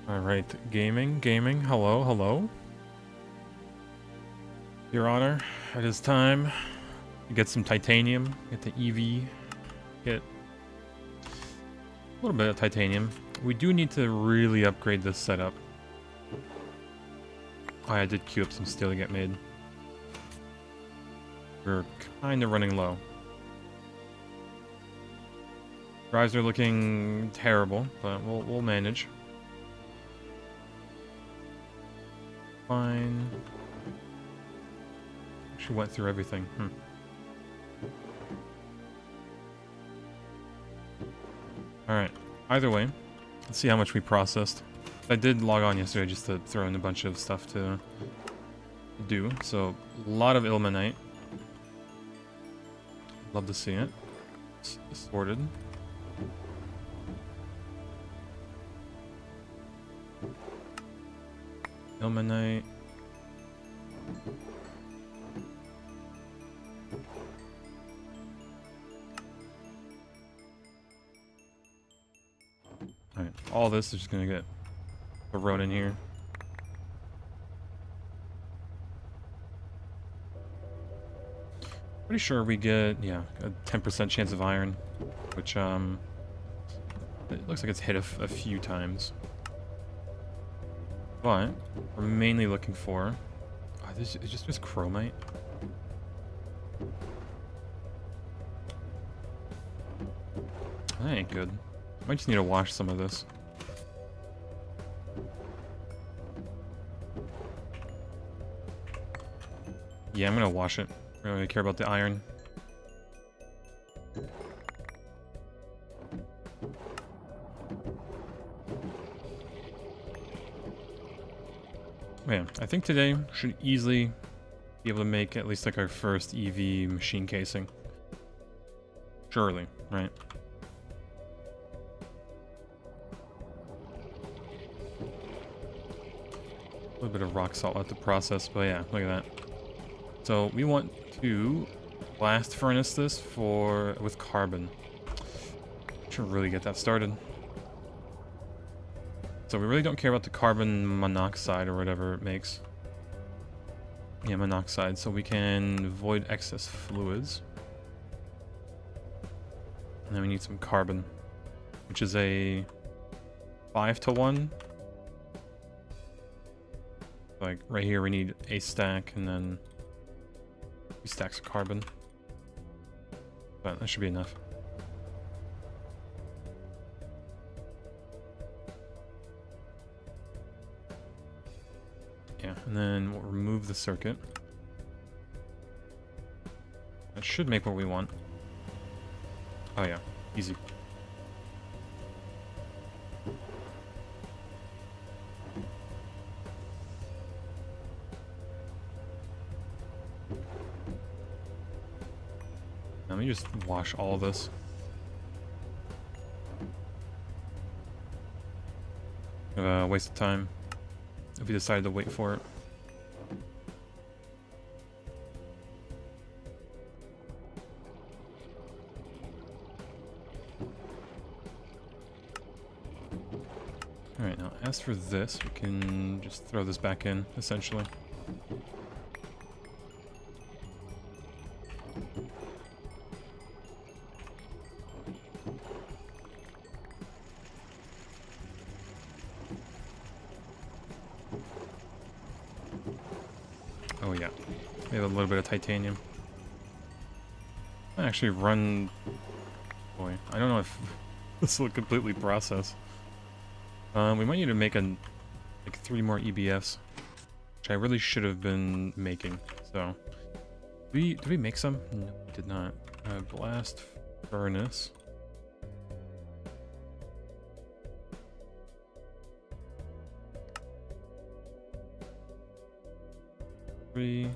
Alright, gaming, hello, hello. Your Honor, it is time to get some titanium, get the EV, get a little bit of titanium. We do need to really upgrade this setup. Oh, I did queue up some steel to get made. We're kind of running low. Drives are looking terrible, but we'll manage. Fine. Actually went through everything. Alright. Either way, let's see how much we processed. I did log on yesterday just to throw in a bunch of stuff to do. So, a lot of ilmenite. Love to see it. Sorted. Ilmenite. Alright, all this is just gonna get thrown in here. Pretty sure we get, yeah, a 10% chance of iron, which, it looks like it's hit a few times. But, we're mainly looking for... Oh, this is just chromite. That ain't good. Might just need to wash some of this. Yeah, I'm gonna wash it. I don't really care about the iron. Man, I think today should easily be able to make at least like our first EV machine casing. Surely, right? A little bit of rock salt at the process, but yeah, look at that. So we want to blast furnace this with carbon. Should really get that started. So we really don't care about the carbon monoxide or whatever it makes. Yeah, monoxide. So we can void excess fluids. And then we need some carbon, which is a 5-to-1. Like right here we need a stack and then 2 stacks of carbon. But that should be enough. Yeah, and then we'll remove the circuit. That should make what we want. Oh yeah, easy. Let me just wash all of this. Waste of time if we decided to wait for it. Alright, now as for this, we can just throw this back in, essentially. Oh yeah, we have a little bit of titanium. I actually run... Boy, I don't know if this will completely process. We might need to make like 3 more EBFs, which I really should have been making. So, did we make some? No, we did not. Blast furnace. Three.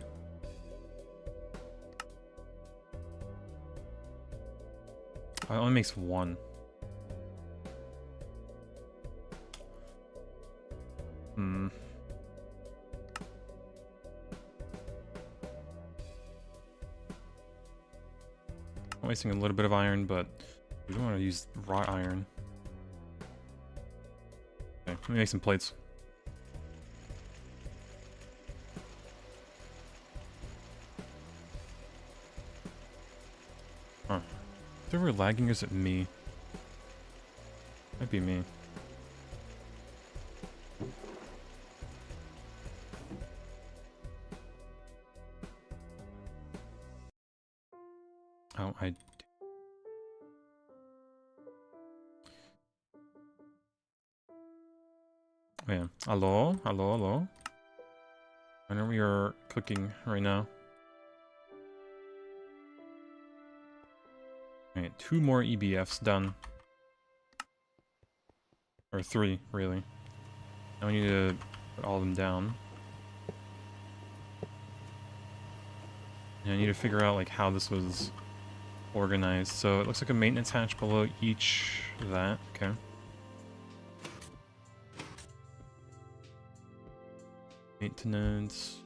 Oh, it only makes 1. I'm wasting a little bit of iron, but we don't want to use raw iron. Okay. Let me make some plates. Huh. Is they were lagging or is it me? Might be me. Oh, yeah. Hello? Hello, hello? I know we are cooking right now. Alright, 2 more EBFs done. Or 3, really. Now we need to put all of them down. And I need to figure out, like, how this was organized. So it looks like a maintenance hatch below each of that. Okay. Maintenance.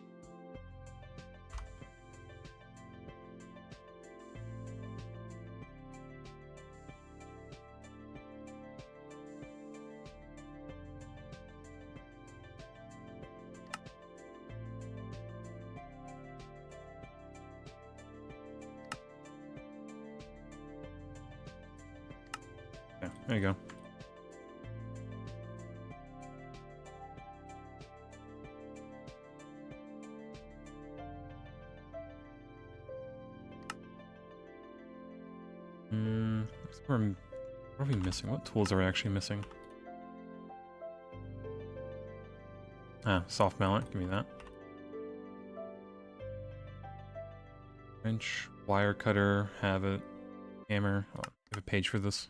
Yeah, there you go. What are we missing? What tools are we actually missing? Ah, soft mallet. Give me that. Wrench, wire cutter, have it. Hammer. Oh, I have a page for this.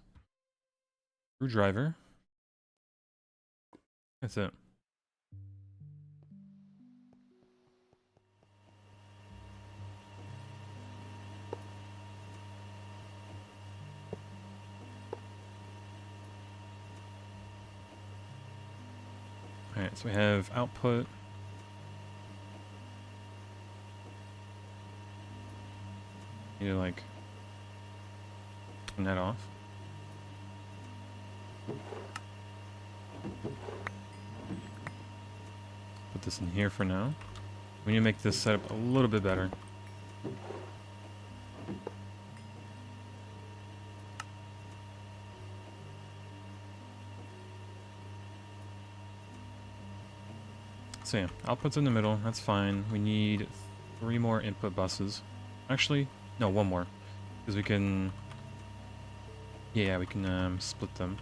Screwdriver. That's it. Alright, so we have output. Need to, like, turn that off. Put this in here for now. We need to make this setup a little bit better. So yeah, output's in the middle, that's fine. We need 3 more input buses. Actually, no, 1 more. Because we can... Yeah, we can split them.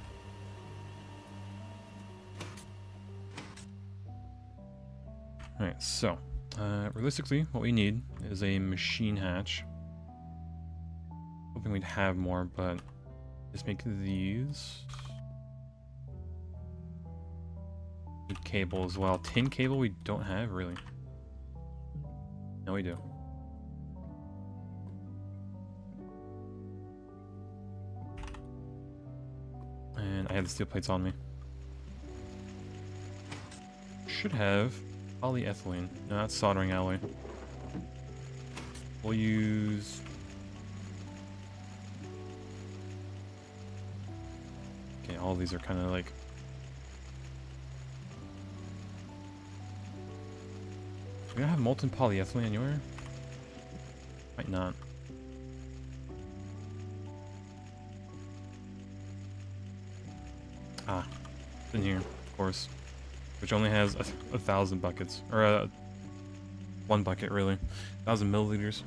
Alright, so... realistically, what we need is a machine hatch. Hoping we'd have more, but... Just make these... Need cable as well. Tin cable we don't have, really. No, we do. And I have the steel plates on me. Should have polyethylene. No, that's soldering alloy. We'll use... Okay, all these are kind of like... Do we have molten polyethylene anywhere? Might not. Ah, it's in here, of course. Which only has 1,000 buckets. Or 1 bucket, really. 1,000 milliliters.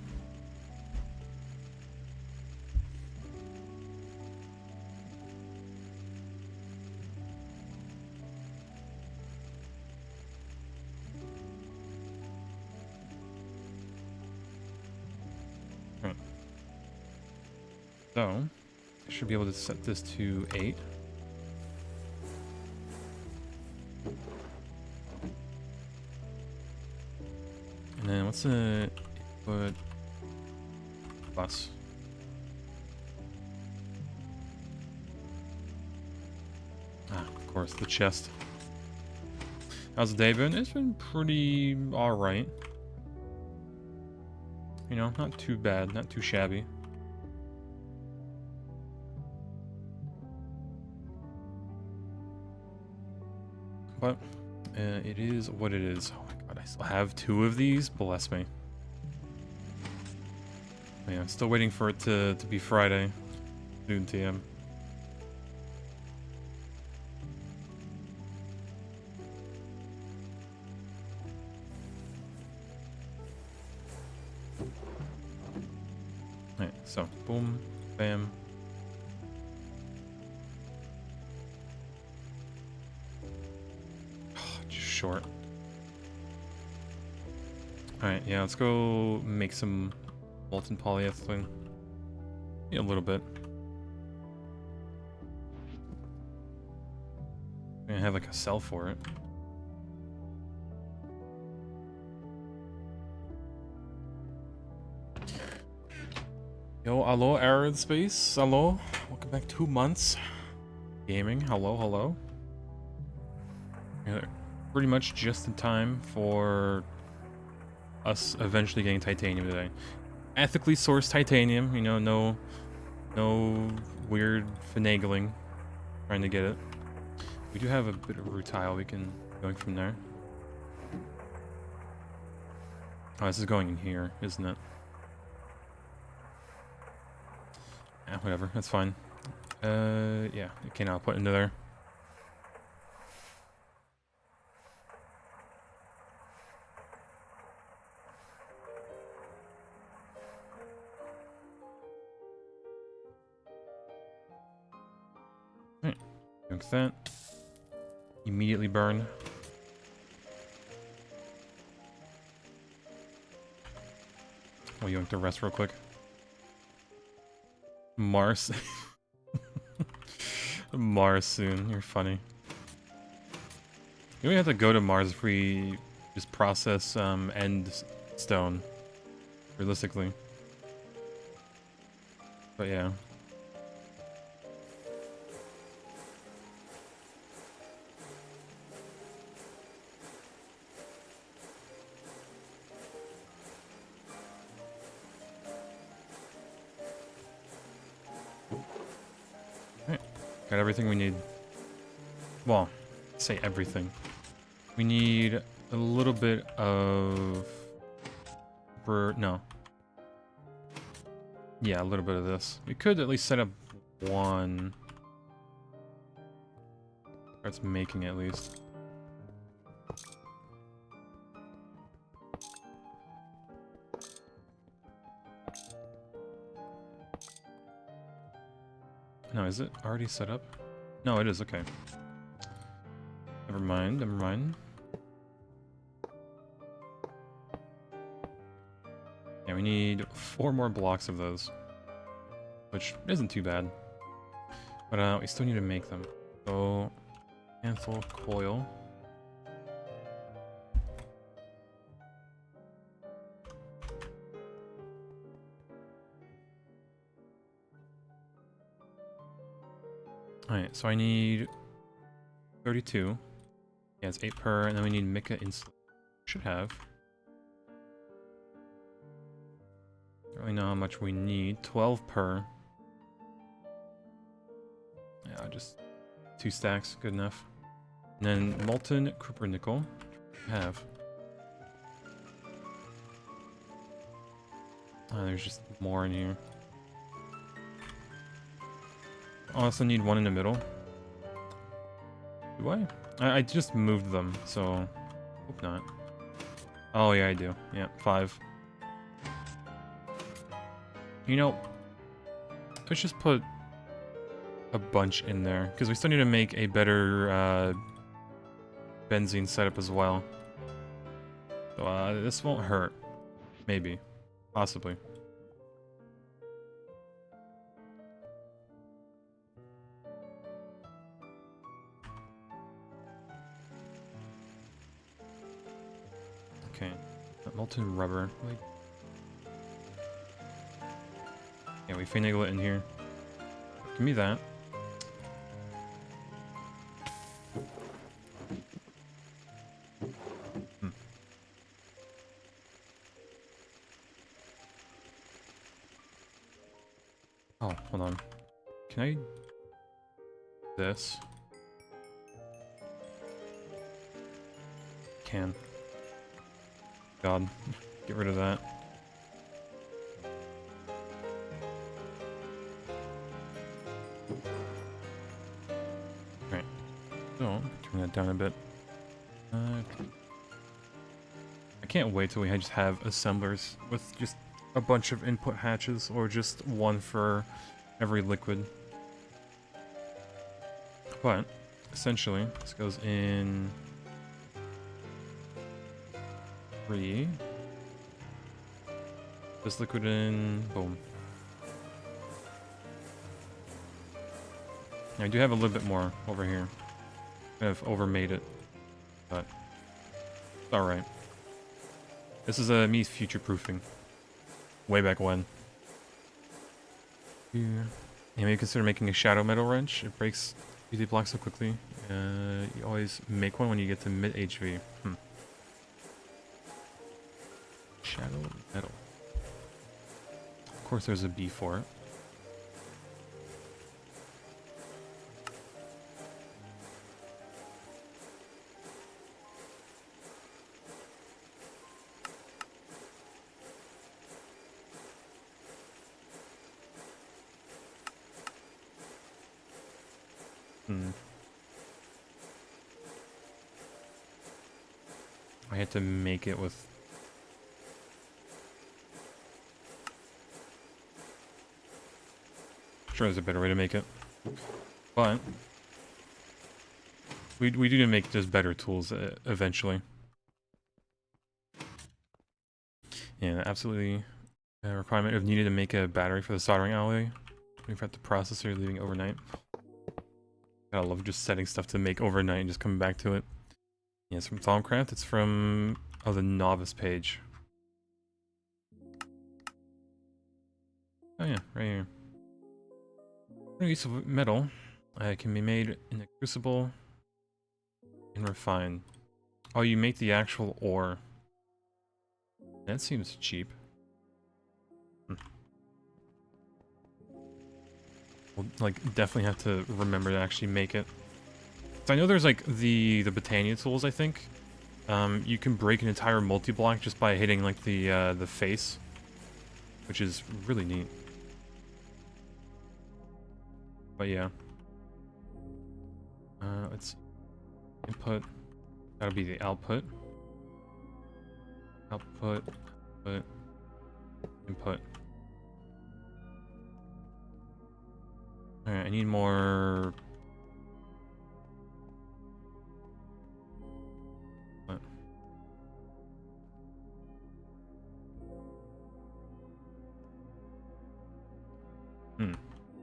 Right. So, I should be able to set this to 8. And then what's the input bus? Ah, of course, the chest. How's the day been? It's been pretty alright. You know, not too bad, not too shabby. But it is what it is. Oh my god, I still have 2 of these? Bless me. Yeah, I'm still waiting for it to be Friday. Noon TM. Alright, so boom, bam. Just short. Alright, yeah, let's go make some molten polyethylene. Yeah, a little bit. I have like a cell for it. Yo, hello, Arid Space. Hello. Welcome back. 2 months. Gaming. Hello, hello. Yeah, pretty much just in time for us eventually getting titanium today. Ethically sourced titanium, you know, no weird finagling trying to get it. We do have a bit of rutile we can going from there. Oh, this is going in here, isn't it? Yeah, whatever, that's fine. Yeah, okay, now I'll put it into there. Alright, like that. Immediately burn. Oh, you want to rest real quick? Mars. Mars soon. You're funny. You only have to go to Mars if we just process end stone. Realistically. But yeah. Alright. Got everything we need. Well, say everything. We need a little bit of... No. Yeah, a little bit of this. We could at least set up one. Starts making at least. No, is it already set up? No, it is, okay. Never mind, never mind. Yeah, we need 4 more blocks of those. Which isn't too bad. But we still need to make them. So, handful coil. Alright, so I need 32. Yeah, it's 8 per, and then we need Mica insulation. Should have. Don't really know how much we need. 12 per. Yeah, just 2 stacks, good enough. And then molten cupronickel. Have. Oh, there's just more in here. I also need 1 in the middle. Do I? I just moved them, so hope not. Oh yeah, I do. Yeah, 5. You know, let's just put a bunch in there, because we still need to make a better benzene setup as well. So this won't hurt. Maybe. Possibly. Okay. Molten rubber. Like... Yeah, we finagle it in here. Give me that. Oh, hold on. Can I... This? can. God, get rid of that. Right. So, turn that down a bit. I can't wait till we just have assemblers with just a bunch of input hatches, or just one for every liquid. But, essentially, this goes in 3. This liquid in, boom. I do have a little bit more over here. I've overmade it, but it's alright. This is me future-proofing. Way back when. Yeah. Maybe consider making a shadow metal wrench. It breaks easy blocks so quickly. You always make one when you get to mid HV. Shadow metal. Of course there's a B for it. I had to make it with... Sure, there's a better way to make it. But... We do need to make just better tools eventually. Yeah, absolutely a requirement of needed to make a battery for the soldering alloy. We've got the processor leaving overnight. I love just setting stuff to make overnight and just coming back to it. Yeah, it's from Thaumcraft. It's from the novice page. Oh yeah, right here. Use of metal can be made in a crucible and refined. Oh, you make the actual ore. That seems cheap. We'll like definitely have to remember to actually make it. So I know there's like the Botania tools, I think. You can break an entire multi-block just by hitting like the face, which is really neat. But yeah. Let's see. Input. That'll be the output. Output. Input. Input. Alright, I need more... What?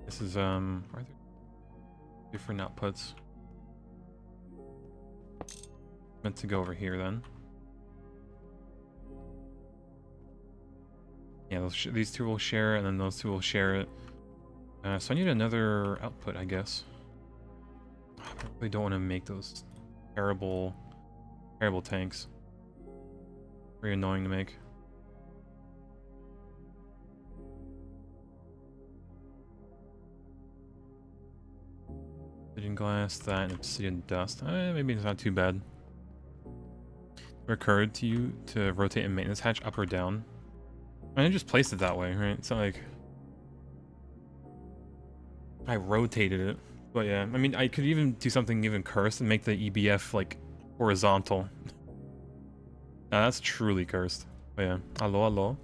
This is, are there different outputs? Meant to go over here then. Yeah, these two will share it, and then those two will share it. So I need another output, I guess. I really don't want to make those terrible tanks. Very annoying to make. Obsidian glass, that, and obsidian dust. Maybe it's not too bad. It occurred to you to rotate a maintenance hatch up or down? I just placed it that way, right? It's not like I rotated it. But yeah, I mean, I could even do something even cursed and make the EBF like horizontal. Now that's truly cursed. But yeah, hello.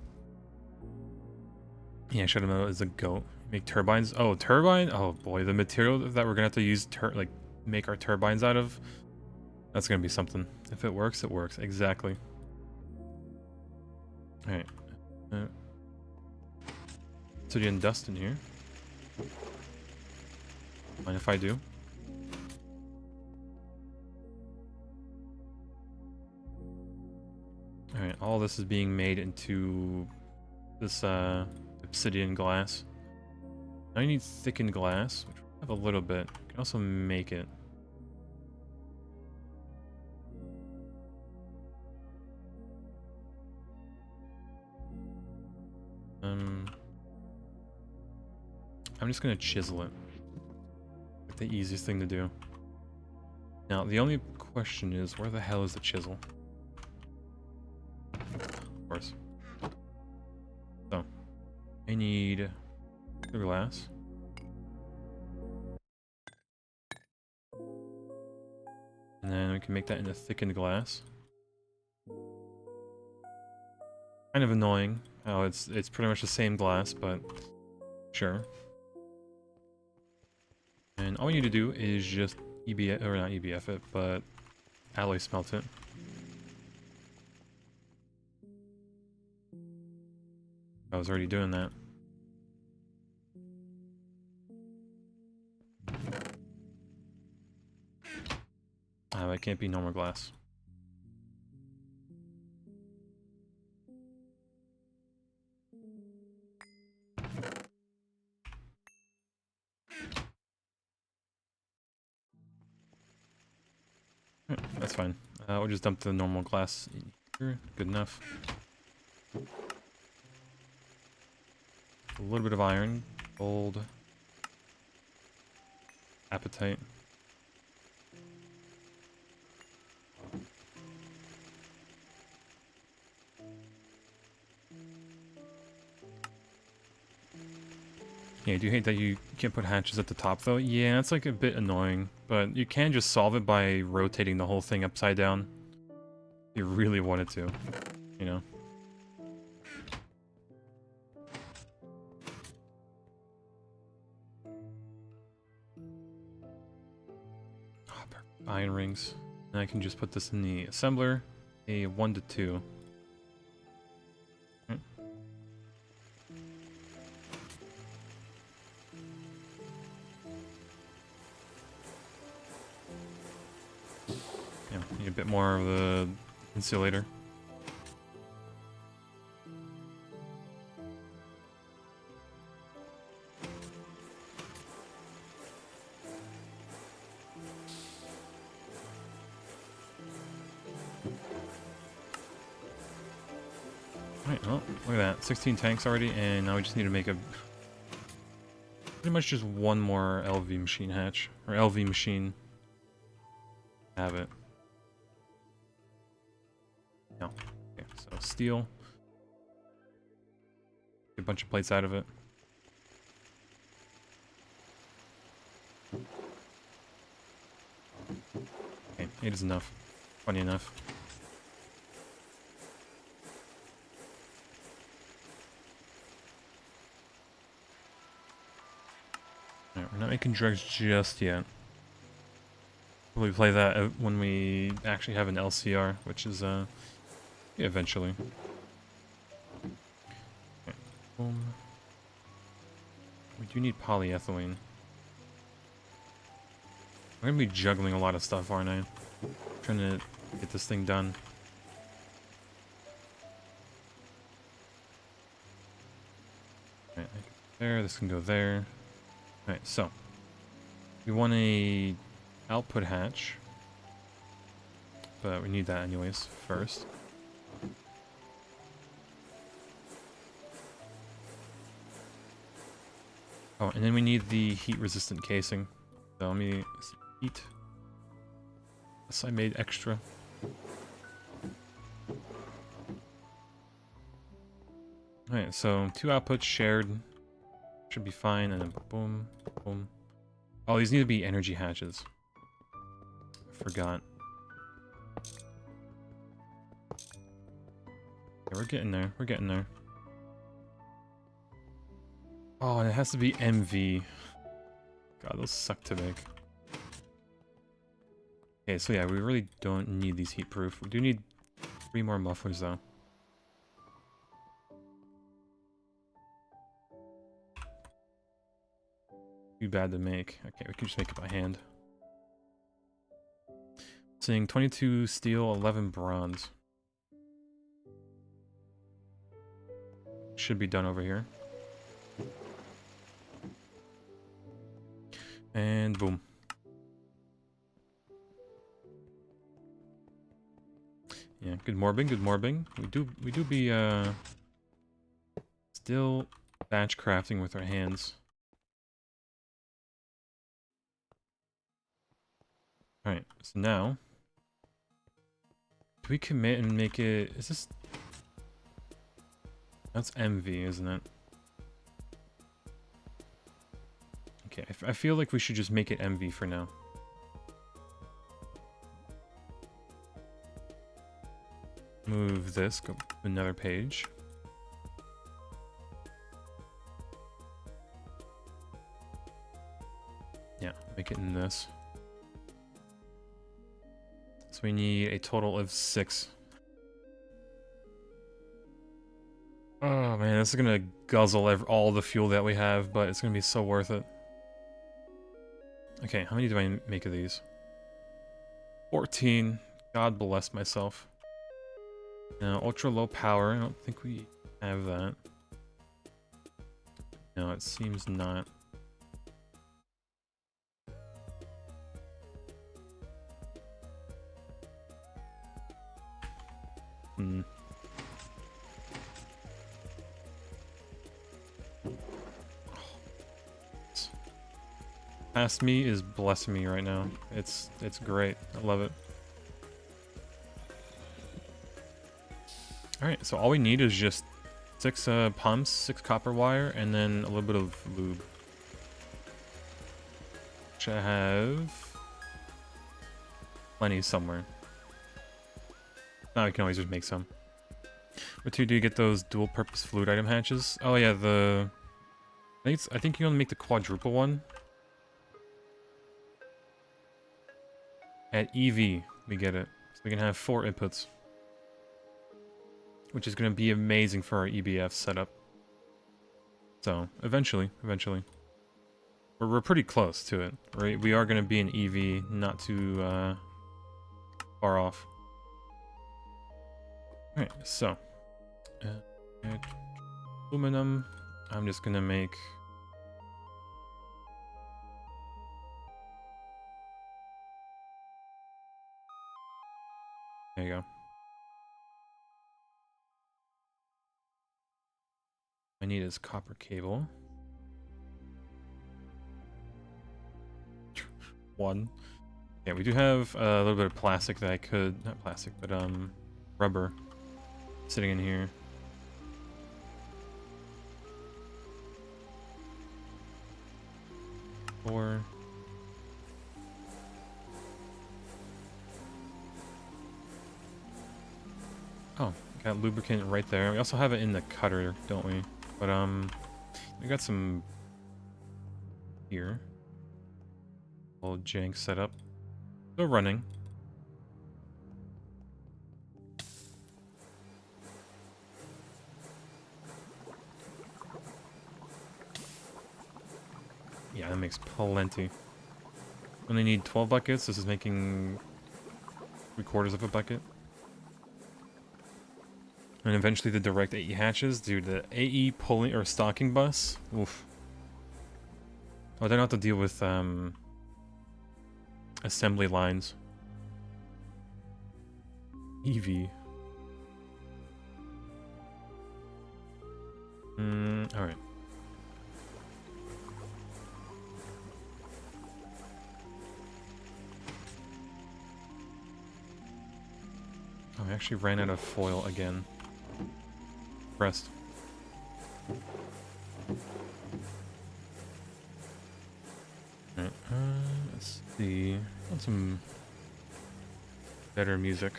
Yeah, Shadow Metal is a goat. Make turbines. Oh, turbine. Oh boy, the material that we're gonna have to use like make our turbines out of. That's gonna be something. If it works, it works. Exactly. All right. Obsidian dust in here. Mind if I do? Alright, all this is being made into this obsidian glass. Now I need thickened glass, which we have a little bit. I can also make it. I'm just gonna chisel it. Like the easiest thing to do. Now, the only question is, where the hell is the chisel? course. So, I need the glass. And then we can make that into thickened glass. Kind of annoying how it's pretty much the same glass, but sure. And all we need to do is just EBF, or not EBF it, but alloy smelt it. I was already doing that. That can't be normal glass. That's fine. We'll just dump the normal glass in here. Good enough. A little bit of iron, gold, apatite. Yeah, I do hate that you can't put hatches at the top though. Yeah, it's like a bit annoying, but you can just solve it by rotating the whole thing upside down. If you really wanted to, you know. Oh, perfect. Iron rings. And I can just put this in the assembler, a 1 to 2. Yeah, need a bit more of the insulator. Alright, well, look at that. 16 tanks already, and now we just need to make a... pretty much just one more LV machine hatch. Or LV machine. Have it. No. Okay, so steel. Get a bunch of plates out of it. Okay, 8 is enough. Funny enough. Alright, we're not making drugs just yet. We'll play that when we actually have an LCR, which is, yeah, eventually. Okay. Boom. We do need polyethylene. I'm gonna be juggling a lot of stuff, aren't I? Trying to get this thing done. Alright, there, this can go there. Alright, so. We want a output hatch. But we need that anyways, first. Oh, and then we need the heat-resistant casing. So let me see. Heat. Yes, I made extra. Alright, so 2 outputs shared. Should be fine, and then boom, boom. Oh, these need to be energy hatches. I forgot. Yeah, we're getting there. We're getting there. Oh, and it has to be MV. God, those suck to make. Okay, so yeah, we really don't need these heat proof. We do need 3 more mufflers though. Too bad to make. Okay, we can just make it by hand. Seeing 22 steel, 11 bronze. Should be done over here. And boom. Yeah, good morbing, good morbing. We do be still batch crafting with our hands. Alright, so now do we commit and make it, is this That's MV, isn't it? Okay, I feel like we should just make it MV for now. Move this, go another page. Yeah, make it in this. So we need a total of 6. Oh man, this is gonna guzzle all the fuel that we have, but it's gonna be so worth it. Okay, how many do I make of these? 14. God bless myself. Now, ultra low power. I don't think we have that. No, it seems not. Hmm. Past me is blessing me right now. It's great. I love it. Alright, so all we need is just 6 pumps, 6 copper wire, and then a little bit of lube. Which I have plenty somewhere. Now we can always just make some. What do you get those dual purpose fluid item hatches? Oh yeah, I think you only make the quadruple one. At EV, we get it. So we can have 4 inputs. Which is going to be amazing for our EBF setup. So, eventually. We're pretty close to it, right? We are going to be an EV, not too far off. Alright, so. Aluminum. I'm just going to make... There you go. I need is copper cable. 1. Yeah, we do have a little bit of plastic that I could... Not plastic, but rubber sitting in here. Four. Oh, got lubricant right there. We also have it in the cutter, don't we? But we got some here. Old jank setup. Still running. Yeah, that makes plenty. Only need 12 buckets. This is making 3/4 of a bucket. And eventually the direct AE hatches. Dude, the AE pulling or stocking bus. Oof. Oh, they don't have to deal with assembly lines. EV. Alright. Oh, I actually ran out of foil again. Pressed. Alright, let's see. Want some better music.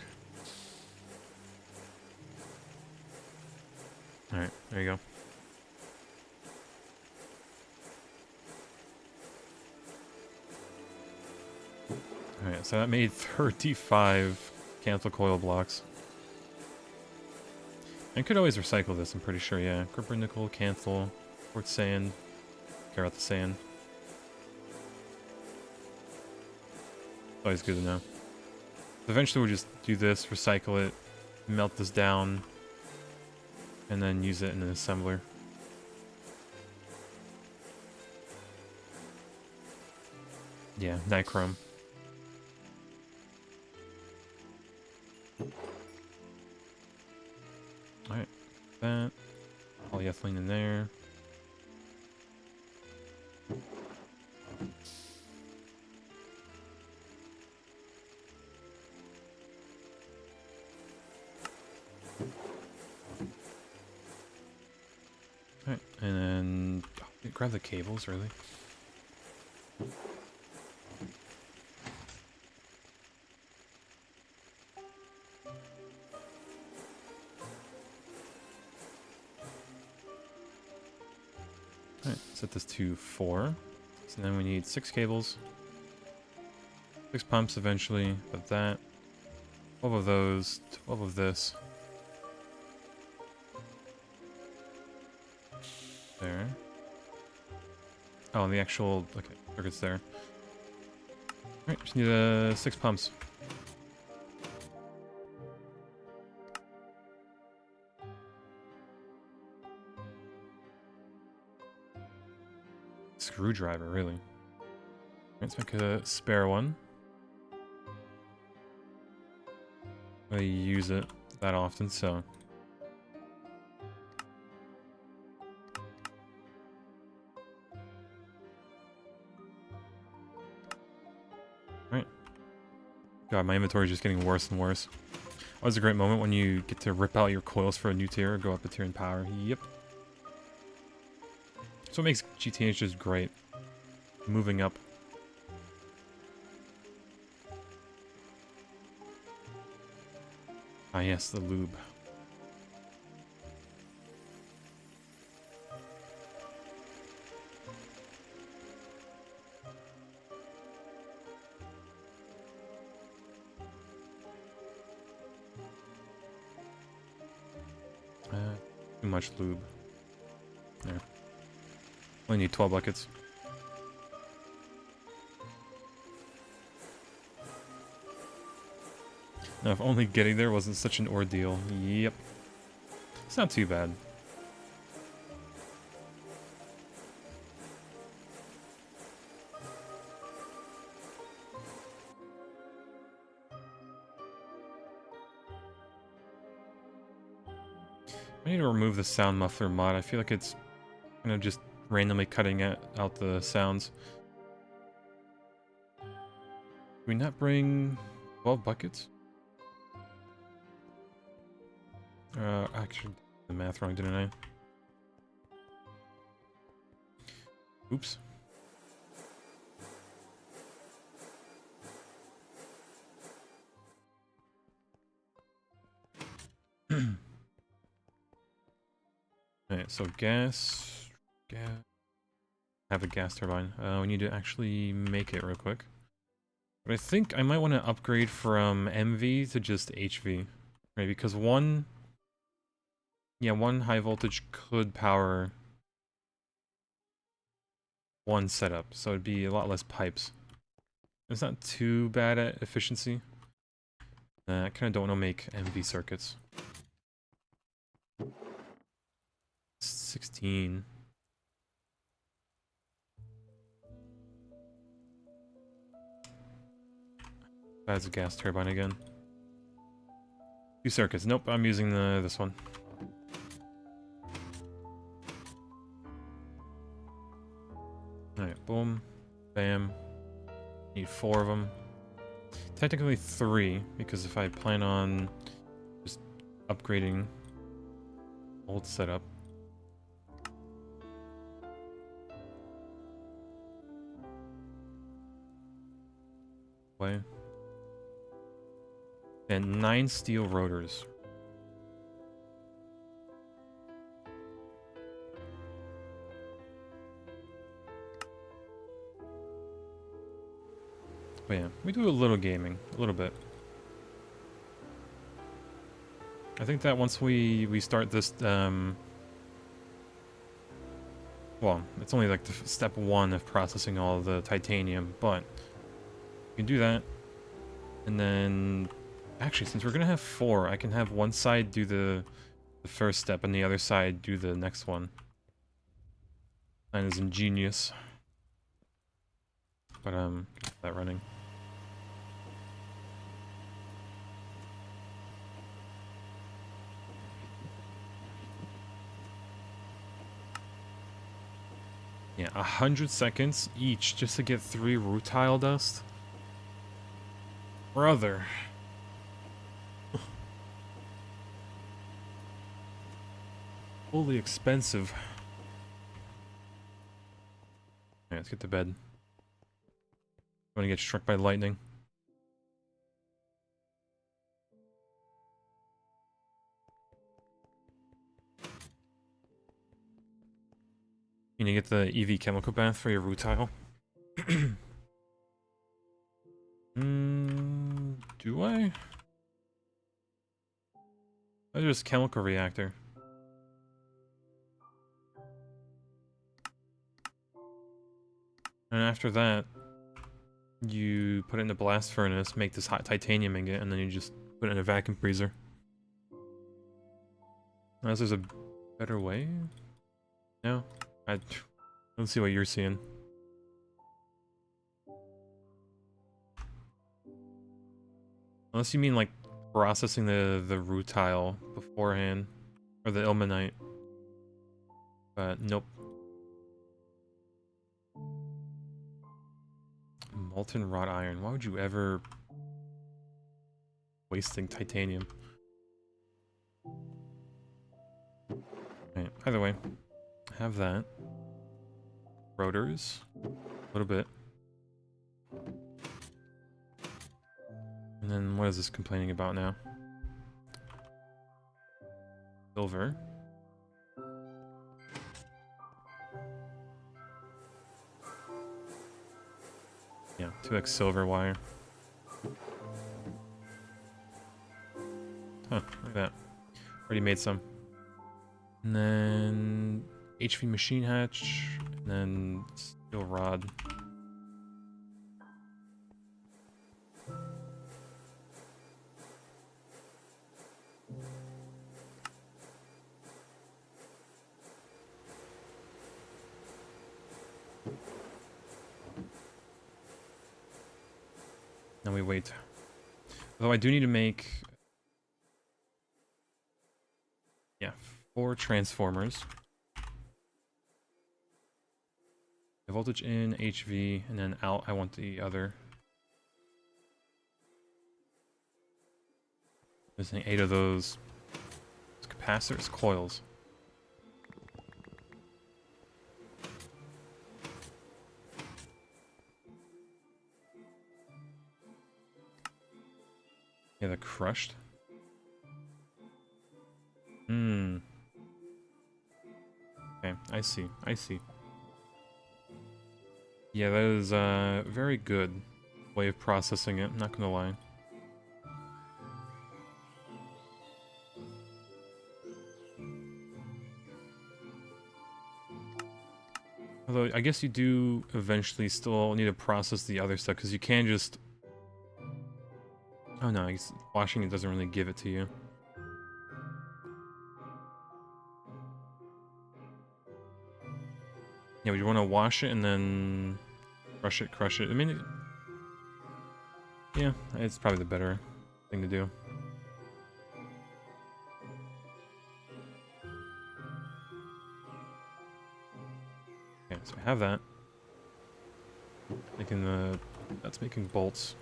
Alright, there you go. Alright, so that made 35 cancel coil blocks. I could always recycle this, I'm pretty sure, yeah. Copper, nickel, cancel, quartz sand, carry out the sand. Always good to know. Eventually we'll just do this, recycle it, melt this down, and then use it in an assembler. Yeah, nichrome. Alright, that. Polyethylene in there. grab the cables, really? Alright, set this to 4. So then we need 6 cables. 6 pumps eventually, but that. 12 of those, 12 of this. There. Oh, and the actual, okay, circuit's there. Alright, just need 6 pumps. Screwdriver, really. Let's make a spare one. I use it that often, so. Alright. God, my inventory is just getting worse and worse. Always a great moment when you get to rip out your coils for a new tier, go up a tier in power. Yep. That's what makes GTH just great. Moving up. Ah yes, the lube. Too much lube. There. Only need 12 buckets. Now, if only getting there wasn't such an ordeal. Yep. It's not too bad. I need to remove the sound muffler mod. I feel like it's kind of just randomly cutting out the sounds. Did we not bring 12 buckets? Actually, did the math wrong, didn't I? Oops. Alright, so gas. Have a gas turbine. We need to actually make it real quick. But I think I might want to upgrade from MV to just HV. Right, because one high voltage could power one setup, so it'd be a lot less pipes. It's not too bad at efficiency. I kind of don't want to make MV circuits. 16. That's a gas turbine again. 2 circuits. Nope, I'm using this one. Alright, boom. Bam. Need 4 of them. Technically 3, because if I plan on just upgrading old setup. Play. And 9 steel rotors. But yeah, we do a little gaming, a little bit. I think that once we start this, well, it's only like the step 1 of processing all the titanium, but we can do that. And then, actually, since we're gonna have 4, I can have one side do the first step and the other side do the next one. That is ingenious. But get that running. Yeah, 100 seconds each just to get 3 rutile dust? Brother. Fully expensive. let's get to bed. Want to get struck by lightning. You need to get the EV chemical bath for your rutile. Do I? Oh, there's chemical reactor. And after that, you put it in the blast furnace, make this hot titanium ingot, and then you just put it in a vacuum freezer. Unless there's a better way? No? I don't see what you're seeing. Unless you mean like processing the rutile beforehand, or the ilmenite. But nope. Molten wrought iron. Why would you ever wasting titanium? Right, either way, have that. Rotors, a little bit. And then what is this complaining about now? Silver. Yeah, 2x silver wire. Huh, look at that. Already made some. And then HV machine hatch, and then steel rod. Now we wait. Although I do need to make... yeah, 4 transformers. Voltage in, HV, and then out I want the other. Missing 8 of those. Capacitors, coils. Yeah, they're crushed. Okay, I see. I see. Yeah, that is a very good way of processing it, not gonna lie. Although, I guess you do eventually still need to process the other stuff, because you can't just... oh no, I guess washing it doesn't really give it to you. Yeah, would you want to wash it and then crush it? I mean, yeah, it's probably the better thing to do. Okay, so I have that. Making that's making bolts.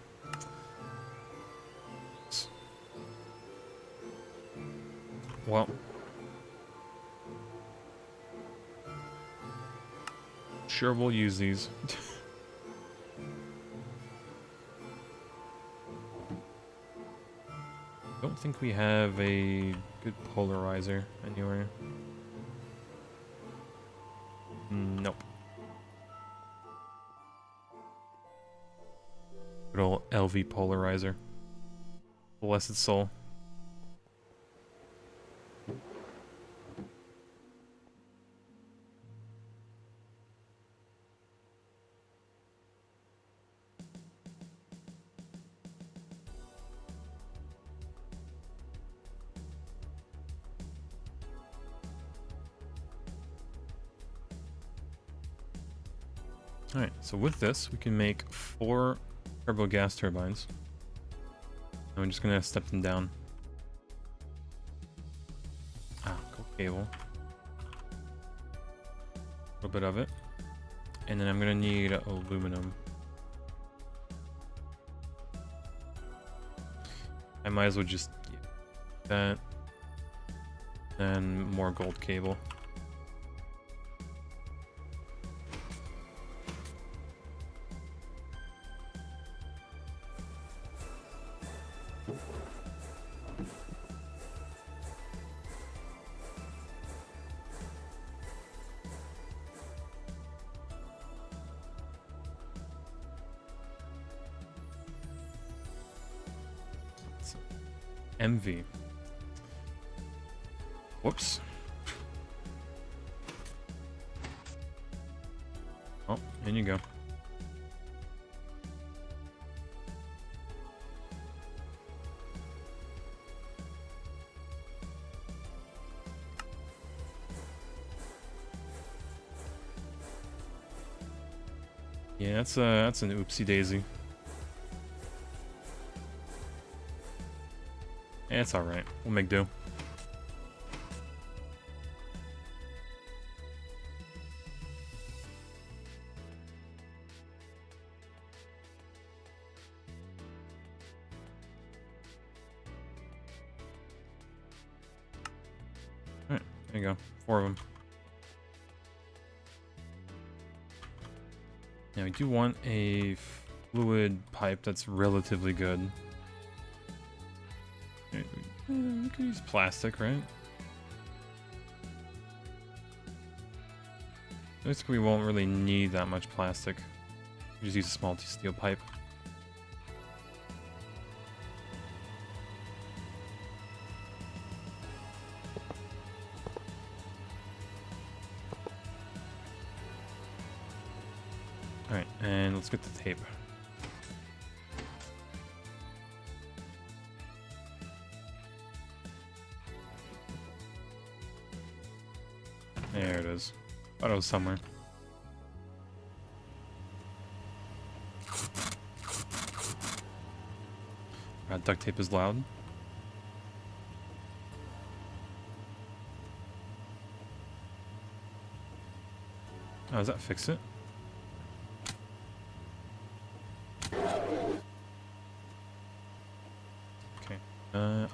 Well, sure, we'll use these. Don't think we have a good polarizer anywhere. Nope. Good old LV polarizer. Bless its soul. Alright, so with this, we can make 4 turbo gas turbines. And we're just gonna step them down. Ah, cool cable. A little bit of it. And then I'm gonna need aluminum. I might as well just get that. Then more gold cable. MV. Whoops. Oh, in you go. Yeah, that's an oopsie daisy. Yeah, it's alright. We'll make do. Alright, there you go. 4 of them. Now we do want a fluid pipe that's relatively good. We could use plastic, right? Basically, we won't really need that much plastic. We just use a small steel pipe. Alright, and let's get the tape. There it is. Thought it was somewhere. Duct tape is loud. Oh, does that fix it? Okay.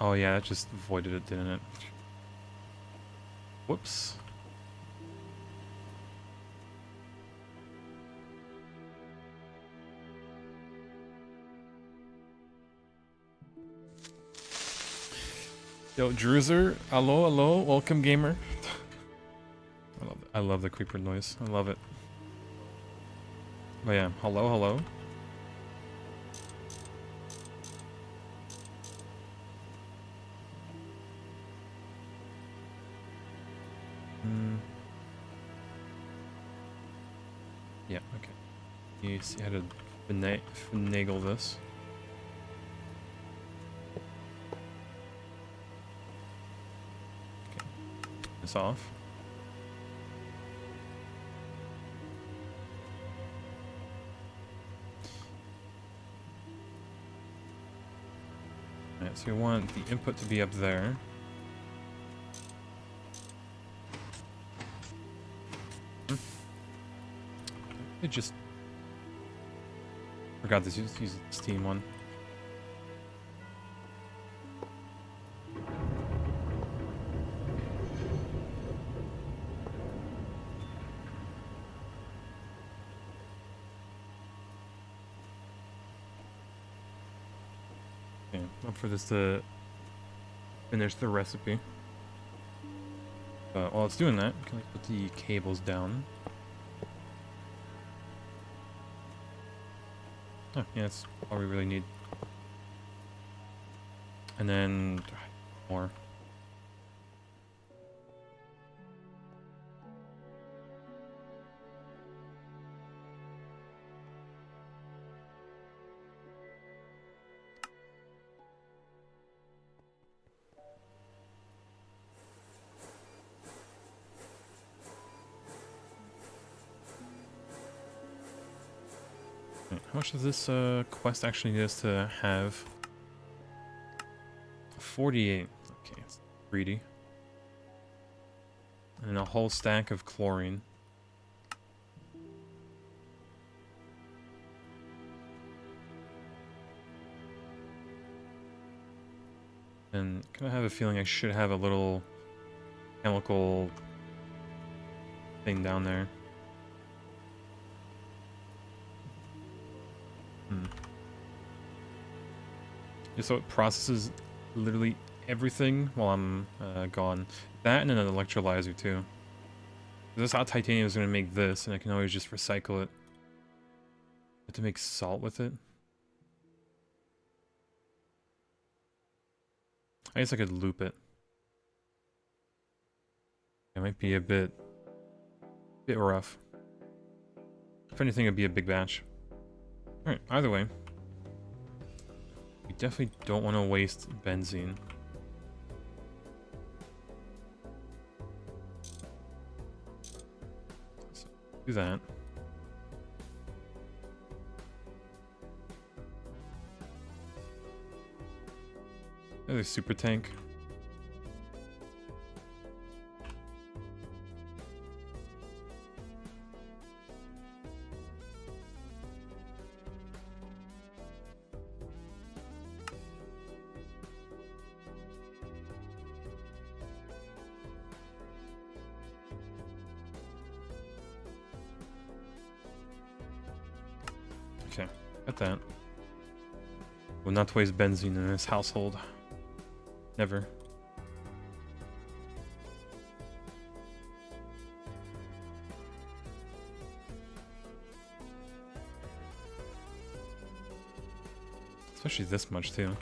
Oh yeah, that just voided it, didn't it? Whoops. Yo, Druzer, hello, welcome gamer. I love the creeper noise. I love it. Oh yeah, hello. Yeah, okay. You see how to finagle this. Okay. This off. Alright, so you want the input to be up there. I just forgot to use the Steam one. Okay, up for this to finish the recipe. But while it's doing that, can I put the cables down? Oh, yeah, that's all we really need. And then more. How much does this quest actually need us to have? 48. Okay, it's greedy. And a whole stack of chlorine. And I kind of have a feeling I should have a little chemical thing down there. Just so it processes literally everything while I'm gone. That and an electrolyzer too. This hot titanium is going to make this, and I can always just recycle it. I have to make salt with it. I guess I could loop it. It might be a bit rough. If anything, it'd be a big batch. Alright, either way. We definitely don't want to waste benzene. So, do that. Another super tank. Okay, got that. Will not waste benzene in this household. Never. Especially this much too.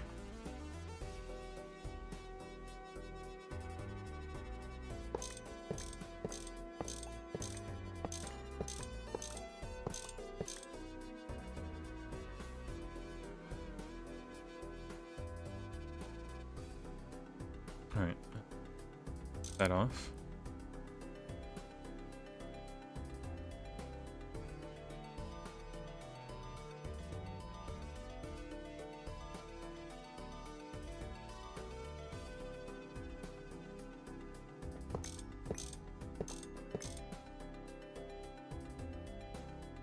Alright. That off.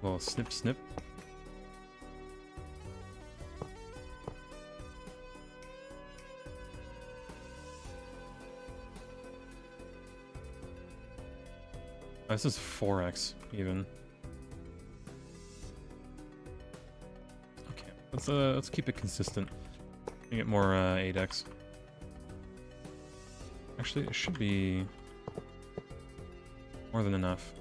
Well, snip snip. Oh, this is 4x even. Okay, let's keep it consistent. Get more 8x. Actually, it should be more than enough.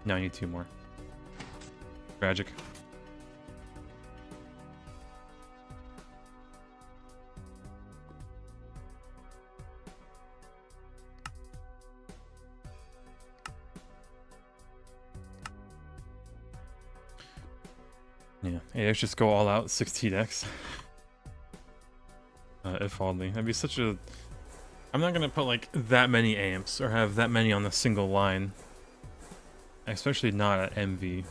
No, I need 2 more. Tragic. Yeah, let's just go all out 16x. If only. That'd be such a... I'm not gonna put like that many amps or have that many on a single line. Especially not at MV.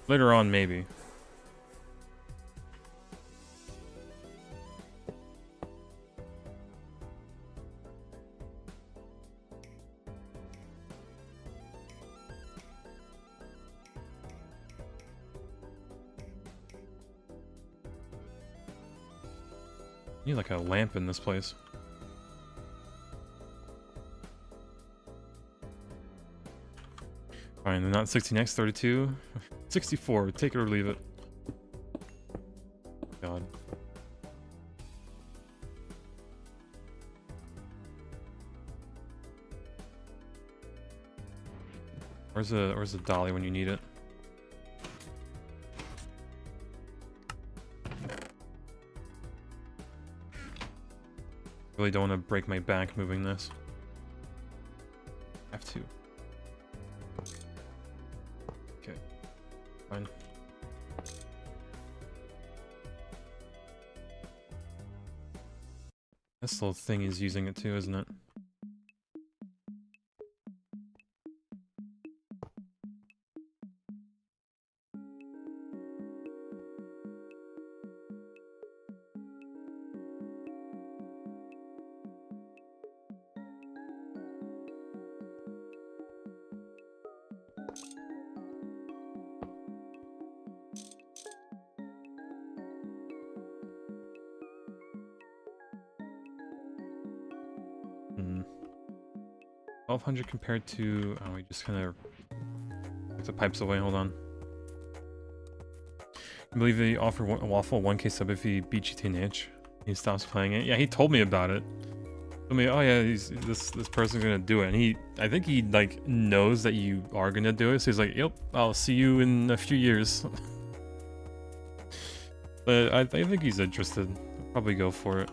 Later on, maybe. Need like a lamp in this place. Fine, not 16x, 32. 64, take it or leave it. God. Where's the dolly when you need it? Really don't want to break my back moving this. Have to. Okay. Fine. This little thing is using it too, isn't it? Hmm. 1200 compared to... Oh, we just kind of... Put the pipes away, hold on. I believe they offer a Waffle 1k sub if he beats you to an itch. He stops playing it. Yeah, he told me about it. Told me, oh yeah, this person's gonna do it. And I think he like knows that you are gonna do it. So he's like, yep, I'll see you in a few years. But I think he's interested. I'll probably go for it.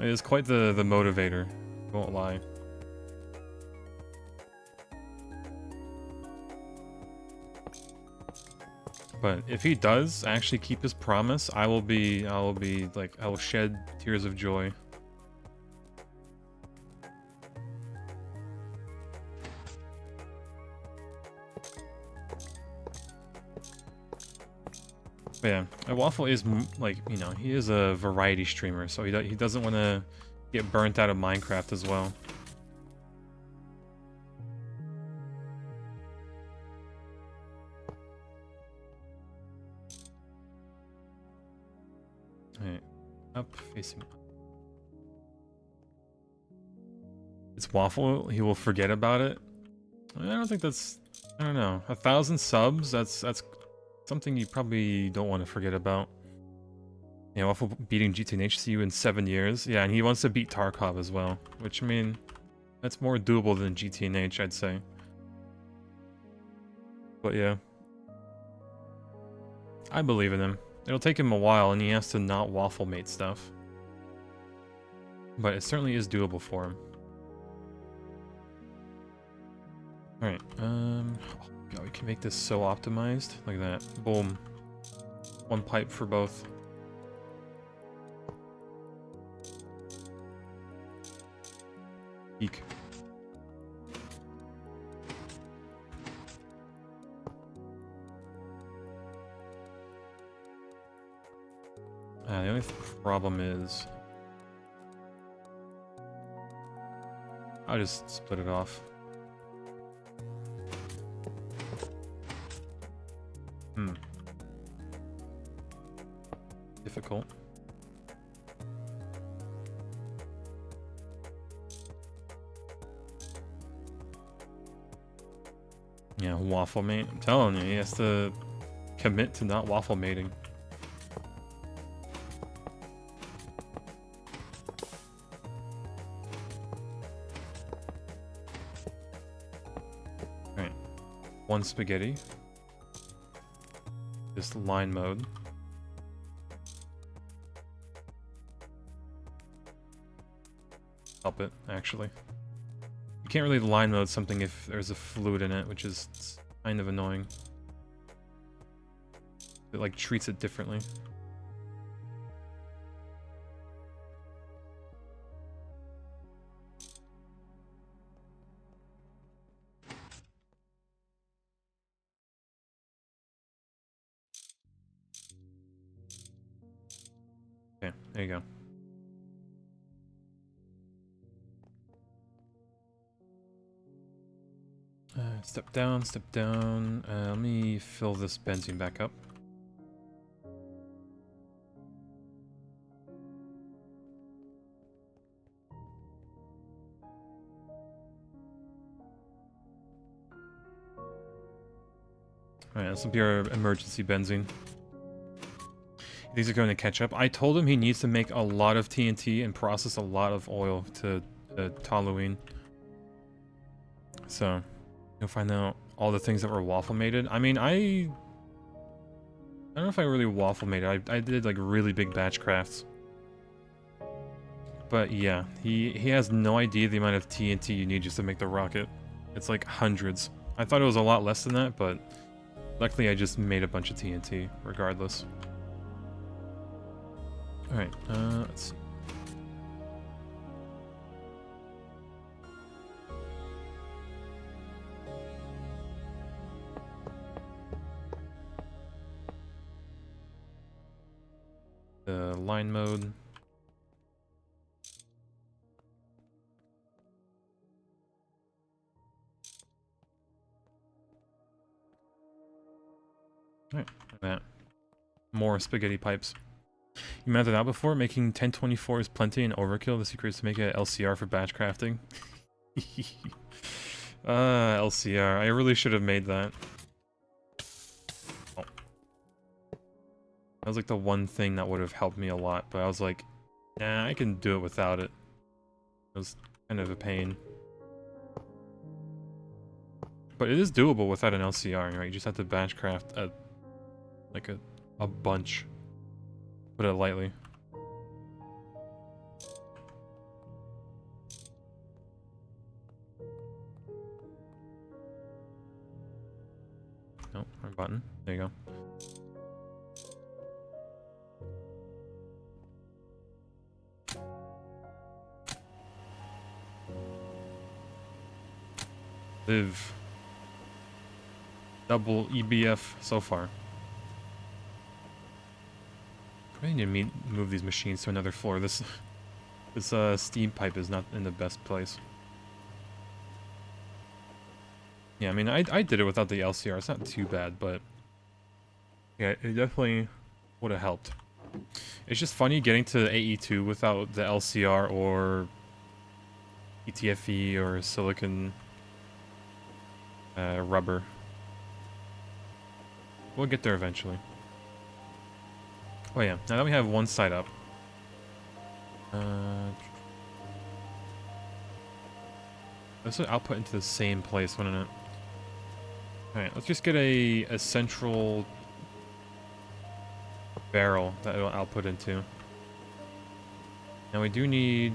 It is quite the motivator, won't lie. But if he does actually keep his promise, I will be like, I will shed tears of joy. But yeah, Waffle is like, you know, he is a variety streamer, so he doesn't want to get burnt out of Minecraft as well. Alright, up, facing up. It's Waffle, he will forget about it. I don't think that's, I don't know, 1,000 subs, that's something you probably don't want to forget about. Yeah, Waffle beating GTNHCU in 7 years. Yeah, and he wants to beat Tarkov as well, which, I mean, that's more doable than GTNH, I'd say. But yeah. I believe in him. It'll take him a while, and he has to not waffle mate stuff. But it certainly is doable for him. Alright, oh god, we can make this so optimized. Look at that. Boom. One pipe for both. Eek. The only problem is... I'll just split it off. Difficult. Yeah, waffle mate. I'm telling you, he has to commit to not waffle mating. Alright. One spaghetti. Just line mode. Help it, actually. You can't really line mode something if there's a fluid in it, which is kind of annoying. It like treats it differently. Okay, there you go. Step down, step down. Let me fill this benzene back up. Alright, this will be our emergency benzene. These are going to catch up. I told him he needs to make a lot of TNT and process a lot of oil to toluene. So, you'll find out all the things that were waffle mated. I mean, I don't know if I really waffle mated. I did like really big batch crafts. But yeah, he has no idea the amount of TNT you need just to make the rocket. It's like hundreds. I thought it was a lot less than that, but luckily I just made a bunch of TNT regardless. Alright, let's see. The line mode. Alright, that. More spaghetti pipes. You mapped it out before? Making 1024 is plenty and overkill. The secret is to make a LCR for batch crafting. LCR. I really should have made that. Oh. That was like the one thing that would have helped me a lot, but I was like, nah, I can do it without it. It was kind of a pain. But it is doable without an LCR, right? You just have to batch craft a A bunch. Put it lightly. Nope, wrong button. There you go. Live. Double EBF so far. I need to move these machines to another floor. This steam pipe is not in the best place. Yeah, I mean, I did it without the LCR. It's not too bad, but yeah, it definitely would have helped. It's just funny getting to AE2 without the LCR or ETFE or silicon rubber. We'll get there eventually. Oh yeah, now that we have one side up. This would output into the same place, wouldn't it? Alright, let's just get a central barrel that it'll output into. Now we do need...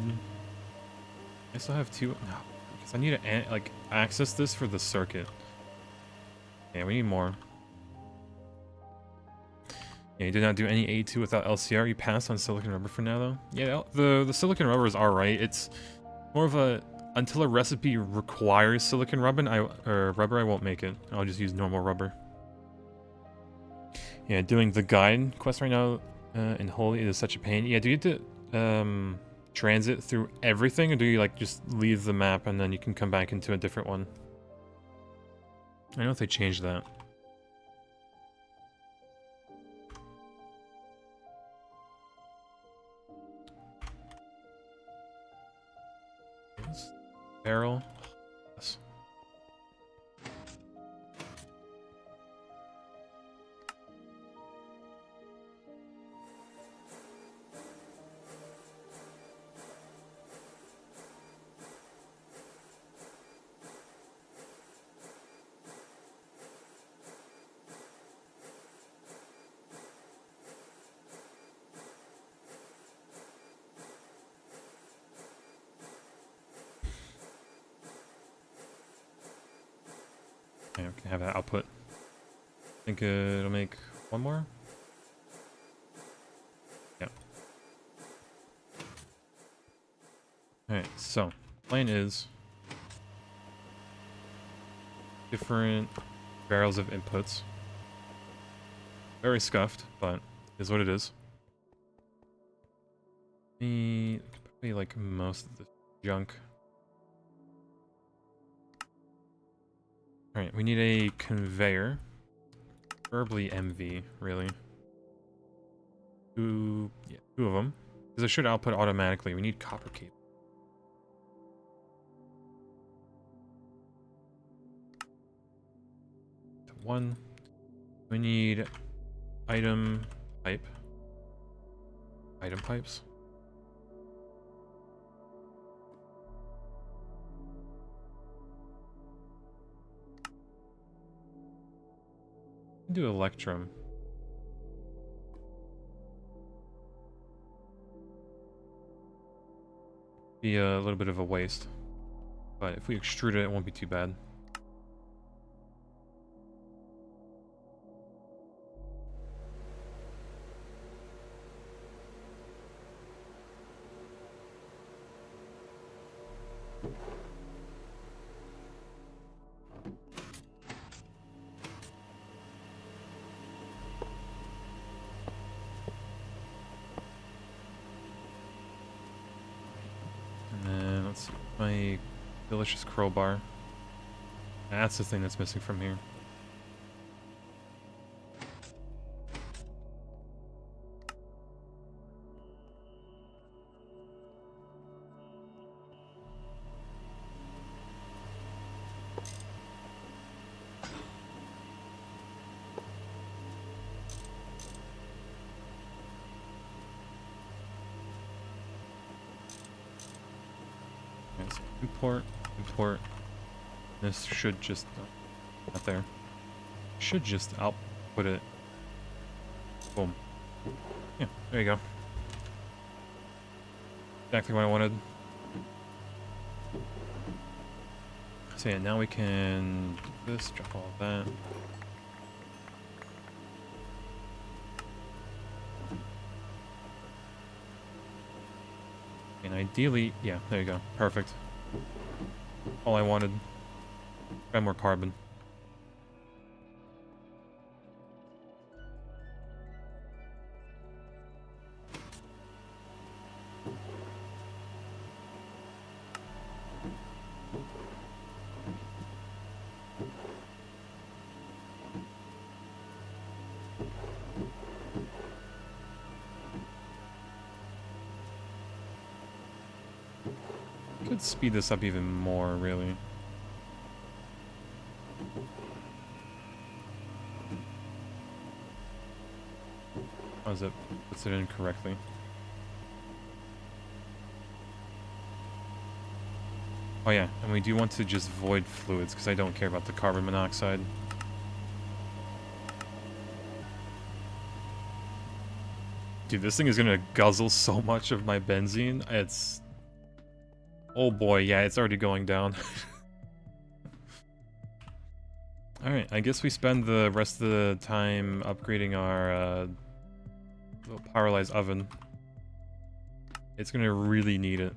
I still have two... No, because I need to like access this for the circuit. Yeah, we need more. Yeah, you did not do any A2 without LCR. You passed on silicon rubber for now, though. Yeah, the silicon rubber is alright. It's more of a... Until a recipe requires silicon rubber, I won't make it. I'll just use normal rubber. Yeah, doing the guide quest right now in Holy is such a pain. Yeah, do you have to transit through everything, or do you like just leave the map and then you can come back into a different one? I don't know if they changed that. Barrel. Yes. Okay, we can have that output. I think it'll make one more? Yeah. Alright, so, plan is... different barrels of inputs. Very scuffed, but is what it is. Probably like most of the junk. Alright, we need a conveyor. Preferably MV, really. Two of them. Because it should output automatically. We need copper cable. One. We need item pipe. Item pipes. Do electrum. Be a little bit of a waste, but if we extrude it, it won't be too bad. Let's see, my delicious crowbar. That's the thing that's missing from here. Import. This should just not there. Should just output it Boom. Yeah, there you go. Exactly what I wanted. So yeah, now we can do this, drop all of that. And ideally, yeah, there you go. Perfect. All I wanted. Try more carbon. Could speed this up even more, really. How's it? Puts it in correctly. Oh yeah, and we do want to just void fluids, because I don't care about the carbon monoxide. Dude, this thing is gonna guzzle so much of my benzene. It's... Oh boy, yeah, it's already going down. Alright, I guess we spend the rest of the time upgrading our little pyrolyzed oven. It's gonna really need it.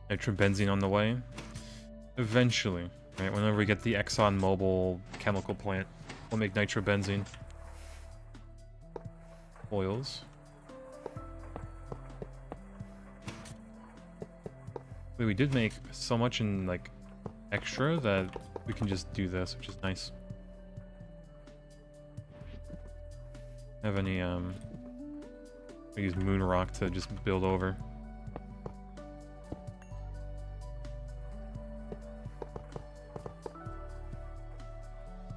Nitrobenzene on the way. Eventually, right? Whenever we get the ExxonMobil chemical plant, we'll make nitrobenzene. Oils. Wait, we did make so much in, like, extra that we can just do this, which is nice. Have any, we use moon rock to just build over.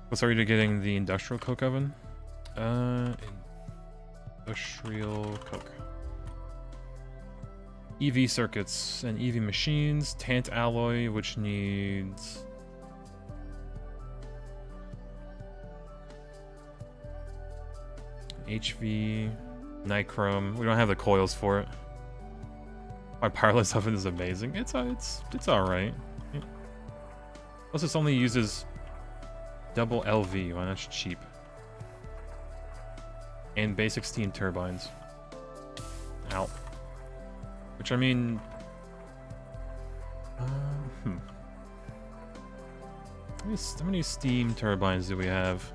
What's already getting the industrial coke oven? Industrial coke. EV circuits and EV machines, tant alloy, which needs... HV, nichrome. We don't have the coils for it. My pyrolysis oven is amazing. It's alright. Yeah. Plus, this only uses double LV. Well, that's cheap. And basic steam turbines. Ow. Which, I mean... How many steam turbines do we have?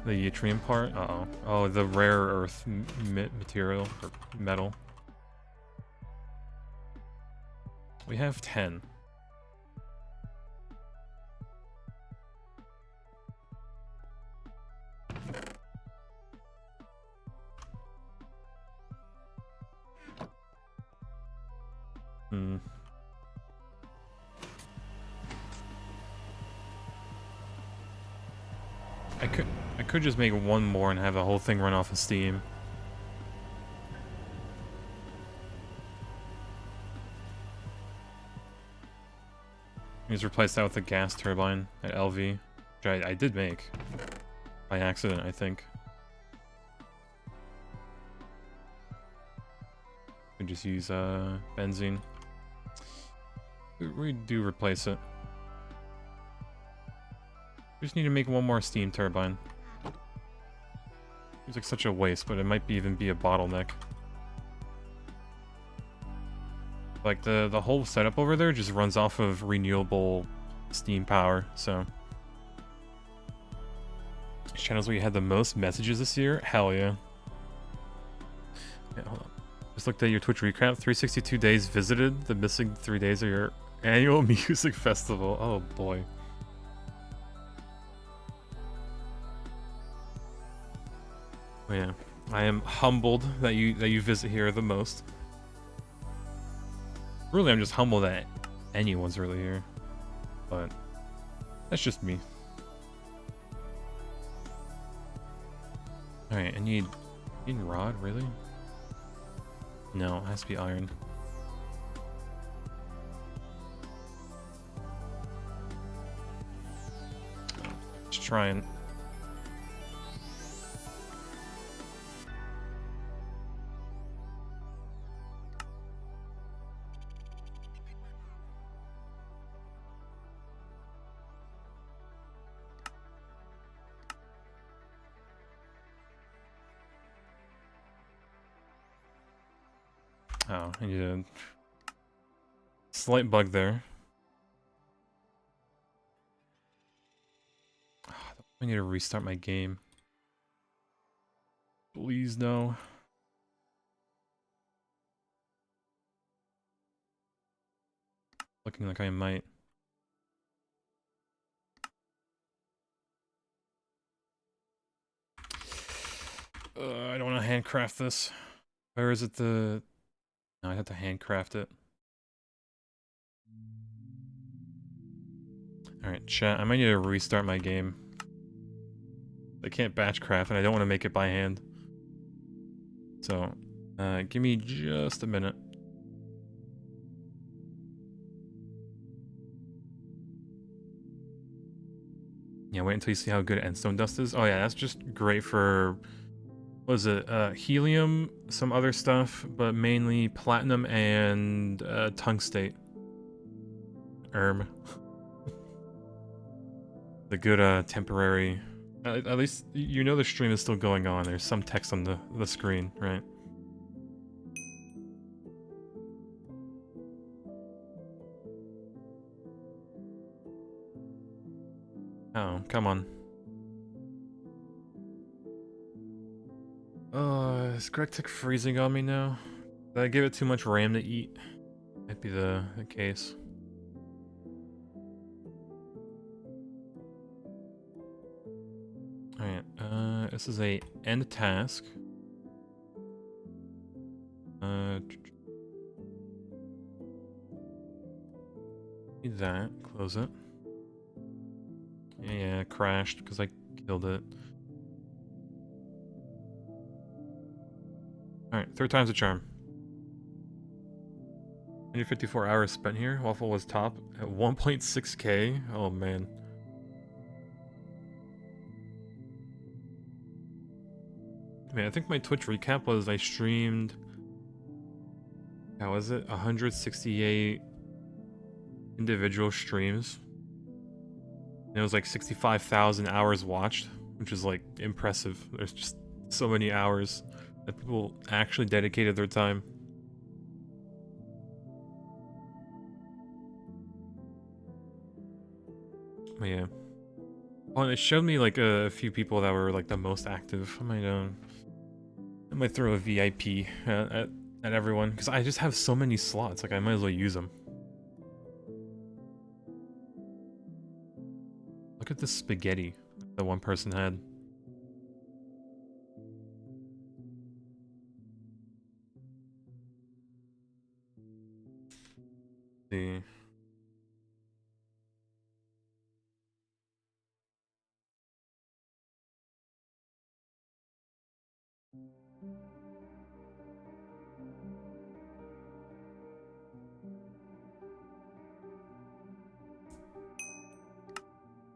The yttrium part? Uh-oh. Oh, the rare earth material, or metal. We have 10. I could just make one more and have the whole thing run off of steam. Just replace that with a gas turbine at LV, which I did make by accident, I think. We just use benzene. We do replace it. We just need to make one more steam turbine. Seems like such a waste, but it might even be a bottleneck. Like, the whole setup over there just runs off of renewable steam power, so... Channels where you had the most messages this year? Hell yeah. Yeah, hold on. Just looked at your Twitch recap. 362 days visited. The missing 3 days of your annual music festival. Oh boy. Oh, yeah. I am humbled that you visit here the most. Really, I'm just humbled that anyone's really here. But that's just me. Alright, I need In rod, really? No, it has to be iron. Just trying. Oh, I need a slight bug there. I need to restart my game. Please no. Looking like I might. I don't want to handcraft this. Where is it the... No, I have to handcraft it. Alright, chat. I might need to restart my game. I can't batch craft and I don't want to make it by hand. So, give me just a minute. Yeah, wait until you see how good Endstone Dust is. Oh yeah, that's just great for... What is it? Helium, some other stuff, but mainly platinum and tungstate. The good temporary... at least you know the stream is still going on. There's some text on the screen, right? Oh, come on. Is GregTech freezing on me now? Did I give it too much RAM to eat? Might be the case. Alright, this is a end task. Need that, close it. Yeah, it crashed because I killed it. Alright, third time's a charm. 154 hours spent here. Waffle was top at 1.6k. Oh man. I mean, I think my Twitch recap was I streamed... How was it? 168 individual streams. And it was like 65,000 hours watched, which is like impressive. There's just so many hours that people actually dedicated their time. But yeah. Well, it showed me like a few people that were like the most active. I might throw a VIP at everyone because I just have so many slots. Like I might as well use them. Look at this spaghetti that one person had. See.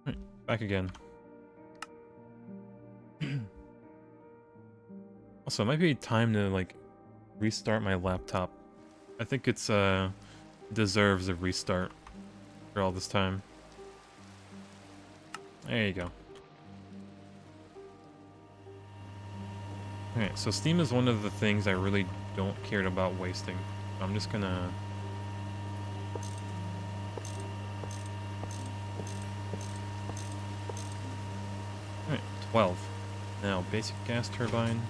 Right, back again. Also, it might be time to like restart my laptop. I think it's deserves a restart for all this time. There you go. Alright, so Steam is one of the things I really don't care about wasting. I'm just gonna... Alright, 12. Now, basic gas turbine.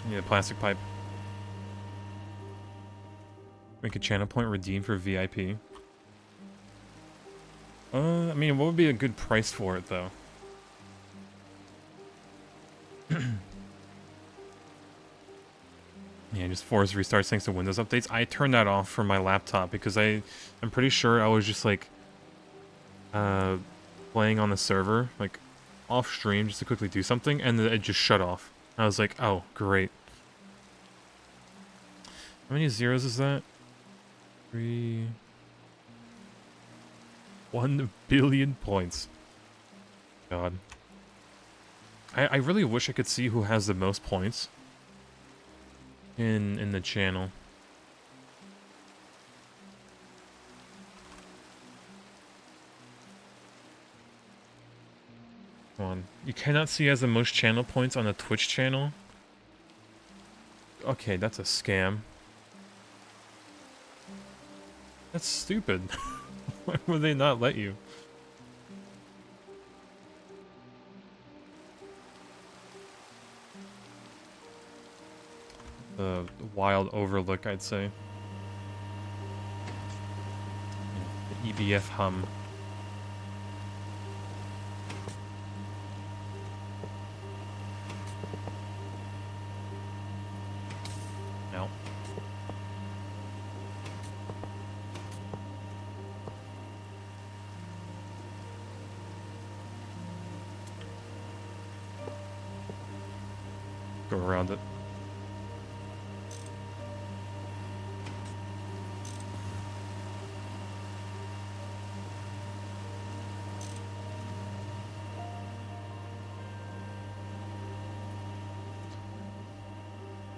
Need a plastic pipe. Make a channel point redeem for VIP. I mean, what would be a good price for it, though? Yeah, just force restarts thanks to Windows updates. I turned that off for my laptop because I'm pretty sure I was just like, playing on the server, like off stream, just to quickly do something, and then it just shut off. I was like, oh, great. How many zeros is that? 3... 1 billion points. God. I really wish I could see who has the most points in the channel. Come on. You cannot see who has the most channel points on the Twitch channel? Okay, that's a scam. That's stupid. Why would they not let you? The wild overlook, I'd say. The EBF hum. Now. Go around it.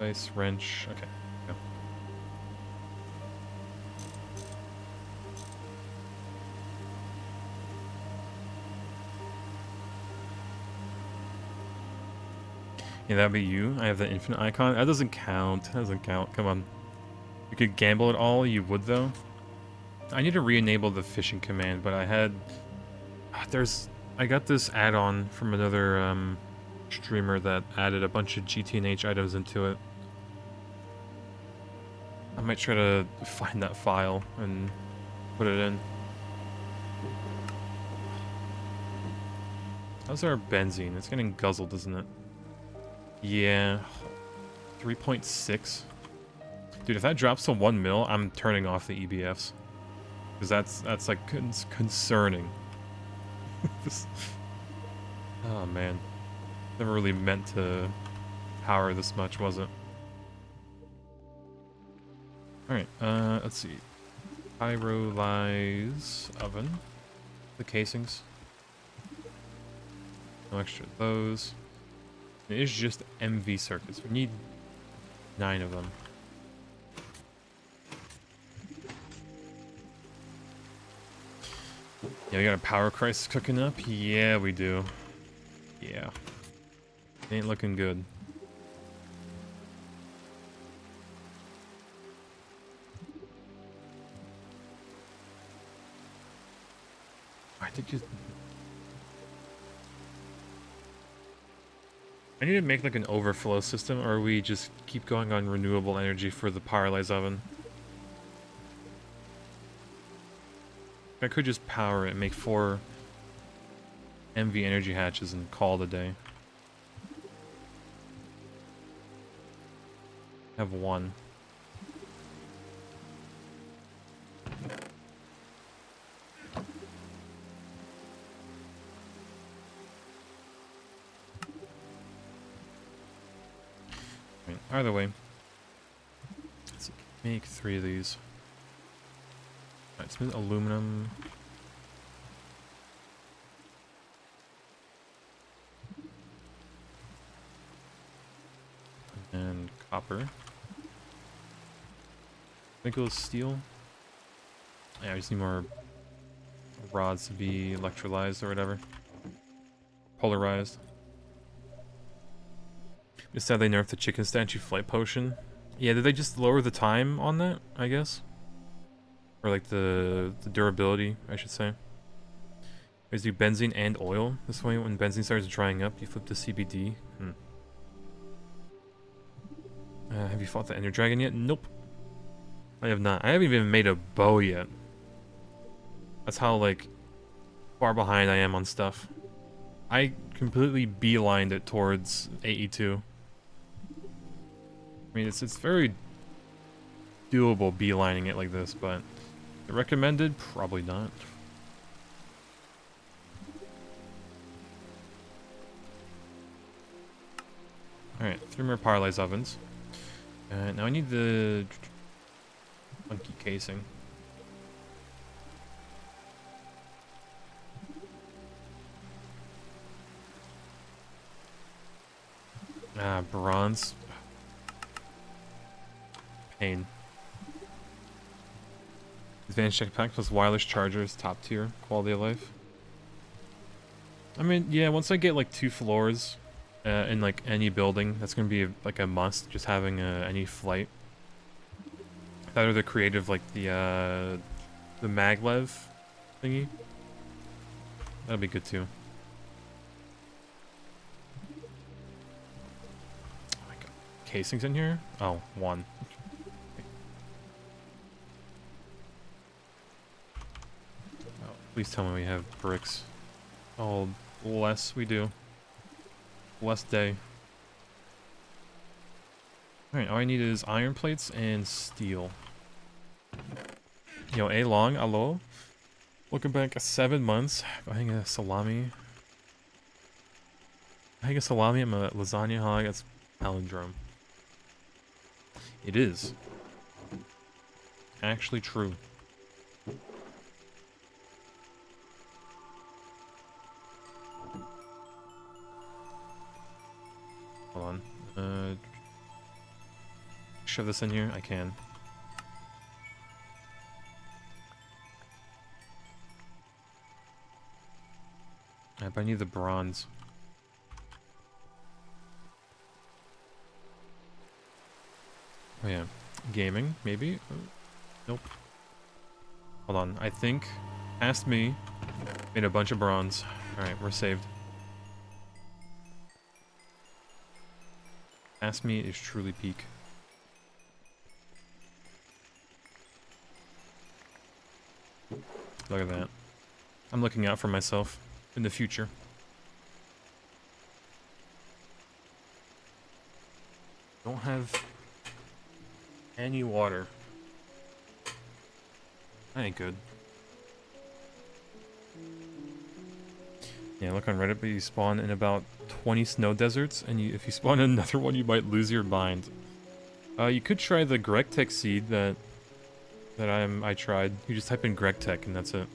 Nice wrench. Okay. Go. Yeah, that'd be you. I have the infinite icon. That doesn't count. That doesn't count. Come on. You could gamble it all. You would, though. I need to re-enable the fishing command, but I had... I got this add-on from another streamer that added a bunch of GTNH items into it. I might try to find that file and put it in. How's our benzene? It's getting guzzled, isn't it? Yeah. 3.6. Dude, if that drops to 1 mil, I'm turning off the EBFs. Because that's like concerning. Oh man. Never really meant to power this much, was it? Alright, let's see. Pyrolyze oven. The casings. No extra of those. It is just MV circuits. We need 9 of them. Yeah, we got a power crisis cooking up? Yeah, we do. Yeah. It ain't looking good. I think you... I need to make like an overflow system, or we just keep going on renewable energy for the pyrolyze oven. I could just power it and make 4 MV energy hatches and call it a day. Have 1. I mean, either way, let's make 3 of these. Alright, smooth aluminum. And copper. Nickel steel. Yeah, I just need more rods to be electrolyzed or whatever. Polarized. Just how they nerfed the chicken statue flight potion. Yeah, did they just lower the time on that, I guess? Or like the durability, I should say. Guys do benzene and oil. This way, when benzene starts drying up, you flip to CBD. Have you fought the Ender Dragon yet? Nope. I have not. I haven't even made a bow yet. That's how, like, far behind I am on stuff. I completely beelined it towards AE2. I mean, it's very doable beelining it like this, but recommended? Probably not. Alright, 3 more Parlay's ovens. Now I need the funky casing. Bronze. Pain. Advanced jetpack plus wireless chargers, top tier, quality of life. I mean, yeah, once I get like 2 floors in like any building, that's gonna be like a must, just having any flight. That or the creative, like the maglev thingy. That'll be good too. Oh my god. Casings in here? Oh, 1. Oh, please tell me we have bricks. Oh, less we do. Less day. Alright, all I need is iron plates and steel. Yo, A long, hello? Looking back 7 months. Buying a salami. Buying a salami, I'm a lasagna hog. That's palindrome. It is. Actually true. Hold on. Shove this in here? I can. But I need the bronze. Oh yeah. Gaming, maybe? Nope. Hold on. I think past me made a bunch of bronze. Alright, we're saved. Past me is truly peak. Look at that. I'm looking out for myself in the future. Don't have any water. That ain't good. Yeah, look on Reddit, but you spawn in about 20 snow deserts, and if you spawn in another one, you might lose your mind. You could try the GregTech seed that I tried. You just type in GregTech, and that's it.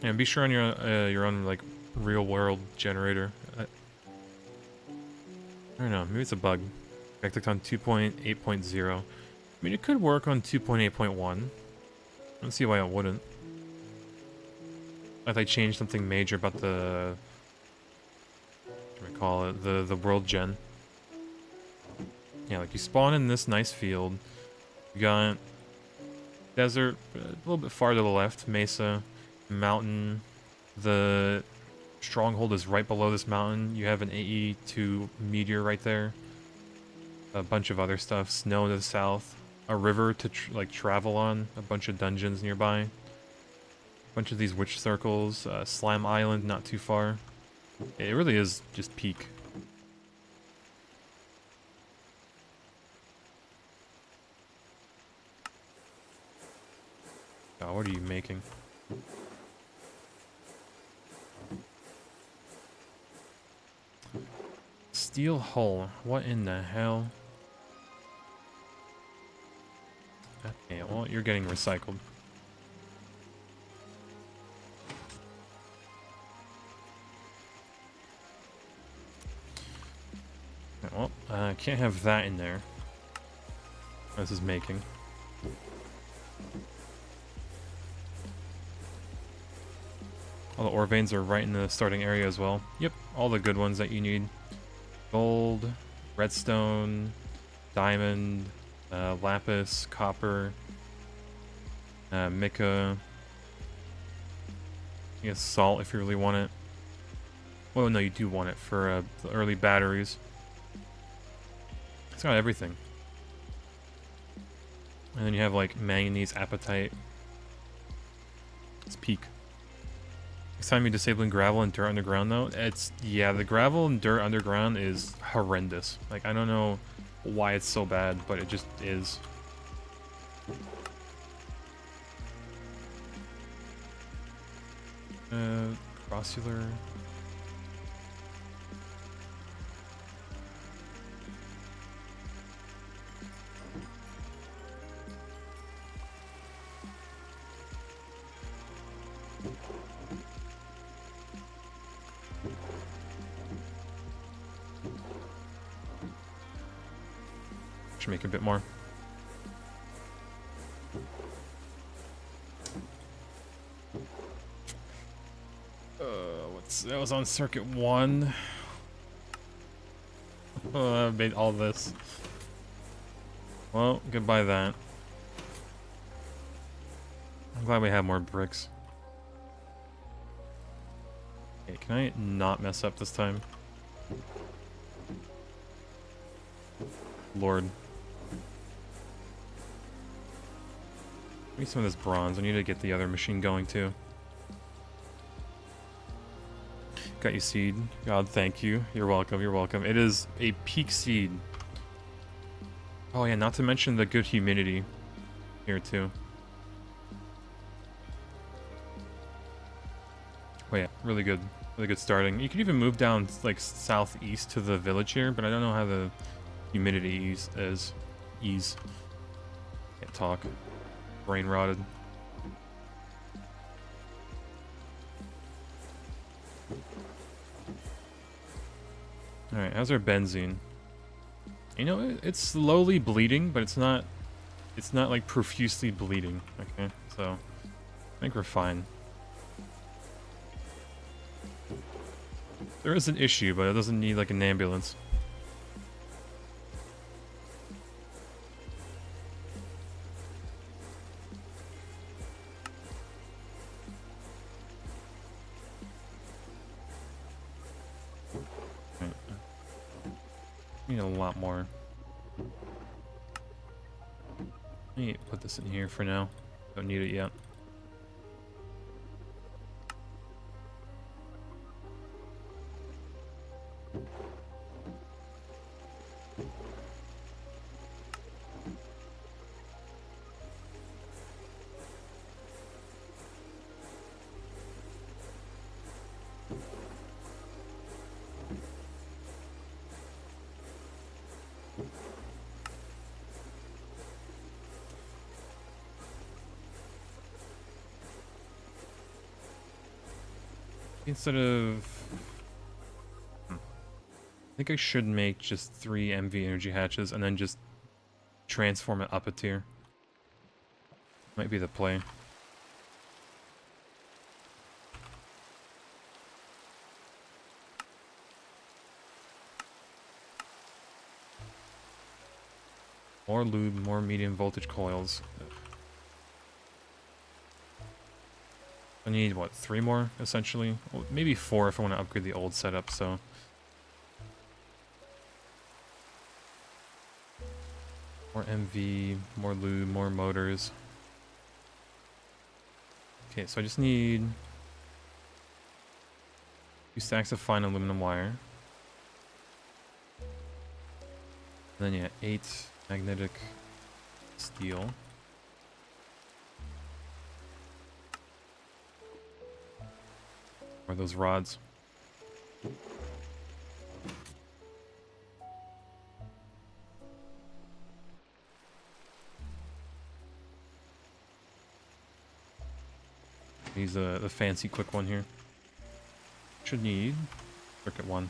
And be sure on your own like real world generator. I don't know, maybe it's a bug. GregTech on 2.8.0. I mean, it could work on 2.8.1. I don't see why it wouldn't. If I changed something major about the, what do we call it, the world gen. Yeah, like you spawn in this nice field. You got desert, a little bit far to the left, mesa, mountain. The stronghold is right below this mountain. You have an AE2 meteor right there. A bunch of other stuff. Snow to the south. A river to travel on. A bunch of dungeons nearby. A bunch of these witch circles. Slime Island not too far. It really is just peak. Oh, what are you making? Steel hull. What in the hell? Okay, well, you're getting recycled. Okay, well, I can't have that in there. This is making. All the ore veins are right in the starting area as well. Yep, all the good ones that you need. Gold, redstone, diamond, lapis, copper, mica. I guess salt if you really want it. Well, no, you do want it for the early batteries. It's got everything. And then you have like manganese, apatite. It's peak. Next time you're disabling gravel and dirt underground though, yeah, the gravel and dirt underground is horrendous. Like, I don't know why it's so bad, but it just is. Crossular. Should make a bit more. That was on circuit 1. I made all this. Well, goodbye that. I'm glad we have more bricks. Okay, can I not mess up this time? Lord. Give me some of this bronze. I need to get the other machine going too. Got you seed. God, thank you. You're welcome, you're welcome. It is a peak seed. Oh yeah, not to mention the good humidity here too. Oh yeah, really good. Really good starting. You could even move down like southeast to the village here, but I don't know how the humidity is. Can't talk. Brain rotted. Alright, how's our benzene? You know, it's slowly bleeding, but it's not like profusely bleeding, okay? So, I think we're fine. There is an issue, but it doesn't need like an ambulance. Need a lot more. I need to put this in here for now. Don't need it yet. Instead of... I think I should make just 3 MV energy hatches and then just transform it up a tier. Might be the play. More lube, more medium voltage coils. I need, what, 3 more, essentially? Well, maybe 4 if I want to upgrade the old setup, so... More MV, more lube, more motors. Okay, so I just need... 2 stacks of fine aluminum wire. And then, yeah, 8 magnetic steel. Or those rods. He's the fancy quick one here. Should need circuit 1.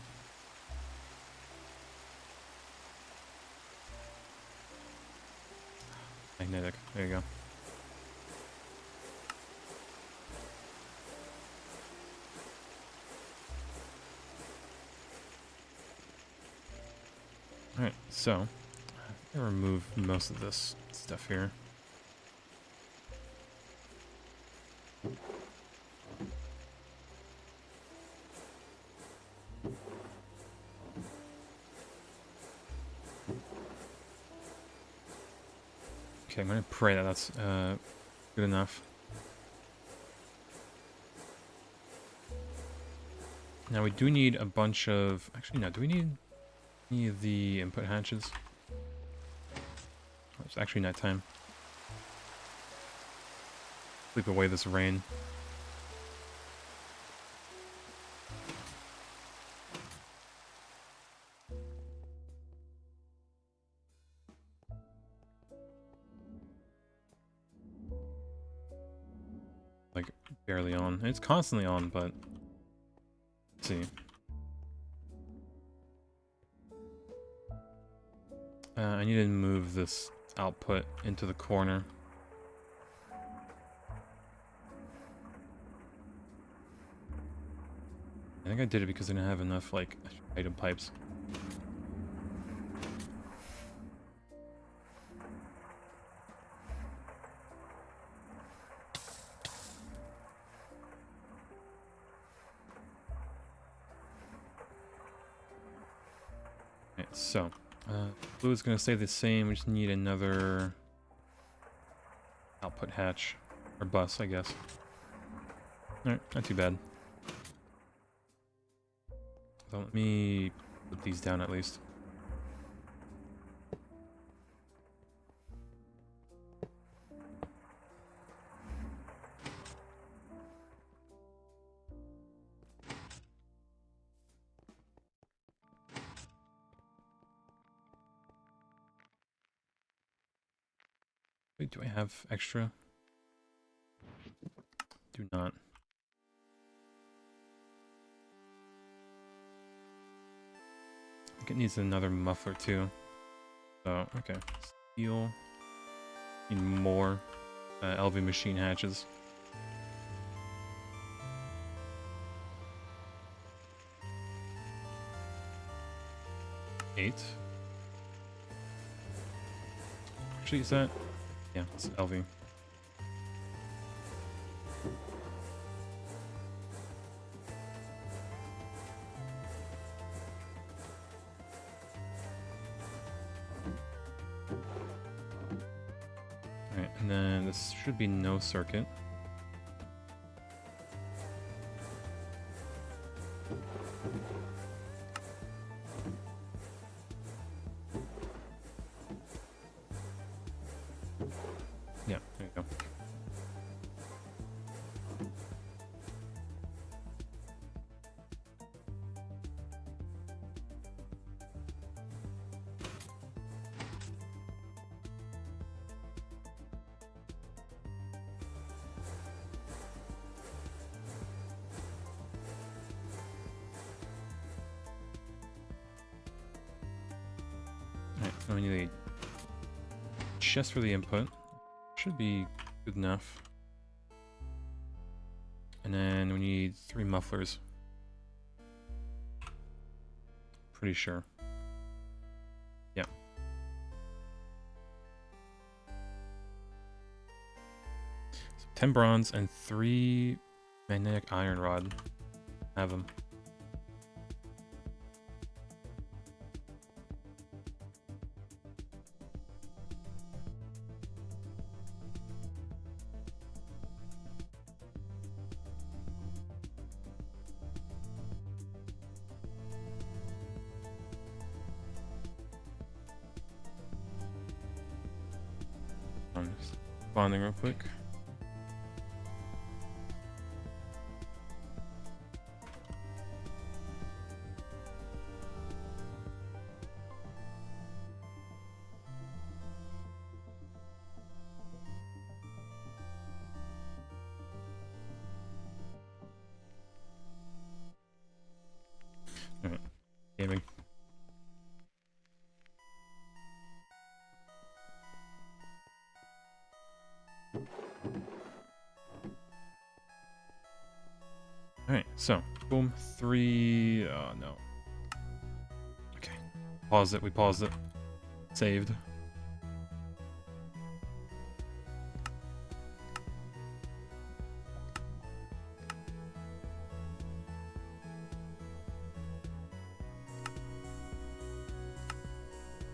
Magnetic. There you go. Alright, so I'm gonna remove most of this stuff here. Okay, I'm gonna pray that that's good enough. Now we do need a bunch of... Actually, no, do we need any of the input hatches? Oh, it's actually nighttime. Sleep away this rain. like barely on. It's constantly on, but let's see. I need to move this output into the corner. I think I did it because I didn't have enough like item pipes. Alright, so blue is going to stay the same. We just need another output hatch or bus, I guess. Alright, not too bad. So let me put these down at least. Wait, do I have extra? Do not. I think it needs another muffler too. So, okay. Steel. Need more LV machine hatches. Eight. Actually, is that? Yeah, it's LV. Alright, and then this should be no circuit. Yeah, there you go. Alright, so we need a chest for the input. Should be good enough. And then we need 3 mufflers. Pretty sure. Yeah. So 10 bronze and 3 magnetic iron rod. Have them. I'm just bonding real quick. Alright, gaming. Alright, so, boom, 3, oh no. Okay, pause it, we paused it. Saved.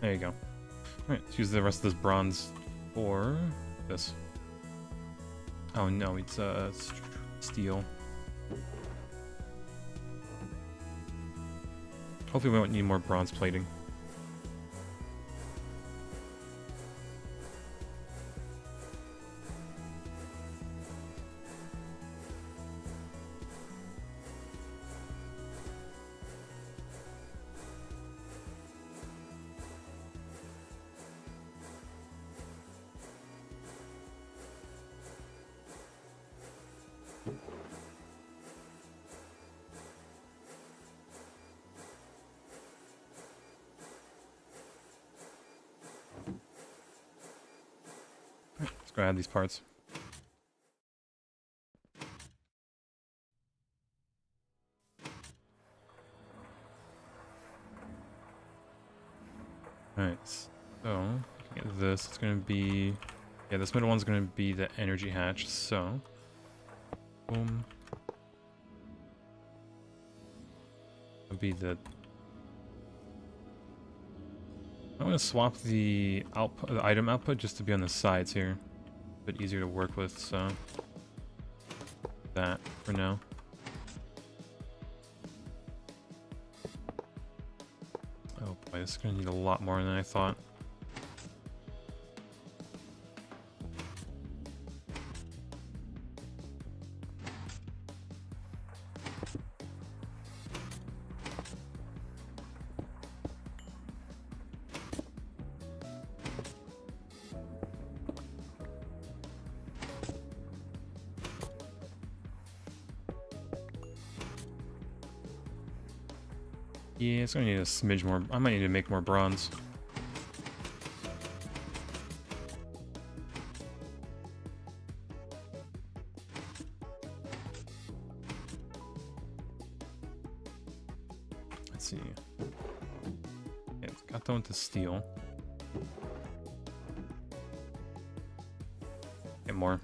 There you go. Alright, let's use the rest of this bronze for this. Oh no, it's steel. Hopefully we won't need more bronze plating. Let's go add these parts. Alright, so get this. It's gonna be, yeah, this middle one's gonna be the energy hatch. So, boom. It'll be the. I'm gonna swap the output, the item output, just to be on the sides here. A bit easier to work with. So, that for now. Oh boy, this is gonna need a lot more than I thought. Yeah, it's gonna need a smidge more. I might need to make more bronze. Let's see. Yeah, got that one to steel. Get more.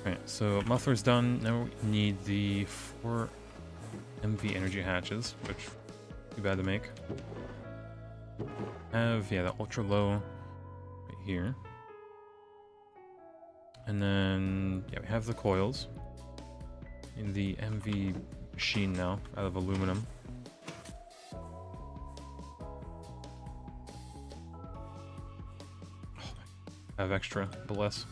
Alright, so muffler's done. Now we need the 4 MV energy hatches, which too bad to make. Have, yeah, the ultra low right here. And then, yeah, we have the coils in the MV machine now, out of aluminum. Oh, I have extra, bless.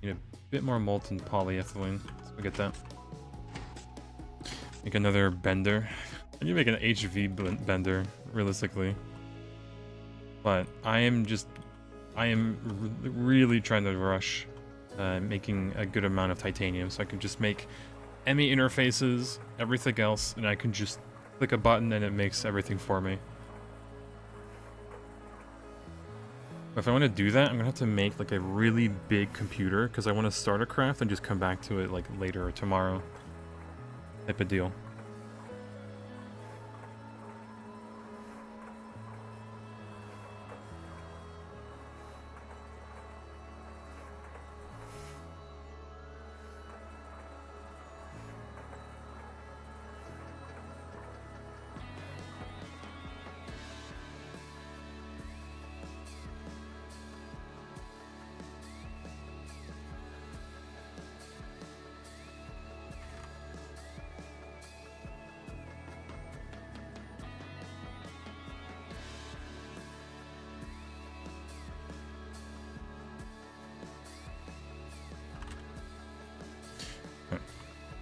Need a bit more molten polyethylene. So we get that. Make another bender. I need to make an HV bender, realistically. But I am really trying to rush making a good amount of titanium, so I can just make ME interfaces, everything else, and I can just click a button and it makes everything for me. If I want to do that, I'm gonna have to make like a really big computer, because I want to start a craft and just come back to it like later or tomorrow. Type of deal.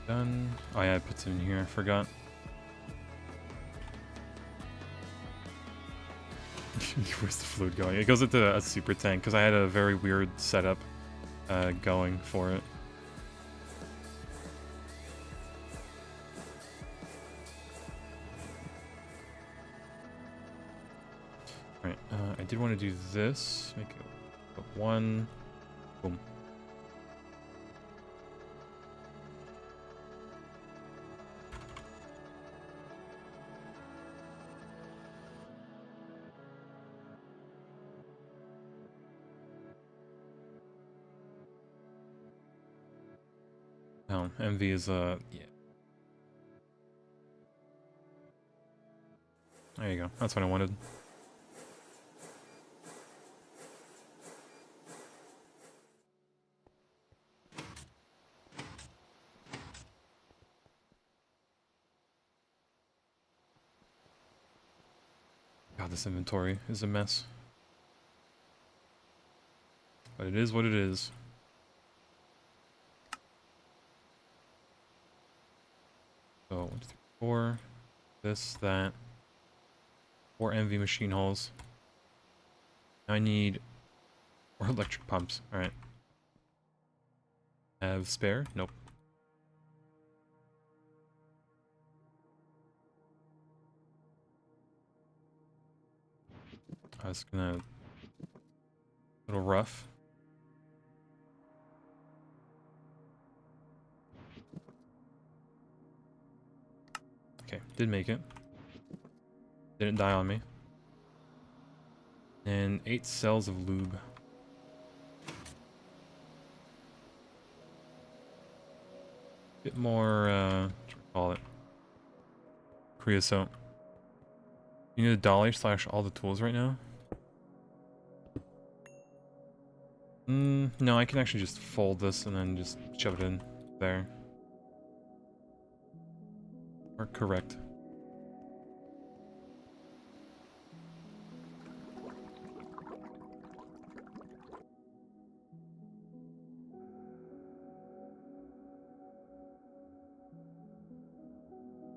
Done. Oh yeah, I put some in here, I forgot. Where's the fluid going? It goes into a super tank, because I had a very weird setup going for it. Alright, I did want to do this. Make it one. Boom. Oh, MV is, yeah. There you go. That's what I wanted. God, this inventory is a mess. But it is what it is. So, 1, 2, 3, 4. This, that. 4 MV machine holes. Now I need 4 electric pumps. Alright. Have spare? Nope. I was gonna... A little rough. Okay, did make it. Didn't die on me. And 8 cells of lube. Bit more, what do we call it? Creosote. You need a dolly / all the tools right now? No, I can actually just fold this and then just shove it in there. Or correct.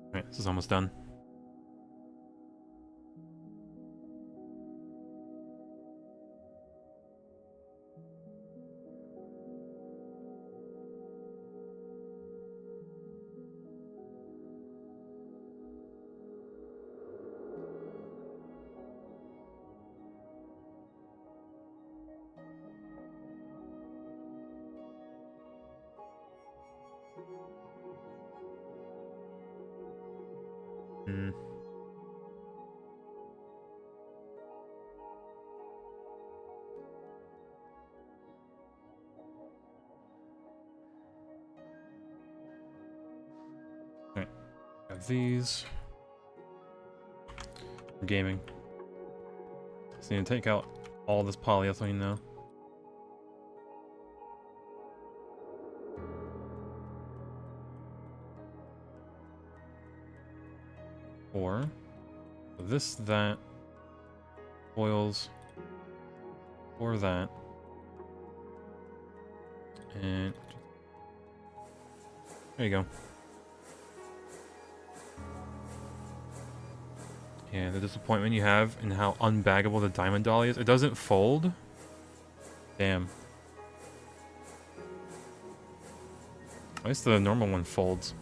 Alright, this is almost done. Hmm. Alright, got these. Gaming. So you need to take out all this polyethylene now. Or this, that, oils, or that, and there you go. And the disappointment you have in how unbaggable the diamond dolly is. It doesn't fold. Damn. At least the normal one folds.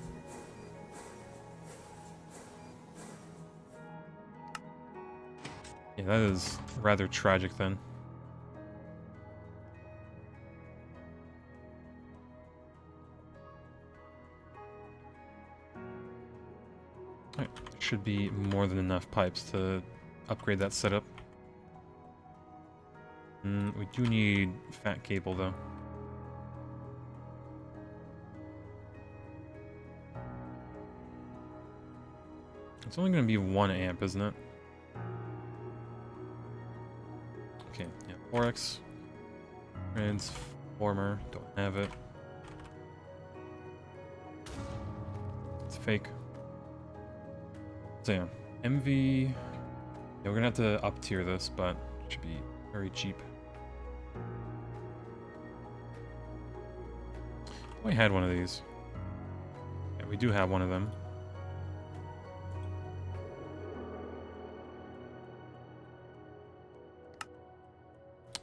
Yeah, that is rather tragic then. Alright, there should be more than enough pipes to upgrade that setup. We do need fat cable though. It's only going to be 1 amp, isn't it? Okay, yeah, 4x. Transformer, don't have it. It's fake. So yeah, MV... Yeah, we're gonna have to up tier this, but it should be very cheap. We had one of these. Yeah, we do have one of them.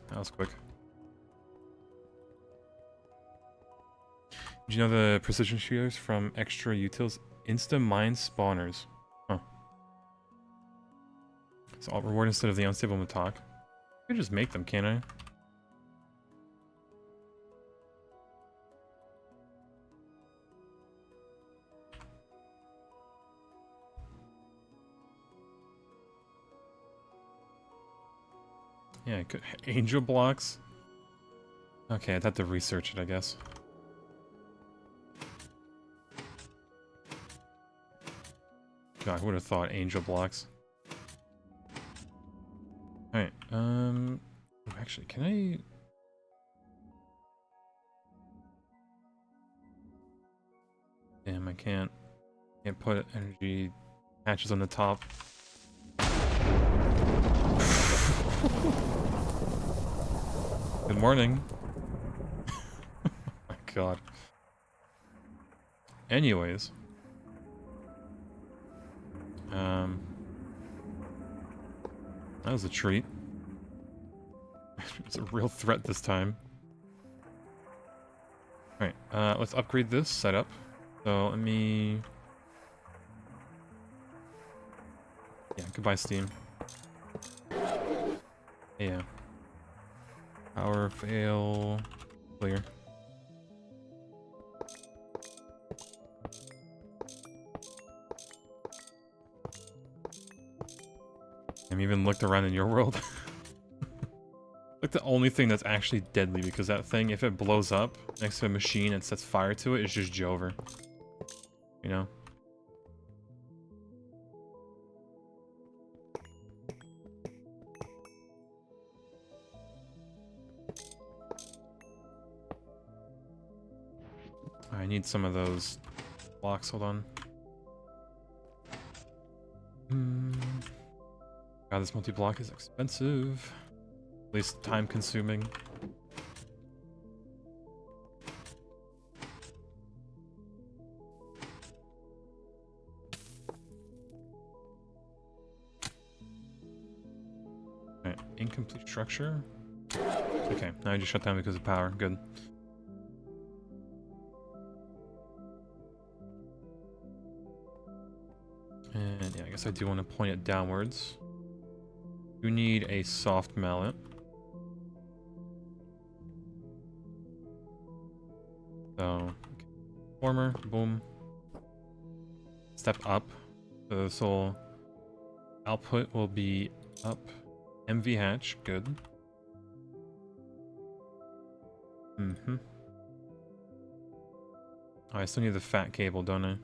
That was quick. Did you know the precision shears from Extra Utils Insta Mine spawners? Huh. So I'll reward instead of the unstable Matak. I can just make them, can't I? Yeah, I could. Angel blocks? Okay, I'd have to research it, I guess. God, I would have thought angel blocks. Alright, actually, can I... Damn, I can't put energy patches on the top. morning. My god. Anyways. That was a treat. It's a real threat this time. Alright, let's upgrade this setup. So let me... Yeah, goodbye Steam. Yeah. Power fail... Clear. I even looked around in your world. Like the only thing that's actually deadly, because that thing, if it blows up next to a machine and sets fire to it, it's just Jover. You know? I need some of those blocks, hold on. God, this multi-block is expensive. At least time-consuming. Alright, incomplete structure. Okay, now I just shut down because of power. Good. And yeah, I guess I do want to point it downwards. You need a soft mallet. So, okay. Former, boom. Step up. So this whole output will be up. MV hatch, good. Mm-hmm. Oh, I still need the fat cable, don't I?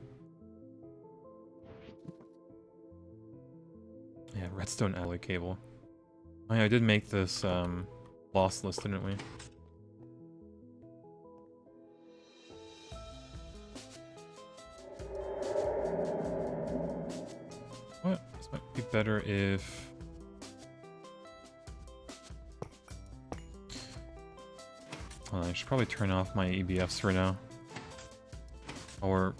Yeah, redstone alloy cable. Oh yeah, I did make this lossless, didn't we? What? This might be better if... Hold on, I should probably turn off my EBFs for now. Or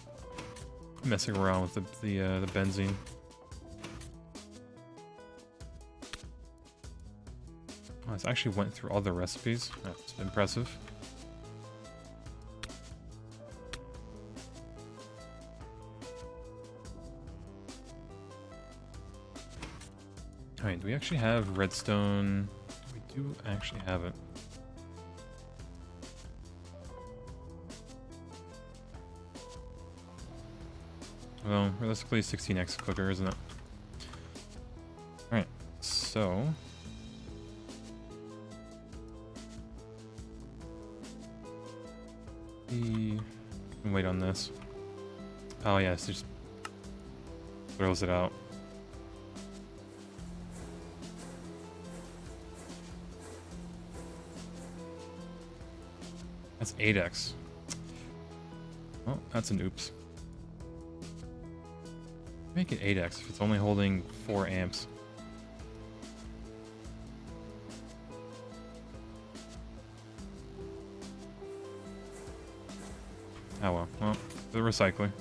messing around with the benzene. Oh, this actually went through all the recipes. That's impressive. Alright, do we actually have redstone? We do actually have it. Well, realistically 16x quicker, isn't it? Alright, so... we can wait on this. Oh yes, it just throws it out. That's 8x. Oh, that's an oops. Make it 8x if it's only holding 4 amps. Oh well. Well, the recycling.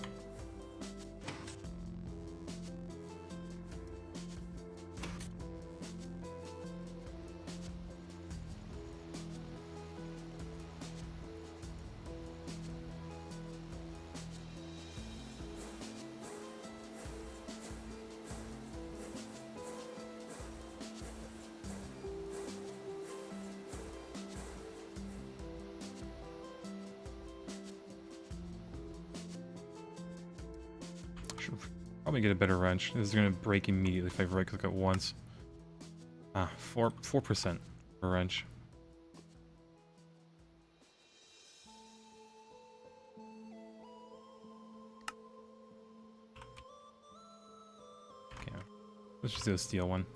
Probably get a better wrench. This is gonna break immediately if I right click it once. Ah, 4% for wrench. Okay, let's just do a steel one.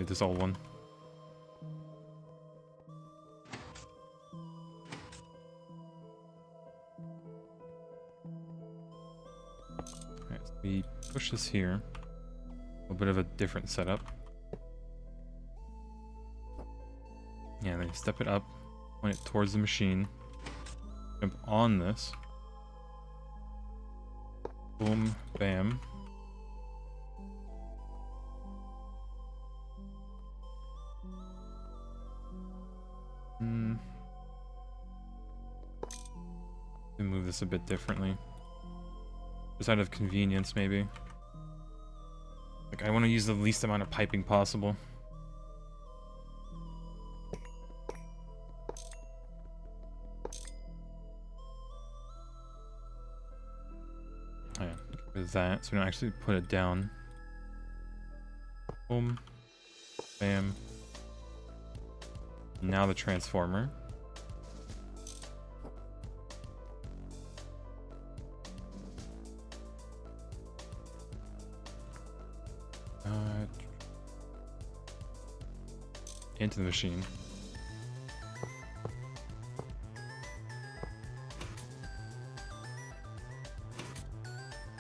This old one. push this here. A bit of a different setup. Yeah, then you step it up, point it towards the machine, jump on this. Boom, bam. Move this a bit differently. Just out of convenience, maybe. Like, I want to use the least amount of piping possible. Oh yeah, with that, so we don't actually put it down. Boom. Bam. Now the transformer. Into the machine.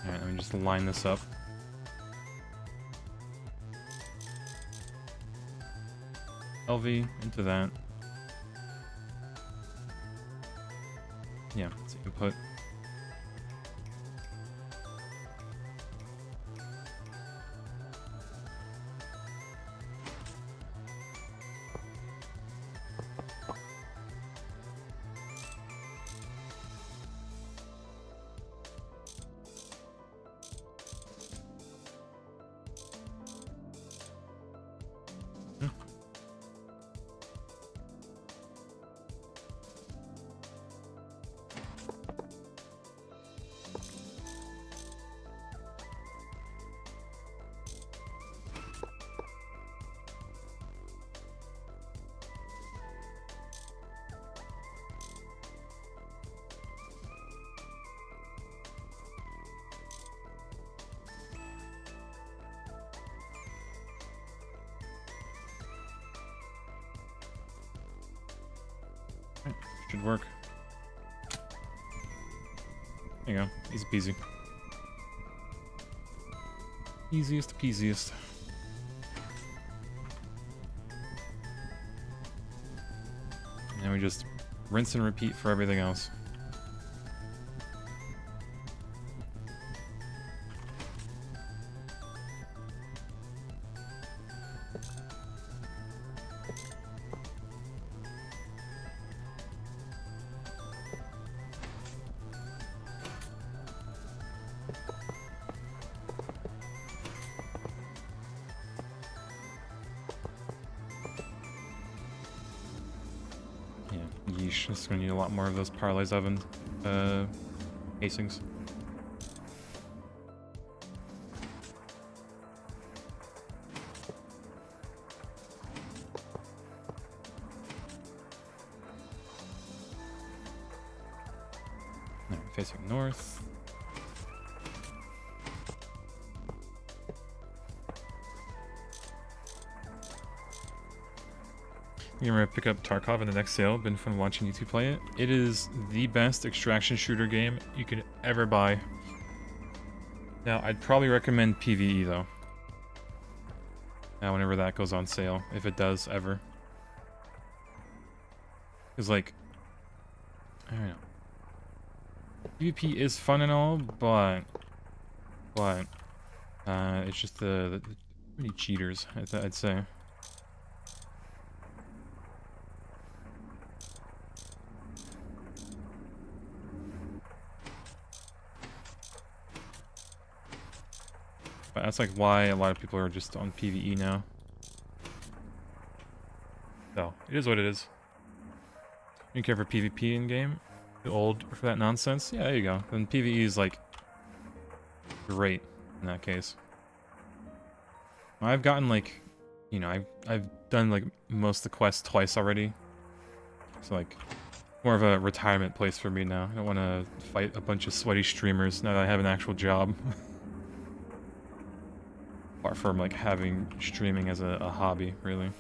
Alright, let me just line this up. LV into that. Yeah, it's input. Should work. There you go. Easy peasy. Easiest peasiest. And we just rinse and repeat for everything else. Yeesh, this is gonna need a lot more of those Parlays oven casings. Alright, facing north. I'm gonna pick up Tarkov in the next sale. Been fun watching YouTube play it. It is the best extraction shooter game you could ever buy. Now, I'd probably recommend PvE though. Now, whenever that goes on sale, if it does ever. Because like, I don't know. PvP is fun and all, but it's just the many cheaters. I'd say. But that's like why a lot of people are just on PvE now. So, it is what it is. You care for PvP in game? Too old for that nonsense? Yeah, there you go. Then PvE is like great in that case. I've gotten like, you know, I've done like most of the quests twice already. So like more of a retirement place for me now. I don't want to fight a bunch of sweaty streamers now that I have an actual job. Apart from like having streaming as a hobby, really.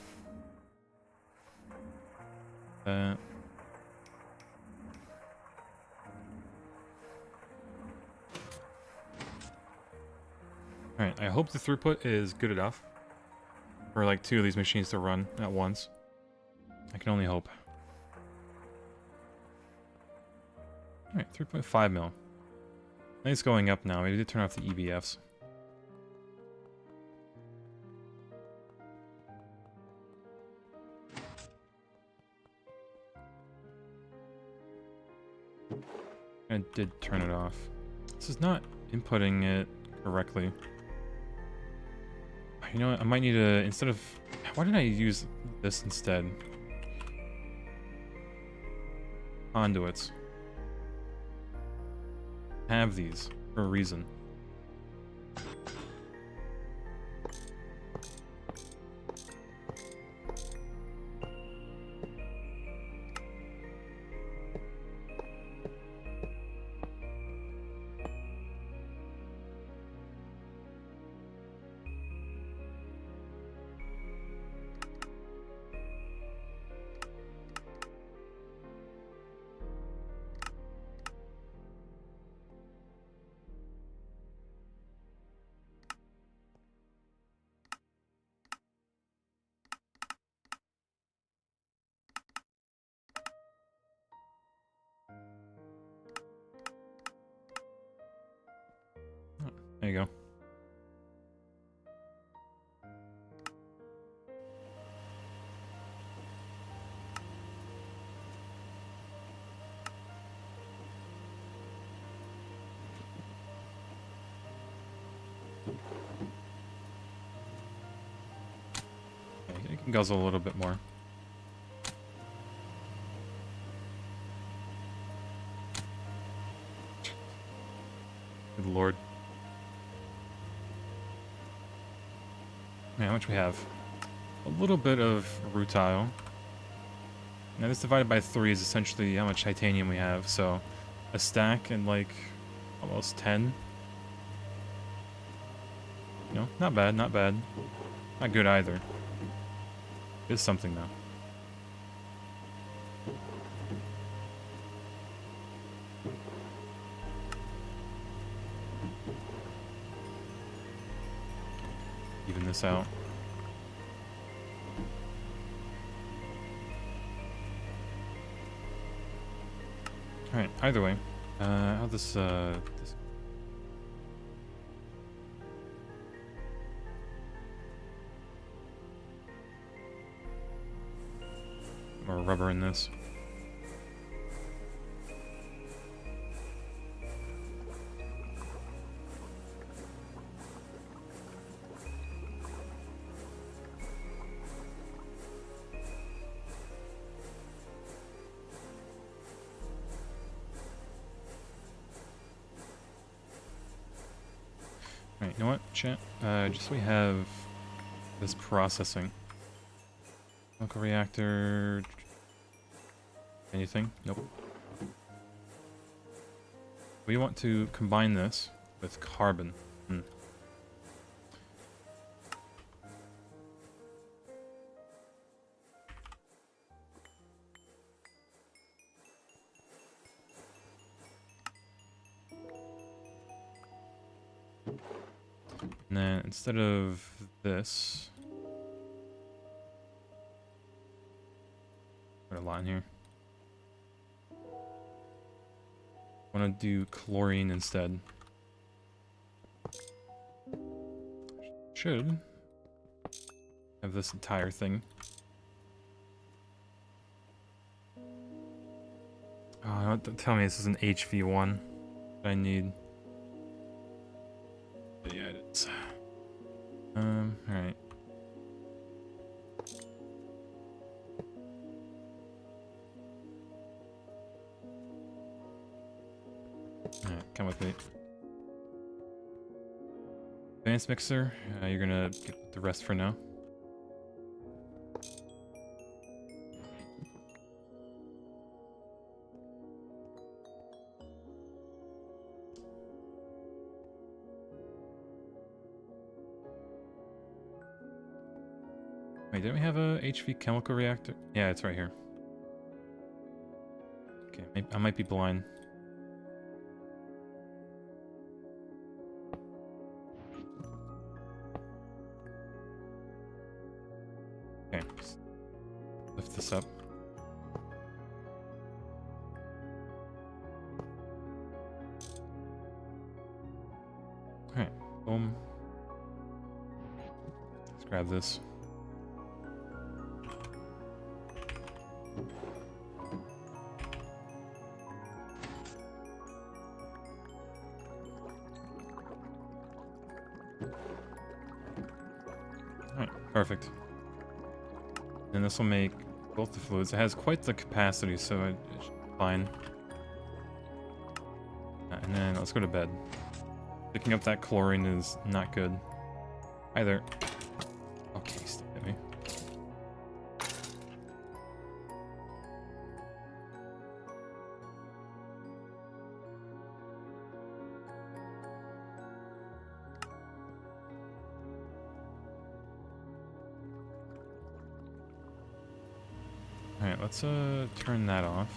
Alright, I hope the throughput is good enough for like 2 of these machines to run at once. I can only hope. Alright, 3.5 mil. I think it's going up now. We need to turn off the EBFs. I did turn it off. This is not inputting it correctly. You know what? I might need to, instead of... Why didn't I use this instead? Conduits. Have these for a reason. There you go. Okay, you can guzzle a little bit more. Good lord. Yeah, how much we have? A little bit of rutile. Now this divided by 3 is essentially how much titanium we have, so a stack and like almost 10. You know, not bad, not bad. Not good either. It's something though. Even this out. Alright, either way. How this more rubber in this. Alright, you know what, chat? Just so we have this processing. Local reactor. Anything? Nope. We want to combine this with carbon. And then instead of this, put a line here. I want to do chlorine instead. Should have this entire thing. Oh, don't tell me this is an HV1 that I need. Yeah, it is. Alright. Alright, come with me. Advanced mixer, you're gonna get the rest for now. Wait, didn't we have a HV chemical reactor? Yeah, it's right here. Okay, I might be blind. Okay. Lift this up. Alright, boom. Let's grab this. Alright, perfect. And this will make both the fluids. It has quite the capacity, so it should be fine. And then let's go to bed. Picking up that chlorine is not good. Hi there. Okay, stay at me. Alright, let's turn that off.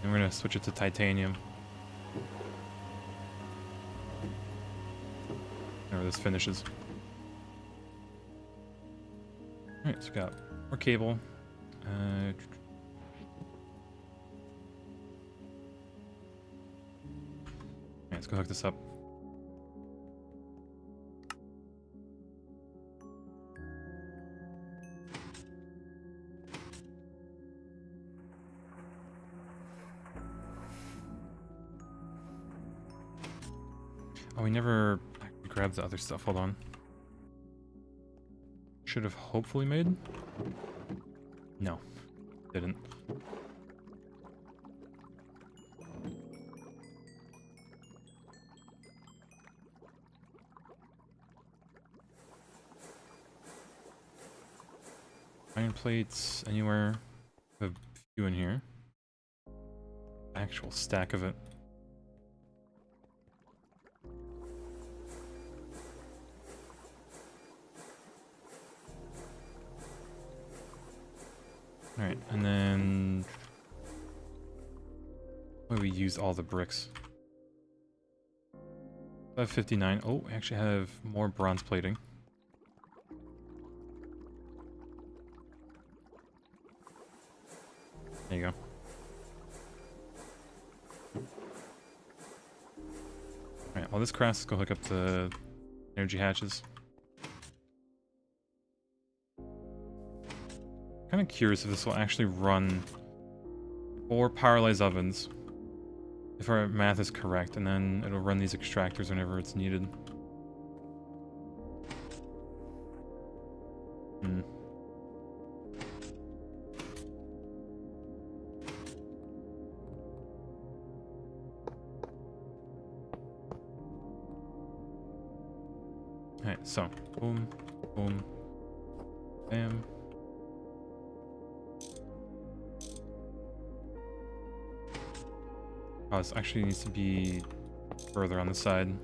And we're gonna switch it to titanium. Whenever this finishes. Alright, so we got more cable. Alright, let's go hook this up. Oh, we never actually grabbed the other stuff. Hold on. Should have hopefully made. No, didn't. Iron plates anywhere. A few in here. Actual stack of it. Alright, and then... oh, we used all the bricks. I have 59. Oh, we actually have more bronze plating. There you go. Alright, while this crafts, let's go hook up the energy hatches. Kind of curious if this will actually run 4 powerless ovens, if our math is correct, and then it'll run these extractors whenever it's needed. Hmm. Alright, so boom, boom, bam. Oh, this actually needs to be further on the side.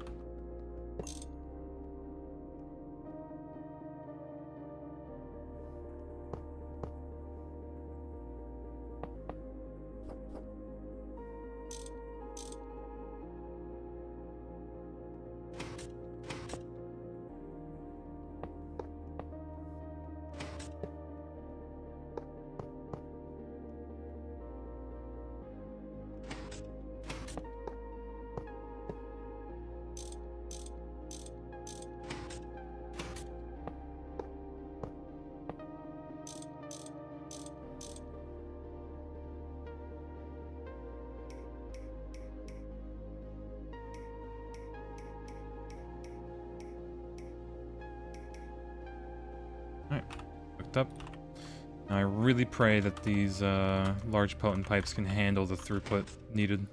Alright, hooked up. Now I really pray that these large potent pipes can handle the throughput needed.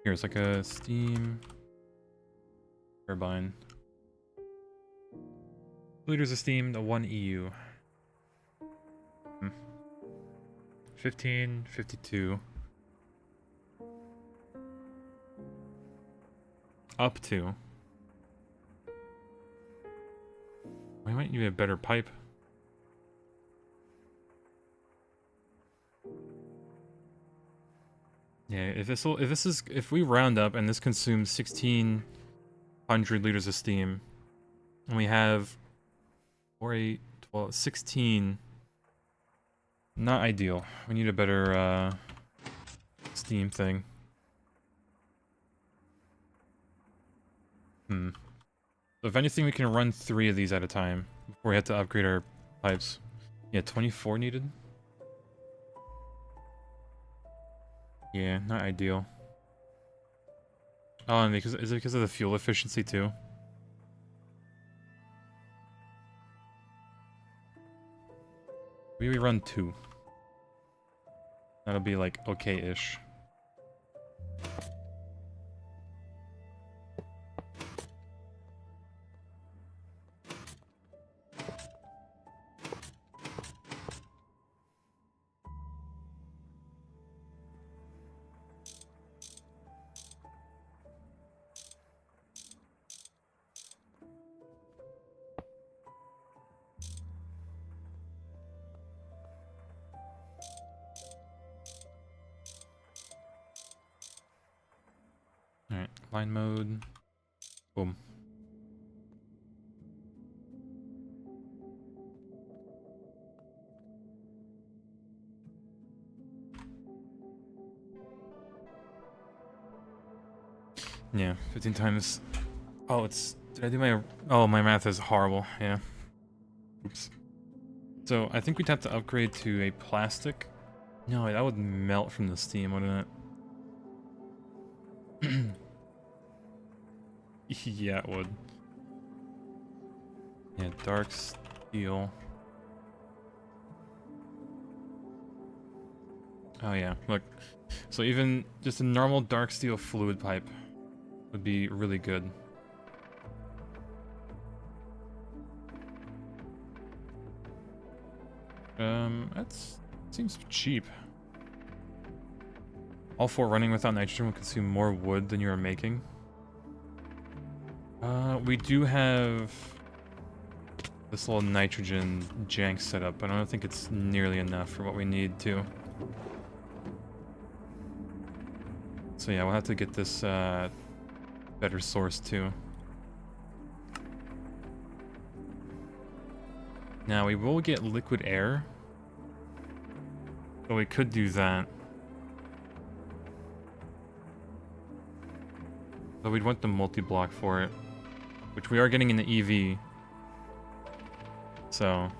Here's like a steam turbine. 2 liters of steam to 1 EU. 15, 52. Up to. We might need a better pipe. Yeah, if we round up and this consumes 1,600 liters of steam, and we have 4, 8, 12, 16. Not ideal. We need a better steam thing. So if anything, we can run 3 of these at a time before we have to upgrade our pipes. Yeah, 24 needed. Yeah, not ideal. Oh, and is it because of the fuel efficiency too? Maybe we run 2. That'll be like okay-ish. Alright, line mode. Boom. Yeah, 15 times. Oh, it's... Did I do my... Oh, my math is horrible. Yeah. Oops. So, I think we'd have to upgrade to a plastic. No, that would melt from the steam, wouldn't it? Yeah, it would. Yeah, dark steel. Oh yeah, look. So even just a normal dark steel fluid pipe would be really good. That seems cheap. All 4 running without nitrogen will consume more wood than you are making. We do have this little nitrogen jank setup, but I don't think it's nearly enough for what we need to. So yeah, we'll have to get this better source too. Now we will get liquid air, so we could do that. But we'd want the multi-block for it, which we are getting in the EV. So.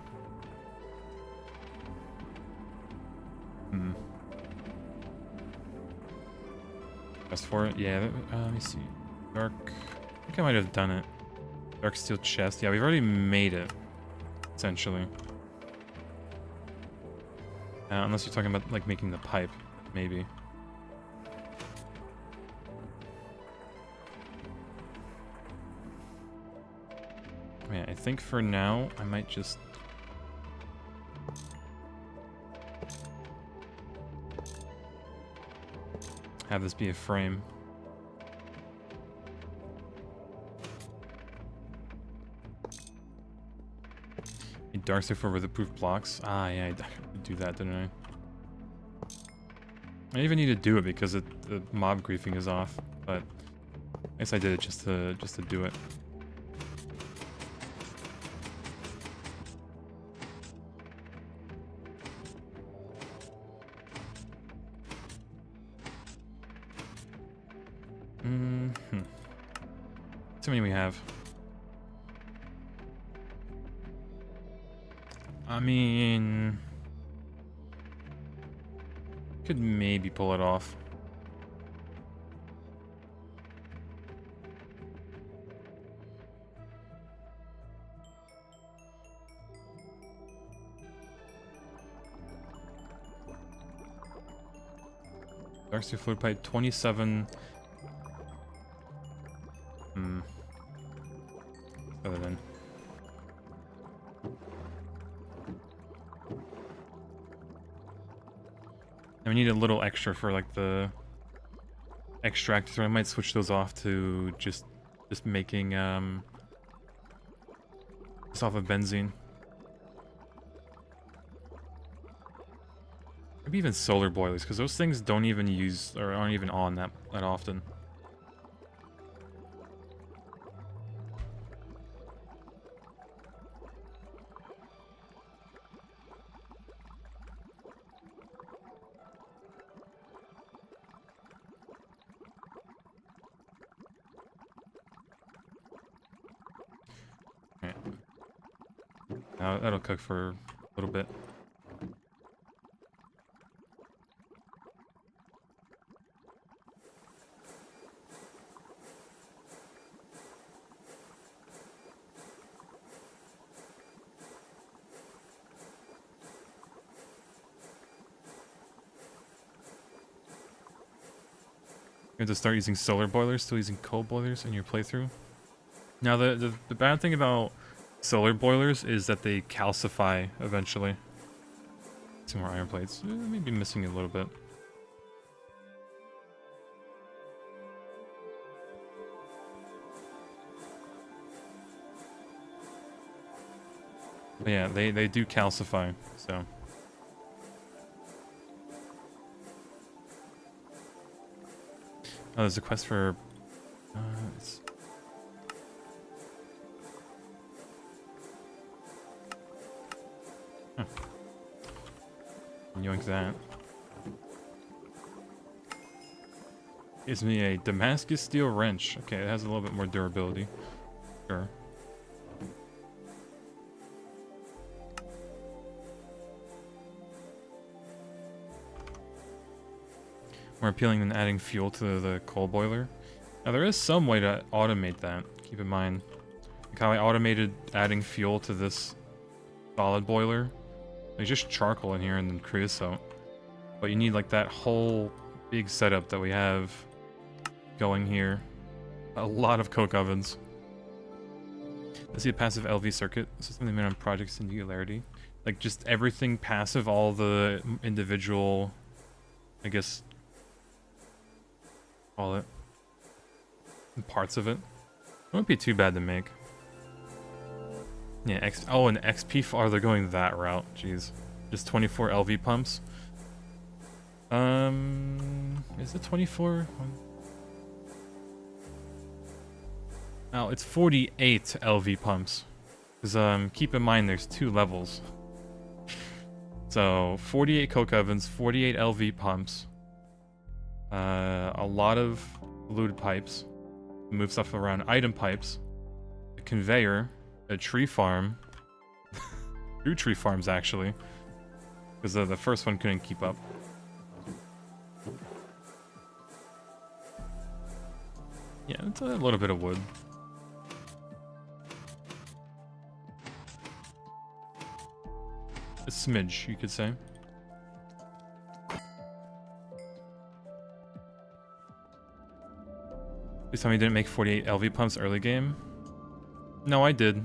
Best for it? Yeah, let me see. Dark. I think I might have done it. Dark steel chest. Yeah, we've already made it, essentially. Unless you're talking about, like, making the pipe, maybe. Yeah, I think for now, I might just... have this be a frame. A dark steel for weatherproof blocks. Ah, yeah, I did do that, didn't I? I didn't even need to do it because the mob griefing is off, but I guess I did it just to do it. How many we have? I mean, could maybe pull it off. Dark steel fluid pipe 27. Other than. And we need a little extra for like the extract, so I might switch those off to just making just off of benzene. Maybe even solar boilers, because those things don't even use, or aren't even on that often. Alright. Now that'll cook for a little bit. You have to start using solar boilers, still using coal boilers in your playthrough. Now the bad thing about solar boilers is that they calcify eventually. Some more iron plates. Maybe missing a little bit. But yeah, they do calcify, so. Oh, there's a quest for... it's... Huh. Yoink that. Gives me a Damascus steel wrench. Okay, it has a little bit more durability. Sure. More appealing than adding fuel to the coal boiler. Now there is some way to automate that. Keep in mind, like how I automated adding fuel to this solid boiler. Like just charcoal in here and then creosote. But you need like that whole big setup that we have going here. A lot of coke ovens. I see a passive LV circuit. This is something made on Project Singularity. Like just everything passive, all the individual, I guess, call it, parts of it. It won't be too bad to make. Yeah, oh, an XP far, they're going that route. Jeez. Just 24 LV pumps. Is it 24? Oh, it's 48 LV pumps. Because, keep in mind there's 2 levels. So, 48 coke ovens, 48 LV pumps. A lot of looted pipes. Move stuff around. Item pipes. A conveyor. A tree farm. 2 tree farms, actually. Because the first one couldn't keep up. Yeah, it's a little bit of wood. A smidge, you could say. Please tell me you didn't make 48 LV pumps early game. No, I did.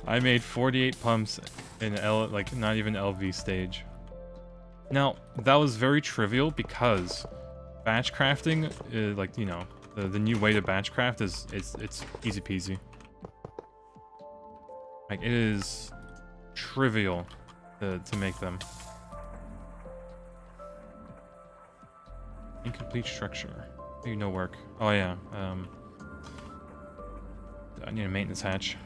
I made 48 pumps in like not even LV stage. Now, that was very trivial because batch crafting, like, you know, the new way to batch craft is it's easy peasy. Like, it is trivial to make them. Incomplete structure. Maybe no work. Oh yeah, I need a maintenance hatch.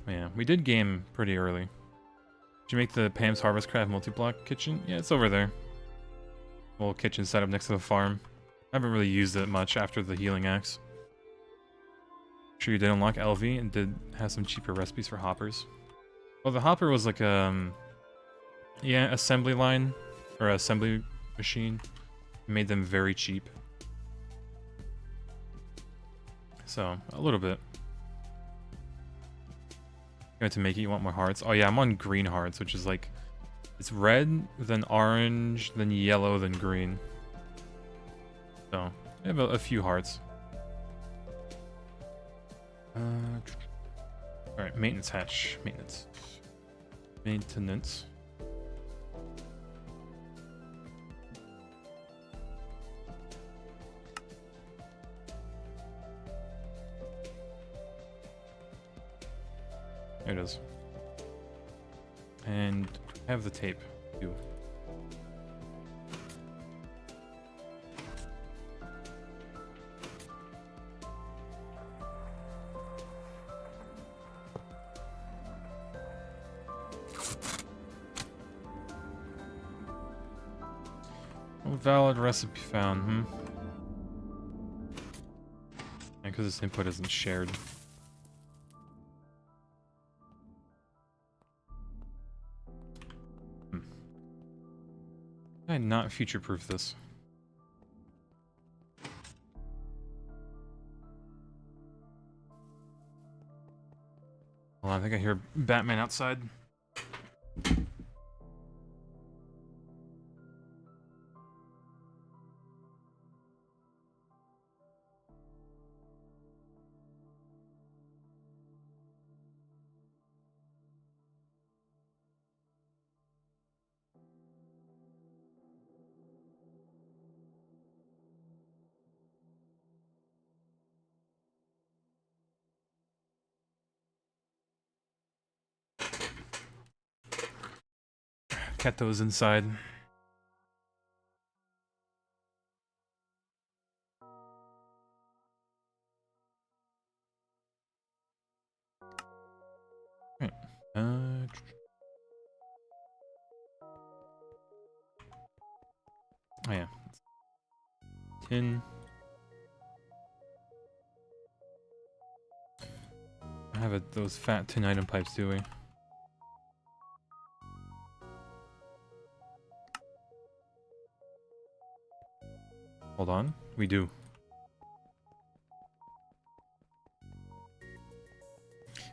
Yeah, we did game pretty early. Did you make the Pam's Harvest Craft multi-block kitchen? Yeah, it's over there. Little kitchen set up next to the farm. I haven't really used it much after the healing axe. Sure you did unlock LV and did have some cheaper recipes for hoppers. Well, the hopper was like yeah, assembly line or assembly machine. Made them very cheap. So, a little bit. You have to make it, you want more hearts? Oh yeah, I'm on green hearts, which is like, it's red, then orange, then yellow, then green. So, I have a few hearts. Alright, maintenance hatch. Maintenance. There it is. And I have the tape, too. No valid recipe found, because this input isn't shared. Did I not future-proof this? Hold on, I think I hear Batman outside. Keto's inside. Right. Oh yeah. Tin. I have those fat tin item pipes, do we? Hold on. We do.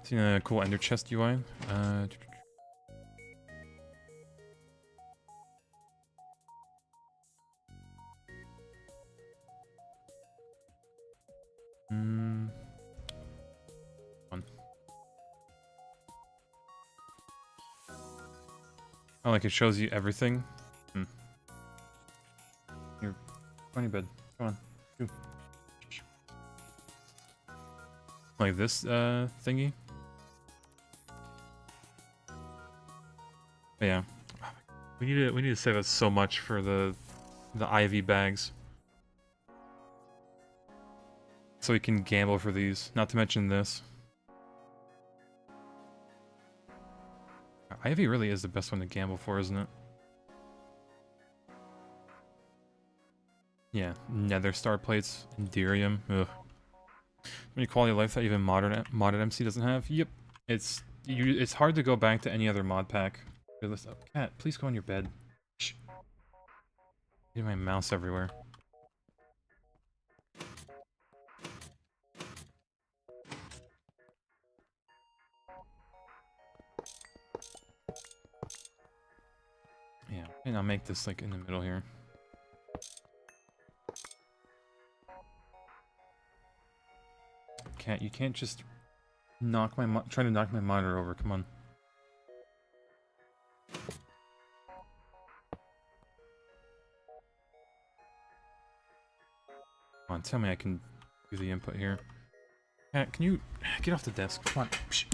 Seen a cool ender chest UI. One. Oh, like it shows you everything. You're going to bed. Come on. Go. Like this thingy. But yeah. We need to save us so much for the IV bags. So we can gamble for these. Not to mention this. IV really is the best one to gamble for, isn't it? Yeah, nether star plates, Enderium. Ugh. Any quality of life that even modded MC doesn't have? Yep. It's hard to go back to any other mod pack. Cat, please go on your bed. Shh. Get my mouse everywhere. Yeah, and I'll make this like in the middle here. Cat, you can't just try to knock my monitor over. Come on. Come on, tell me I can do the input here. Cat, can you get off the desk? Come on. Psh.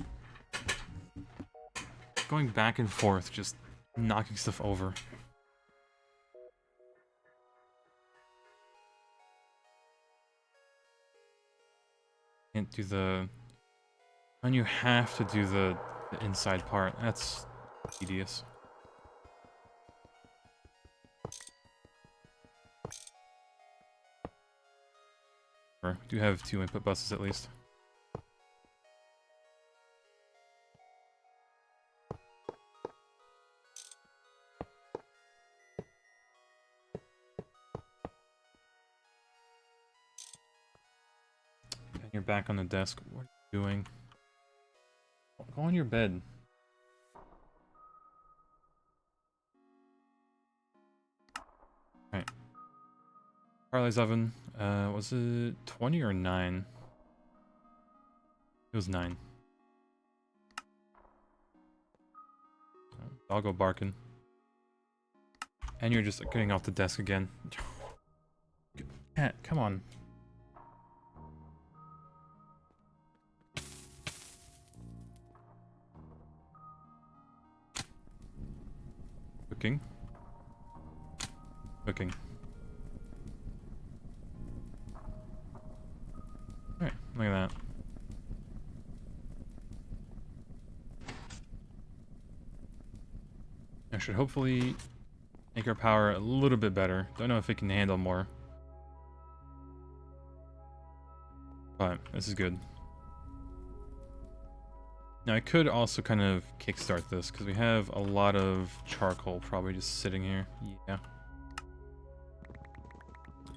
Going back and forth, just knocking stuff over. Can't do the... And you have to do the inside part. That's tedious. We do have 2 input buses at least. And you're back on the desk. What are you doing? Go on your bed. Alright. Parlays oven. Was it 20 or 9? It was 9. I'll go barking. And you're just getting off the desk again. Cat, come on. Cooking. Cooking. Alright, look at that. I should hopefully make our power a little bit better. Don't know if it can handle more. But this is good. Now I could also kind of kickstart this because we have a lot of charcoal probably just sitting here. Yeah.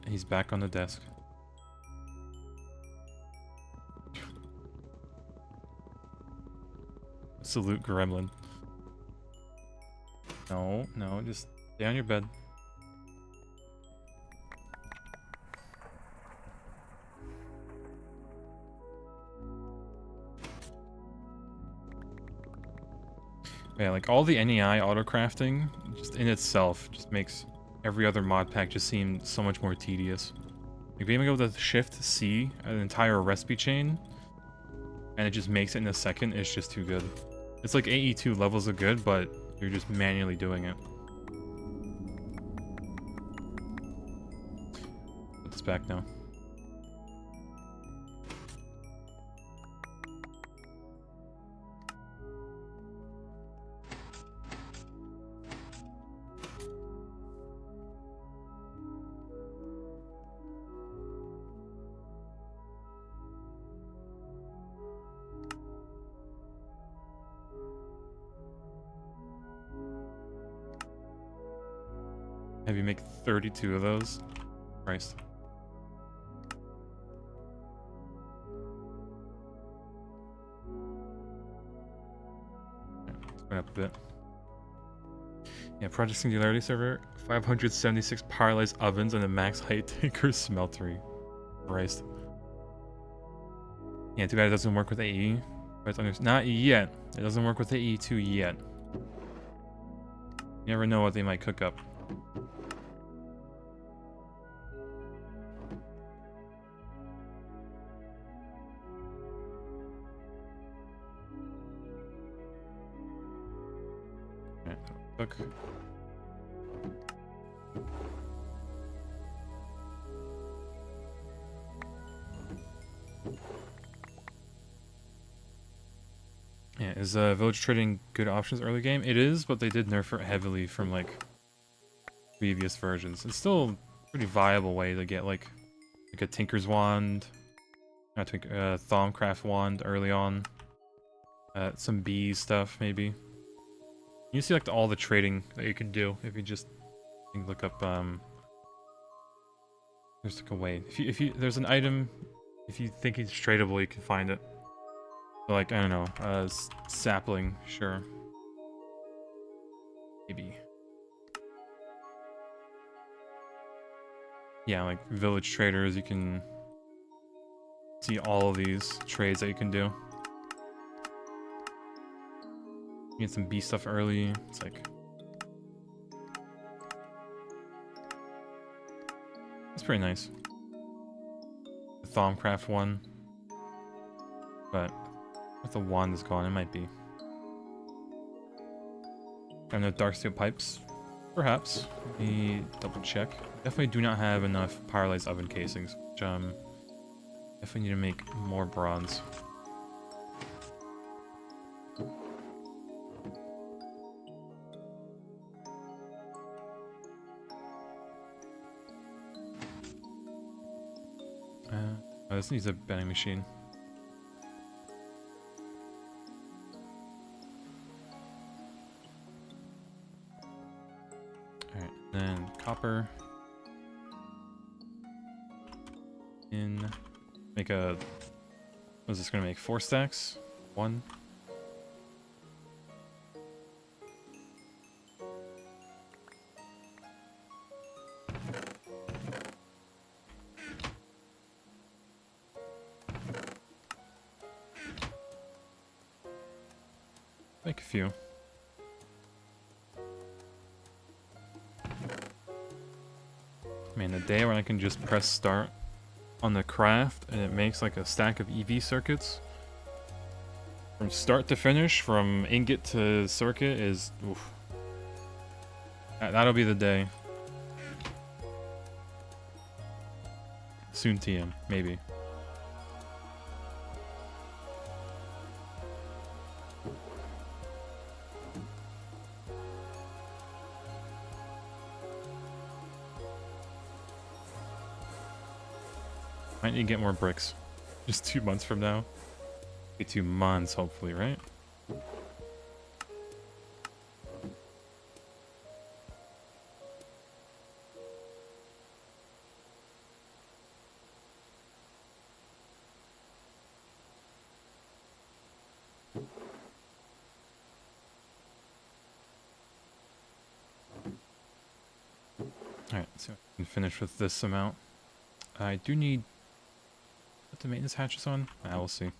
He's back on the desk. Salute gremlin. No, no, just stay on your bed. Yeah, like all the NEI auto-crafting, just in itself, just makes every other mod pack just seem so much more tedious. Like being able to Shift C an entire recipe chain, and it just makes it in a second, is just too good. It's like AE2 levels of good, but you're just manually doing it. Put this back now. Have you make 32 of those? Christ. Let's go up a bit. Yeah, Project Singularity server, 576 paralyzed ovens and a max height tinker smeltery. Christ. Yeah, too bad it doesn't work with AE. But not yet. It doesn't work with AE2 yet. You never know what they might cook up. Cook. Yeah, is village trading good options early game? It is, but they did nerf it heavily from like previous versions. It's still a pretty viable way to get like a Tinker's Wand, not Tinker, Thaumcraft Wand early on. Some bee stuff maybe. You see like all the trading that you can do if you just look up there's like a way. If you there's an item, if you think it's tradable, you can find it. So like I don't know, sapling, sure. Maybe. Yeah, like village traders, you can see all of these trades that you can do. Get some bee stuff early. It's like it's pretty nice. The Thaumcraft one, but if the wand is gone, it might be. I know Darksteel pipes, perhaps. Let me double check. Definitely do not have enough Paralyzed Oven casings, which definitely need to make more bronze. Oh, this needs a bending machine. Alright, then copper. In. Make a. What is this gonna make? 4 stacks? 1. Make a few. Man, the day when I can just press start on the craft and it makes like a stack of EV circuits from start to finish, from ingot to circuit, is oof. That'll be the day. Soon TM, maybe. Might need to get more bricks. Just 2 months from now. Be 2 months, hopefully, right? Alright, so I can finish with this amount. I do need... Put the maintenance hatches on? We'll see.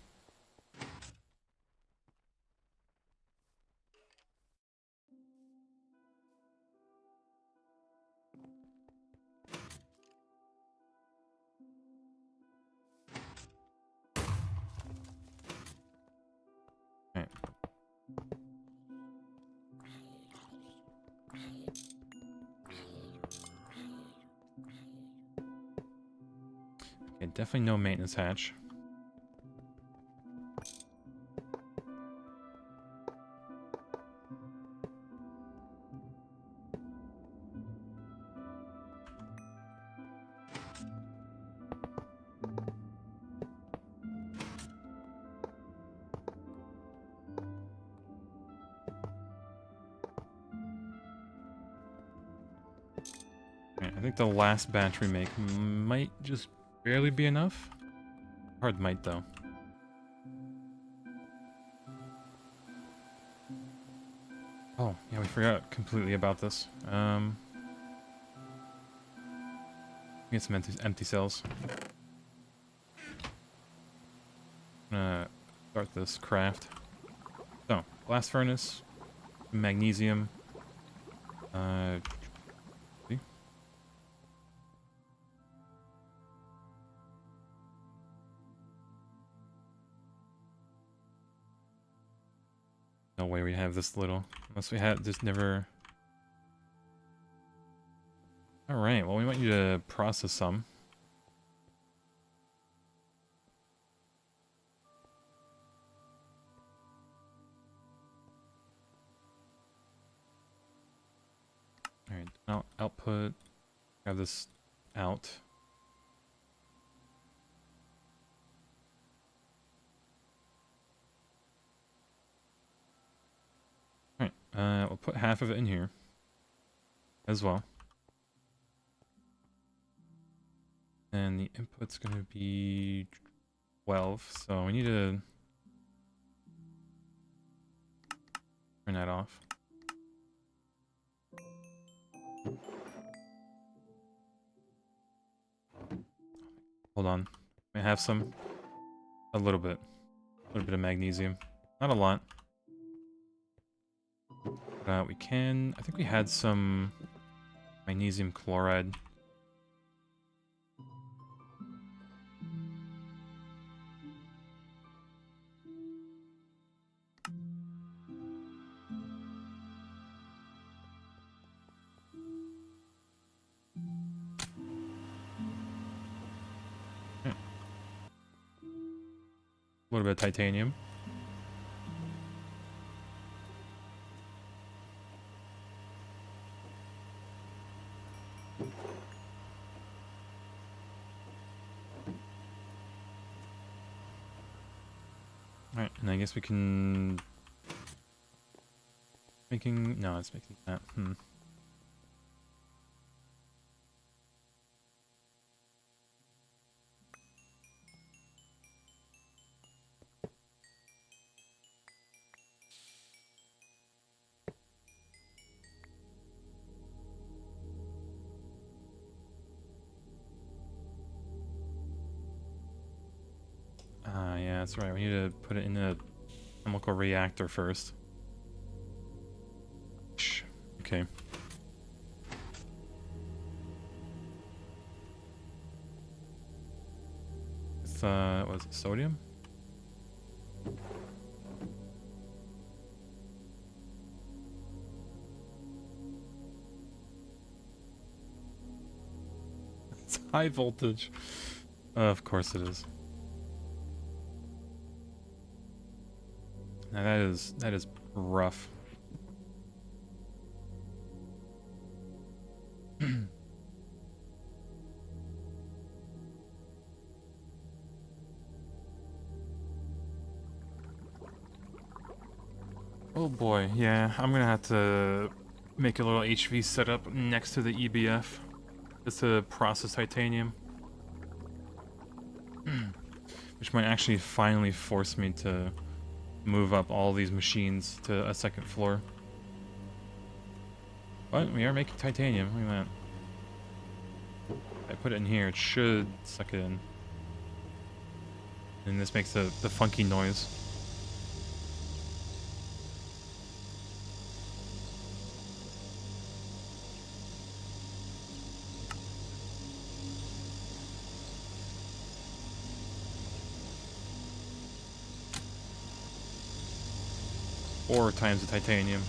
Alright. Okay, definitely no maintenance hatch. I think the last batch we make might just barely be enough. Hard might, though. Oh, yeah, we forgot completely about this. Get some empty cells. I'm gonna start this craft. So, blast furnace, magnesium, see? No way we have this little. Unless we had just never... Alright, well we want you to process some. Alright, now output. Have this out. Alright, we'll put half of it in here as well. And the input's gonna be 12, so we need to turn that off. Hold on. I have some. A little bit of magnesium. Not a lot. We can... I think we had some magnesium chloride. A little bit of titanium. Alright, and I guess we can... Making... No, it's making that. Yeah, that's right. We need to put it in a chemical reactor first. Okay. It's, what is it, sodium? It's high voltage. Of course it is. Now that is rough. Oh boy, yeah, I'm gonna have to make a little HV setup next to the EBF just to process titanium. Which might actually finally force me to move up all these machines to a second floor. But we are making titanium, look at that. If I put it in here, it should suck it in. And this makes the funky noise. Four times the titanium.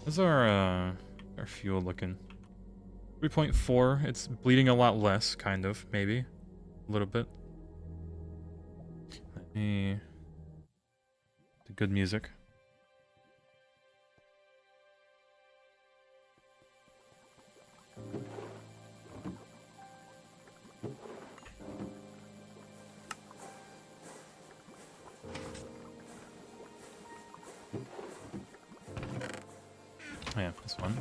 How's our fuel looking? 3.4. It's bleeding a lot less, kind of, maybe. A little bit. Let me... The good music. Oh yeah, this one.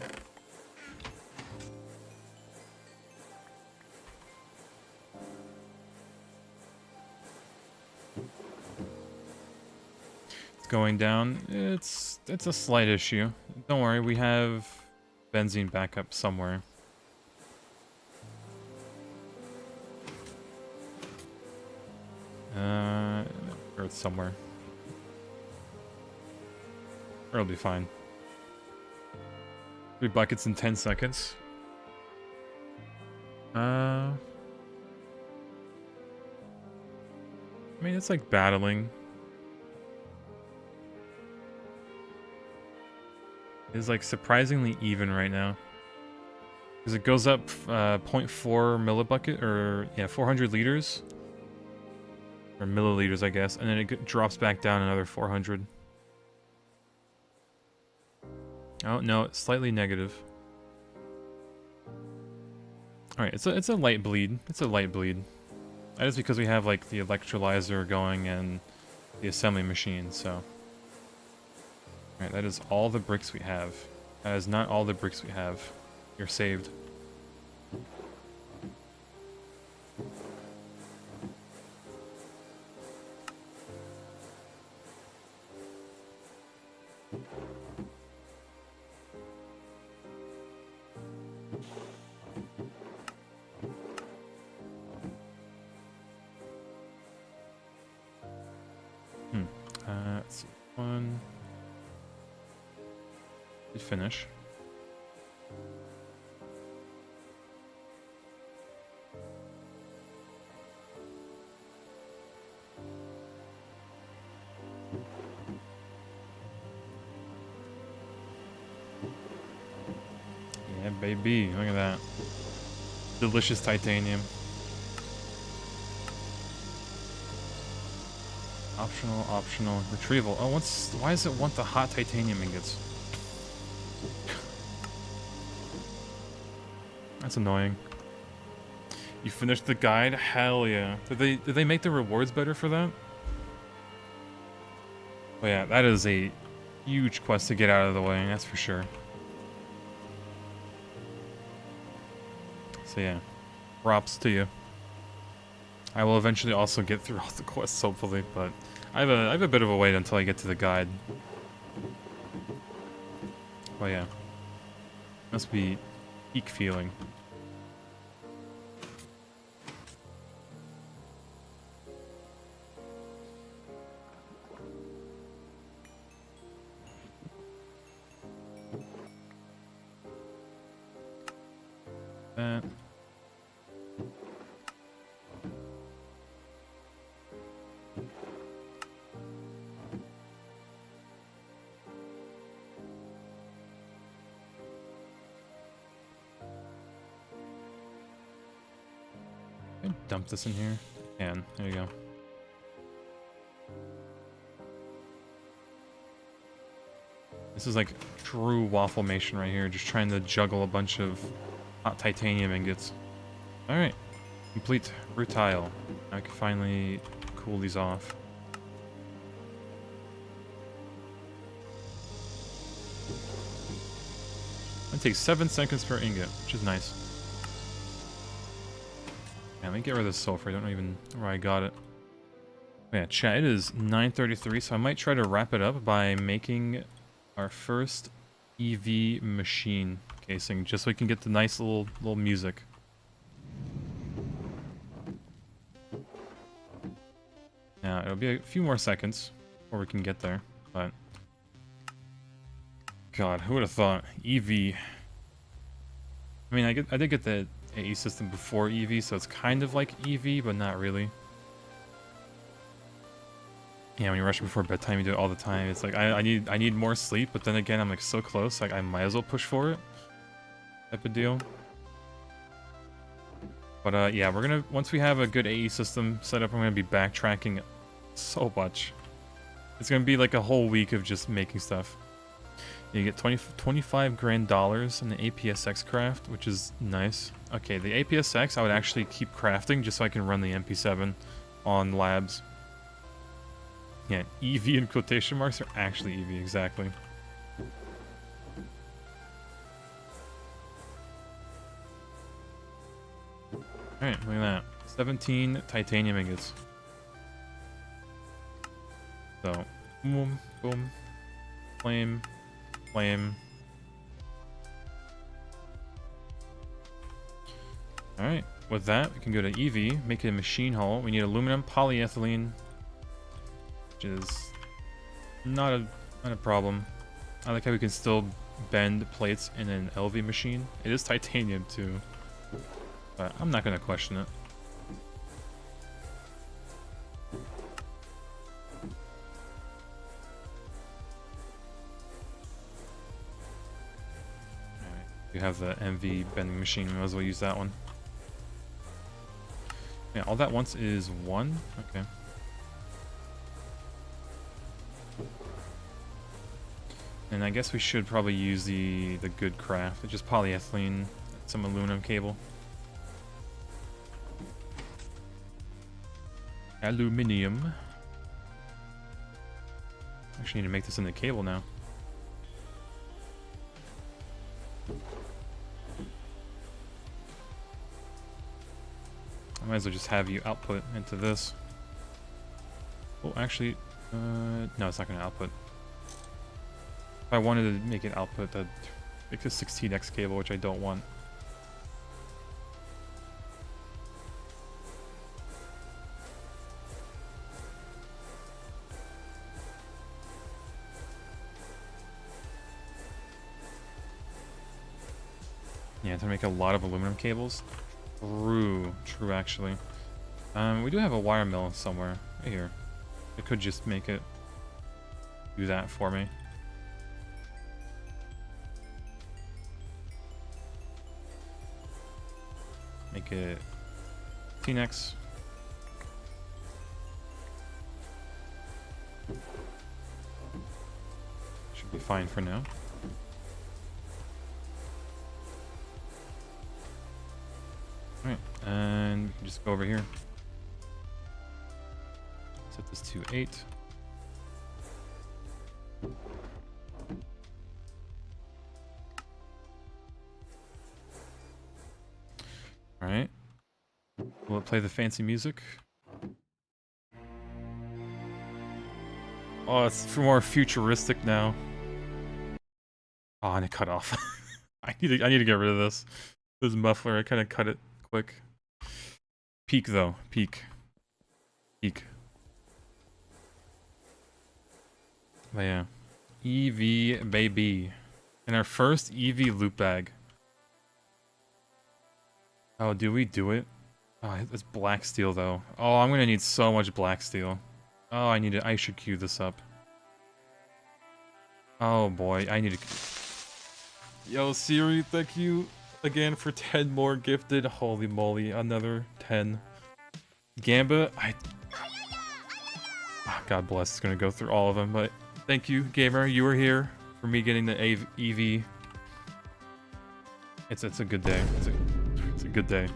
It's going down. It's a slight issue. Don't worry, we have benzene backup somewhere. Earth somewhere. It'll be fine. 3 buckets in 10 seconds. I mean, it's like battling. It's like surprisingly even right now. Because it goes up 0.4 millibucket, or yeah, 400 liters. Or milliliters, I guess. And then it drops back down another 400. Oh, no, it's slightly negative. Alright, it's a light bleed. It's a light bleed. That is because we have, like, the electrolyzer going and the assembly machine, so... Alright, that is all the bricks we have. That is not all the bricks we have. You're saved. Let's see. One. Did finish. Yeah, baby. Look at that. Delicious titanium. Optional retrieval. Oh, why does it want the hot titanium ingots? That's annoying. You finished the guide? Hell yeah. Did they make the rewards better for that? Oh yeah, that is a huge quest to get out of the way, that's for sure. So yeah, props to you. I will eventually also get through all the quests, hopefully, but I have a bit of a wait until I get to the guide. Oh yeah. Must be peak feeling. That. dump this in here? Can. There you go. This is like true wafflemation right here, just trying to juggle a bunch of hot titanium ingots. Alright, complete rutile. I can finally cool these off. It takes 7 seconds per ingot, which is nice. Yeah, let me get rid of the sulfur. I don't know even where I got it. Yeah, chat, it is 9:33, so I might try to wrap it up by making our first EV machine casing, just so we can get the nice little music. Now, it'll be a few more seconds before we can get there, but... God, who would have thought? EV. I mean, I did get the AE system before EV, so it's kind of like EV, but not really. Yeah, when you're rushing before bedtime, you do it all the time. It's like, I need more sleep, but then again, I'm like so close, like I might as well push for it. Type of deal. But yeah, we're gonna, once we have a good AE system set up, I'm gonna be backtracking so much. It's gonna be like a whole week of just making stuff. You get 25 grand dollars in the APSX craft, which is nice. Okay, the APSX I would actually keep crafting just so I can run the MP7 on labs. Yeah, EV in quotation marks are actually EV, exactly. Alright, look at that. 17 titanium ingots. So, boom, boom, flame, flame. Alright, with that, we can go to EV, make it a machine hull. We need aluminum polyethylene, which is not a problem. I like how we can still bend plates in an LV machine. It is titanium too, but I'm not gonna question it. Alright, you have the MV bending machine, we might as well use that one. Yeah, all that wants is 1. Okay. And I guess we should probably use the good craft. It's just polyethylene, some aluminum cable. Aluminium. Actually need to make this into cable now. I might as well just have you output into this. Oh, actually, no, it's not going to output. If I wanted to make it output, that'd make a 16x cable, which I don't want. Yeah, to make a lot of aluminum cables. True, actually. We do have a wire mill somewhere, right here. I could just make it do that for me. Make it 16x. Should be fine for now. Alright, and we can just go over here. Set this to 8. Alright. Will it play the fancy music? Oh, it's more futuristic now. Oh, and it cut off. I need to get rid of this. This muffler, I kind of cut it quick. Peak though, peak. But yeah, EV baby, and our first EV loop bag. Oh, do we do it? Oh, it's black steel though. Oh, I'm gonna need so much black steel. Oh, I should queue this up. Oh boy, I need to. Yo, Siri, thank you again for 10 more gifted. Holy moly, another 10. Gamba, God bless, it's gonna go through all of them, but thank you, gamer. You were here for me getting the EV. It's a good day. It's a good day.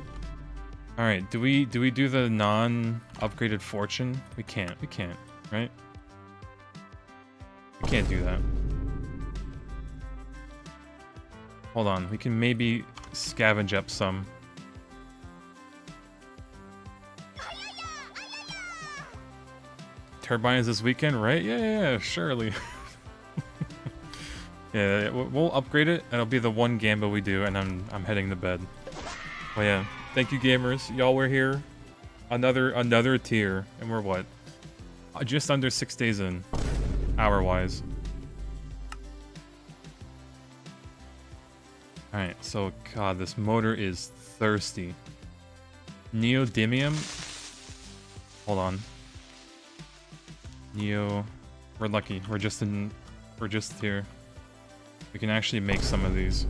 All right, do we do the non-upgraded fortune? We can't, right? We can't do that. Hold on, we can maybe scavenge up some. Turbines this weekend, right? Yeah, surely. Yeah, we'll upgrade it, and it'll be the one Gamba we do, and I'm heading to bed. Oh yeah, thank you gamers, y'all were here. Another tier, and we're what? Just under 6 days in, hour-wise. Alright, so God, this motor is thirsty. Neodymium? Hold on. We're lucky. We're just here. We can actually make some of these.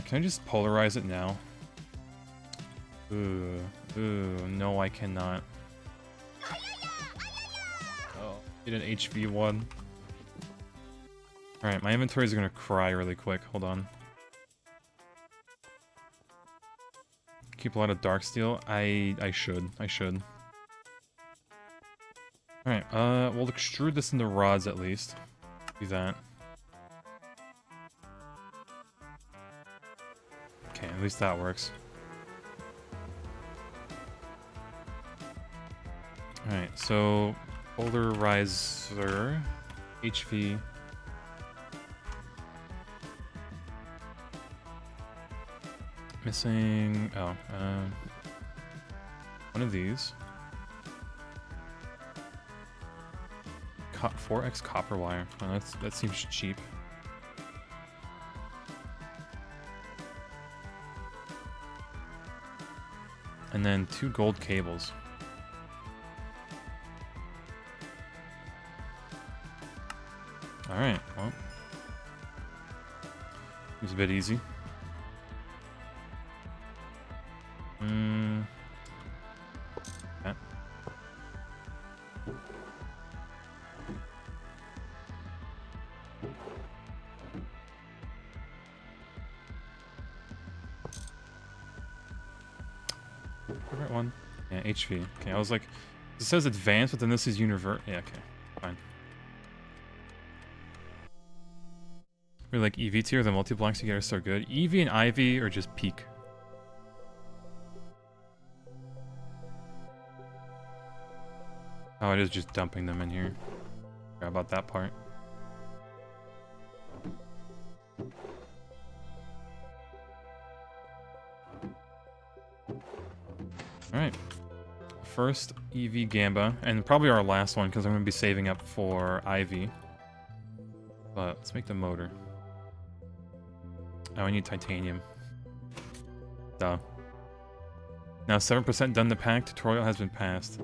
Can I just polarize it now? Ooh, no I cannot. Oh, get an HV1. Alright, my inventories are gonna cry really quick. Hold on. Keep a lot of dark steel. I should. Alright, we'll extrude this into rods at least. Do that. Okay, at least that works. Alright, so polarizer HV. Missing one of these. 4x copper wire. Oh, that seems cheap. And then 2 gold cables. Alright, well. It was a bit easy. Yeah. Right one. Yeah, HV. Okay, I was like, it says advanced, but then this is universal. Yeah, okay, fine. We're like EV tier, the multi-blocks you get are so good. EV and IV are just peak. Oh, it is just dumping them in here. Forgot about that part. Alright. First EV Gamba, and probably our last one because I'm going to be saving up for IV. But let's make the motor. Oh, I need titanium. Duh. Now 7% done the pack, tutorial has been passed.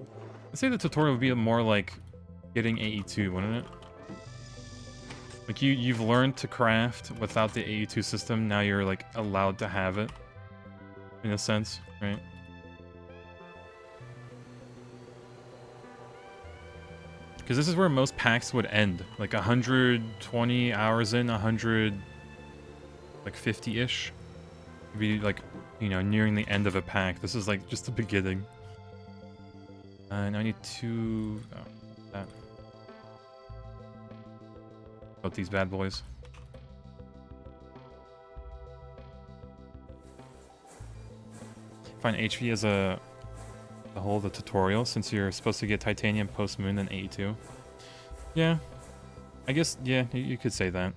I'd say the tutorial would be more like getting AE2, wouldn't it? Like you've learned to craft without the AE2 system, now you're like allowed to have it. In a sense, right? Because this is where most packs would end. Like 120 hours in, 100... like 50-ish. Be like, you know, nearing the end of a pack. This is like just the beginning. And I need 2... oh, that. About these bad boys. Find HV as the whole the tutorial, since you're supposed to get titanium post moon and AE2. Yeah. I guess, yeah, you could say that.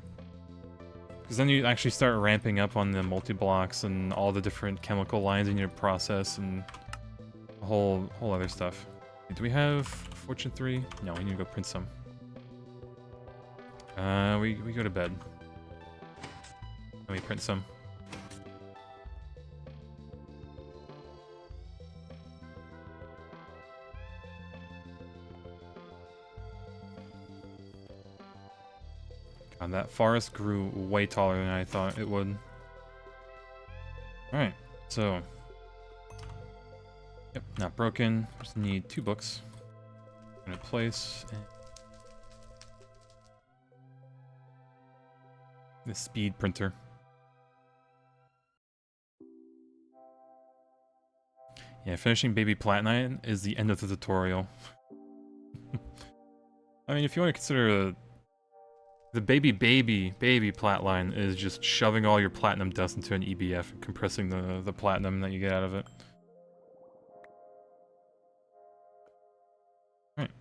Because then you actually start ramping up on the multi-blocks and all the different chemical lines you need to process and a whole other stuff. Do we have Fortune 3? No, we need to go print some. We go to bed. Let me print some. God, that forest grew way taller than I thought it would. Alright, so Yep, not broken. Just need 2 books. I'm gonna place the speed printer. Yeah, finishing Baby Platinite is the end of the tutorial. I mean, if you want to consider the baby Platline is just shoving all your platinum dust into an EBF and compressing the platinum that you get out of it. Right.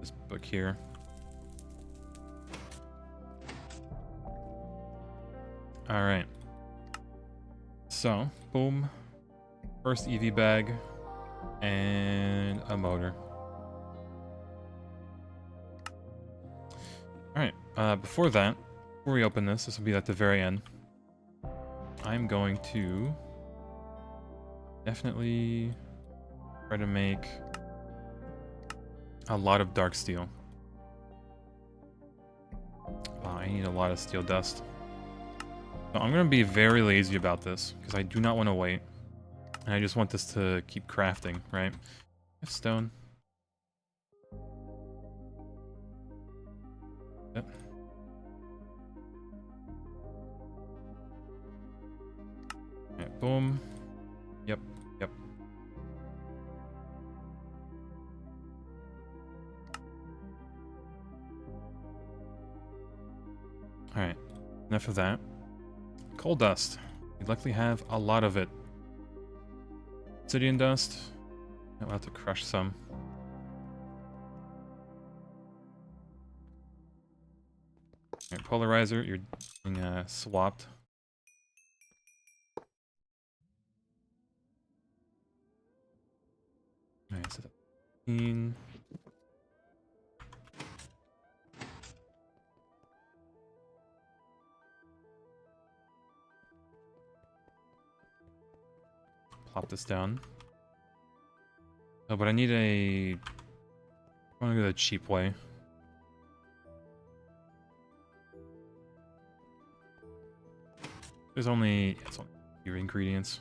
This book here. Alright. So, boom. First EV bag. And a motor. Alright, before that, before we open this will be at the very end. I'm going to definitely try to make a lot of dark steel. Wow, I need a lot of steel dust. So I'm going to be very lazy about this, because I do not want to wait. And I just want this to keep crafting, right? Stone. Yep. Alright, boom. Yep, yep. Alright, enough of that. Coal dust. We likely have a lot of it. Obsidian dust. I'll have to crush some. Alright, polarizer, you're being swapped. Alright, so 15. Plop this down. Oh, but I need a... I want to go the cheap way. There's only... it's only your ingredients.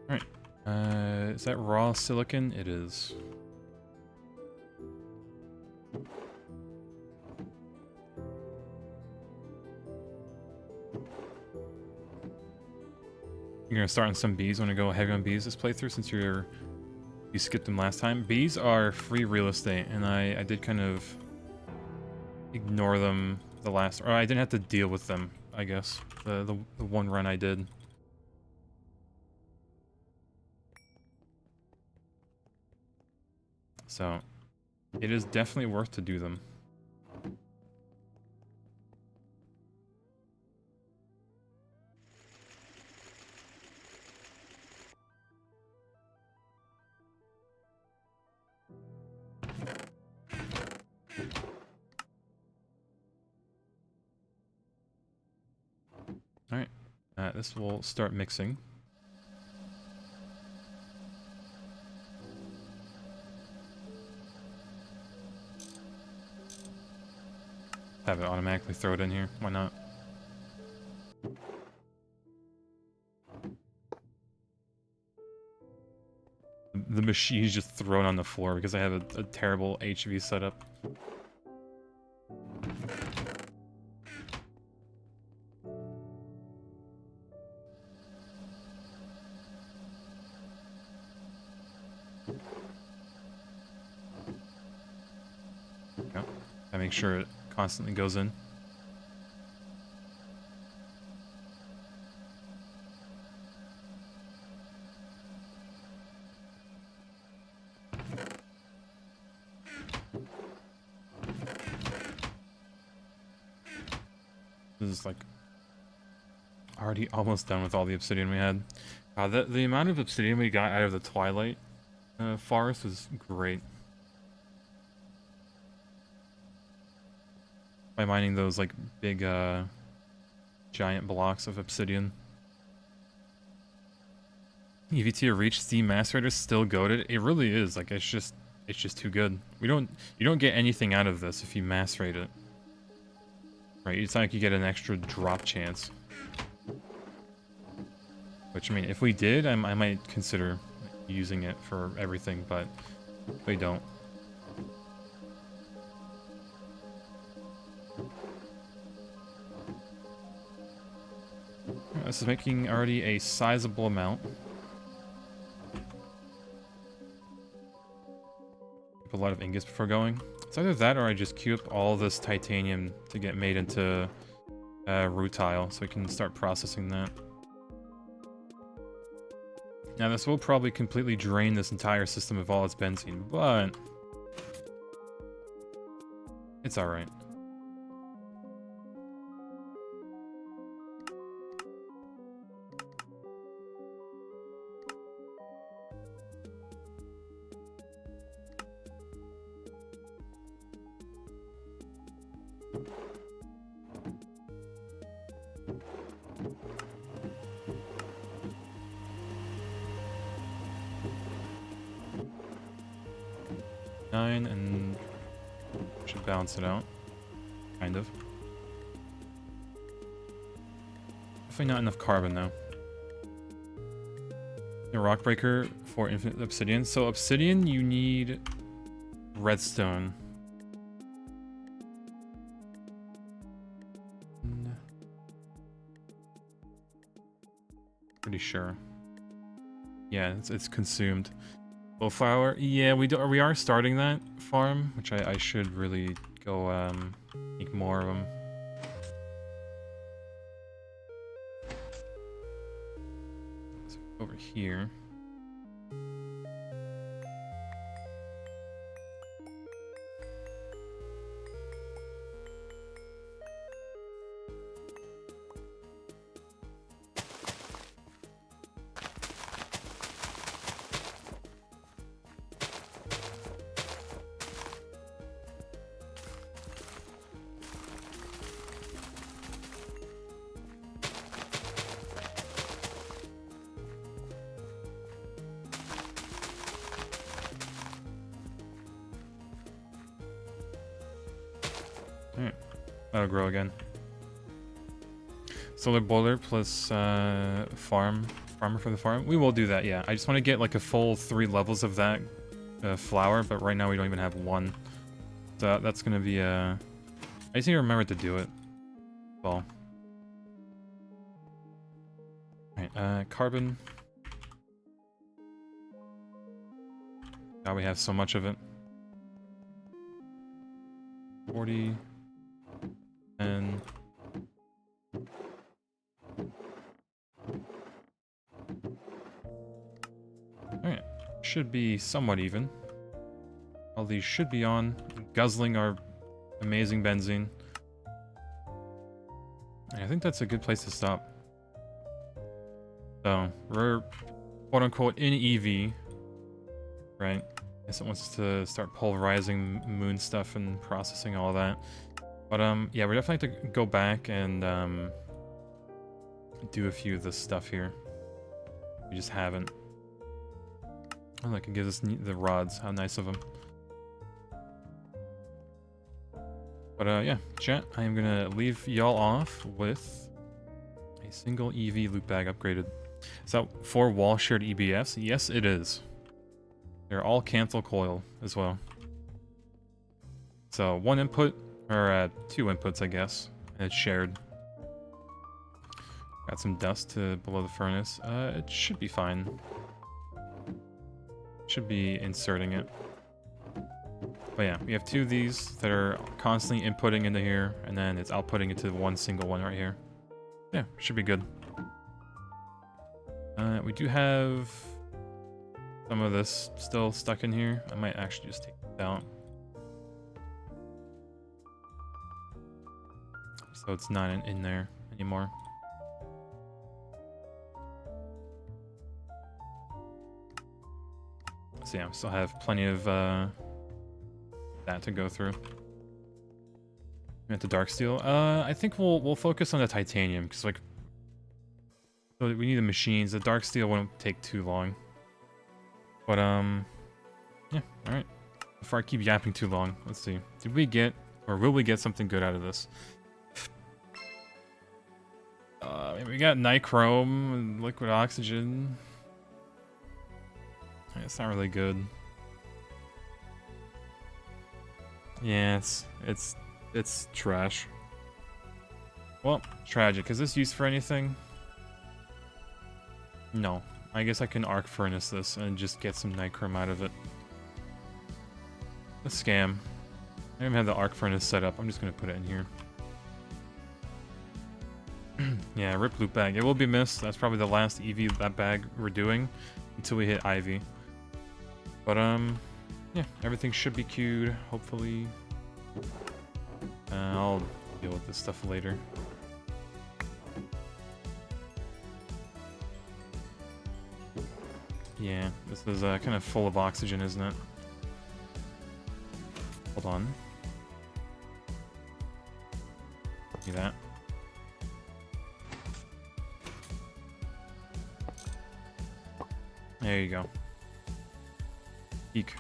Alright. Is that raw silicon? It is. You're gonna start on some bees. Want to go heavy on bees this playthrough since you skipped them last time. Bees are free real estate, and I did kind of ignore them the last, or I didn't have to deal with them, I guess. The one run I did. So it is definitely worth to do them. Alright, this will start mixing. Have it automatically throw it in here, why not? The machine's just thrown on the floor because I have a terrible HV setup. Yep. I make sure it constantly goes in. This is like already almost done with all the obsidian we had. The amount of obsidian we got out of the Twilight forest was great. By mining those like big giant blocks of obsidian. EVT Reach Steam Master Rater still goated. It really is. Like, it's just it's just too good. You don't get anything out of this if you mass rate it. Right, it's not like you get an extra drop chance. Which, I mean, if we did, I might consider using it for everything, but we don't. This is making already a sizable amount. Keep a lot of ingots before going. It's either that or I just queue up all this titanium to get made into rutile, so we can start processing that. Now this will probably completely drain this entire system of all its benzene, but it's alright. And should balance it out, kind of. Definitely not enough carbon though. A rock breaker for infinite obsidian. So obsidian, you need redstone. Pretty sure. Yeah, it's consumed. Flower, yeah, we are starting that farm, which I should really go make more of them. So over here. Alright, that'll grow again. Solar boiler plus farmer for the farm. We will do that, yeah. I just want to get like a full 3 levels of that flour, but right now we don't even have 1. So that's gonna be I just need to remember to do it. Well. Alright, carbon. God, we have so much of it. 40. And alright, should be somewhat even. All these should be on, guzzling our amazing benzene. And I think that's a good place to stop. So, we're quote-unquote in EV, right? I guess it wants to start pulverizing moon stuff and processing all of that. But yeah, we definitely have to go back and do a few of this stuff here. We just haven't. Oh, that can give us the rods. How nice of them. But yeah, chat, I am gonna leave y'all off with a single EV loot bag upgraded. Is that 4 wall shared EBFs? Yes, it is. They're all cancel coil as well. So 1 input. Or 2 inputs, I guess. And it's shared. Got some dust to below the furnace. It should be fine. Should be inserting it. But yeah, we have 2 of these that are constantly inputting into here, and then it's outputting into 1 single one right here. Yeah, should be good. We do have some of this still stuck in here. I might actually just take it out. So it's not in there anymore. So yeah, we still have plenty of that to go through. We have the dark steel. I think we'll focus on the titanium because like we need the machines. The dark steel won't take too long. But yeah, all right. Before I keep yapping too long, let's see. Did we get, or will we get something good out of this? We got Nichrome and Liquid Oxygen. Yeah, it's not really good. Yeah, it's trash. Well, tragic. Is this used for anything? No. I guess I can arc furnace this and just get some Nichrome out of it. A scam. I don't even have the arc furnace set up. I'm just gonna put it in here. Yeah, rip loot bag. It will be missed. That's probably the last EV that bag we're doing until we hit Ivy. But yeah, everything should be queued. Hopefully, I'll deal with this stuff later. Yeah, this is kind of full of oxygen, isn't it? Hold on. See that? There you go. Eek.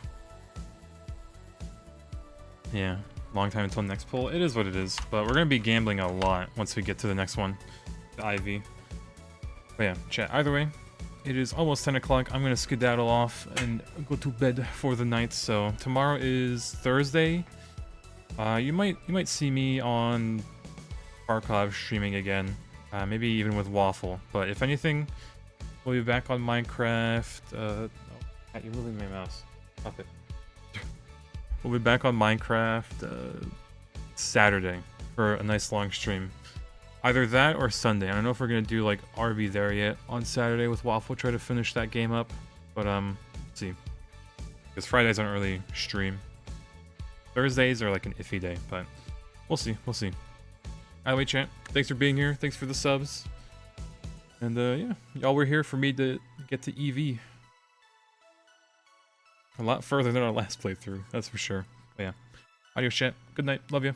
Yeah, long time until next pull. It is what it is, but we're gonna be gambling a lot once we get to the next one, the Ivy. But yeah, chat. Either way, it is almost 10 o'clock. I'm gonna skedaddle off and go to bed for the night. So tomorrow is Thursday. You might see me on Archive streaming again, maybe even with Waffle. But if anything, we'll be back on Minecraft. Oh, Pat, you're moving my mouse. Stop it. We'll be back on Minecraft Saturday for a nice long stream. Either that or Sunday. I don't know if we're gonna do like RB there yet on Saturday with Waffle. Try to finish that game up, but let's see. Because Fridays aren't really stream. Thursdays are like an iffy day, but we'll see. We'll see. Anyway, chat. Thanks for being here. Thanks for the subs. And yeah, y'all were here for me to get to EV. A lot further than our last playthrough, that's for sure. But yeah. Adios, chat. Good night. Love you.